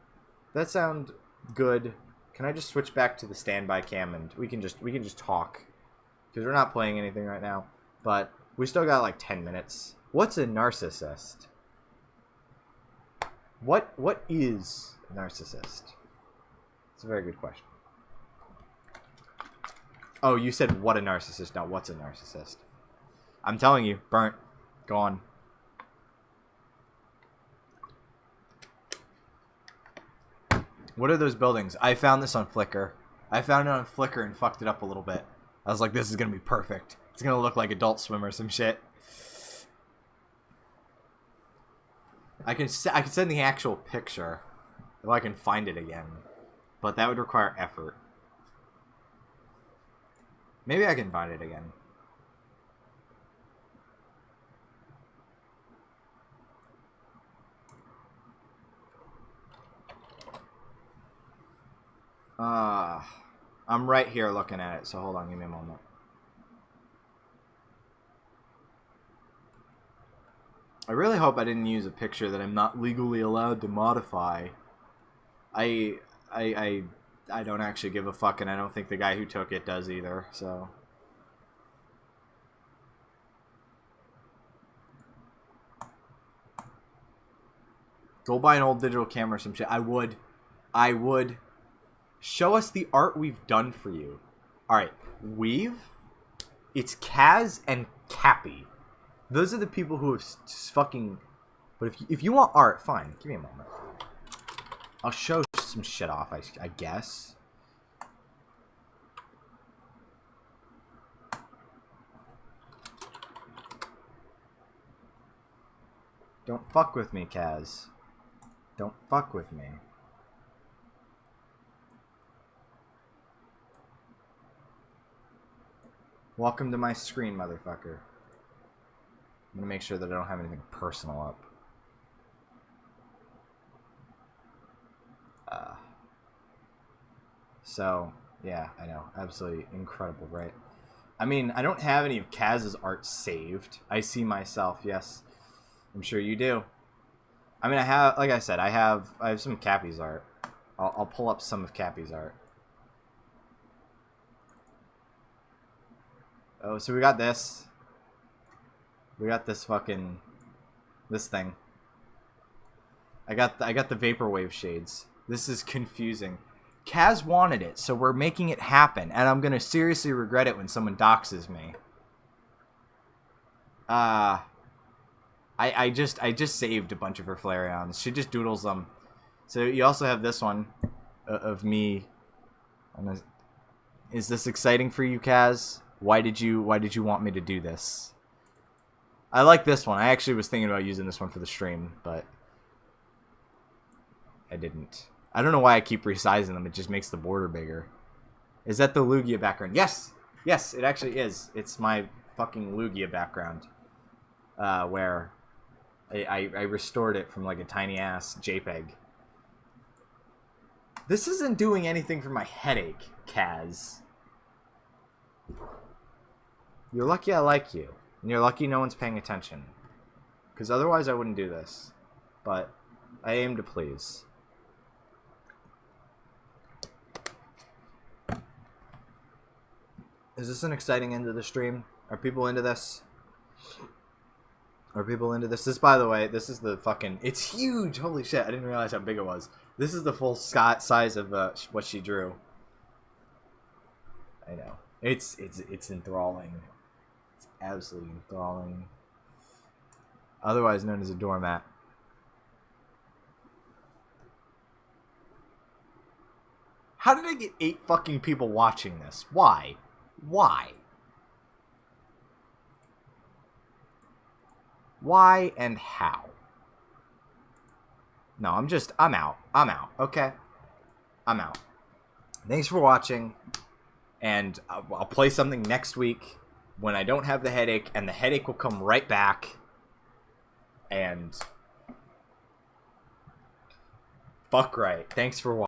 That sound good? Can I just switch back to the standby cam and we can just talk? Because we're not playing anything right now. But we still got like 10 minutes. What's a narcissist? What is a narcissist? It's a very good question. Oh, you said what a narcissist, not what's a narcissist. I'm telling you, burnt, gone. What are those buildings? I found this on Flickr. I found it on Flickr and fucked it up a little bit. I was like, this is gonna be perfect. It's gonna look like Adult Swim or some shit. I can send the actual picture if I can find it again, but that would require effort. Maybe I can find it again. I'm right here looking at it, so hold on, give me a moment. I really hope I didn't use a picture that I'm not legally allowed to modify. I don't actually give a fuck, and I don't think the guy who took it does either, so. Go buy an old digital camera or some shit. I would. Show us the art we've done for you. Alright, it's Kaz and Cappy. Those are the people who have fucking... But if you want art, fine. Give me a moment. I'll show some shit off, I guess. Don't fuck with me, Kaz. Don't fuck with me. Welcome to my screen, motherfucker. I'm gonna make sure that I don't have anything personal up. So, yeah, I know. Absolutely incredible, right? I mean, I don't have any of Kaz's art saved. I see myself, yes. I'm sure you do. I mean, I have, like I said, I have some Cappy's art. I'll pull up some of Cappy's art. Oh, so we got this. We got this fucking... This thing. I got the vaporwave shades. This is confusing. Kaz wanted it, so we're making it happen, and I'm gonna seriously regret it when someone doxes me. I just saved a bunch of her Flareons. She just doodles them. So you also have this one of me. Is this exciting for you, Kaz? Why did you want me to do this? I like this one. I actually was thinking about using this one for the stream, but I didn't. I don't know why I keep resizing them. It just makes the border bigger. Is that the Lugia background? Yes! Yes, it actually is. It's my fucking Lugia background. Where I restored it from like a tiny ass JPEG. This isn't doing anything for my headache, Kaz. You're lucky I like you. And you're lucky no one's paying attention. Because otherwise I wouldn't do this. But I aim to please. Is this an exciting end of the stream? Are people into this? Are people into this? This, by the way, this is the fucking... It's huge! Holy shit, I didn't realize how big it was. This is the full size of what she drew. I know. It's enthralling. It's absolutely enthralling. Otherwise known as a doormat. How did I get 8 fucking people watching this? Why? Why? Why and how? No, I'm out. I'm out, okay? I'm out. Thanks for watching. And I'll play something next week when I don't have the headache, and the headache will come right back. And fuck right. Thanks for watching.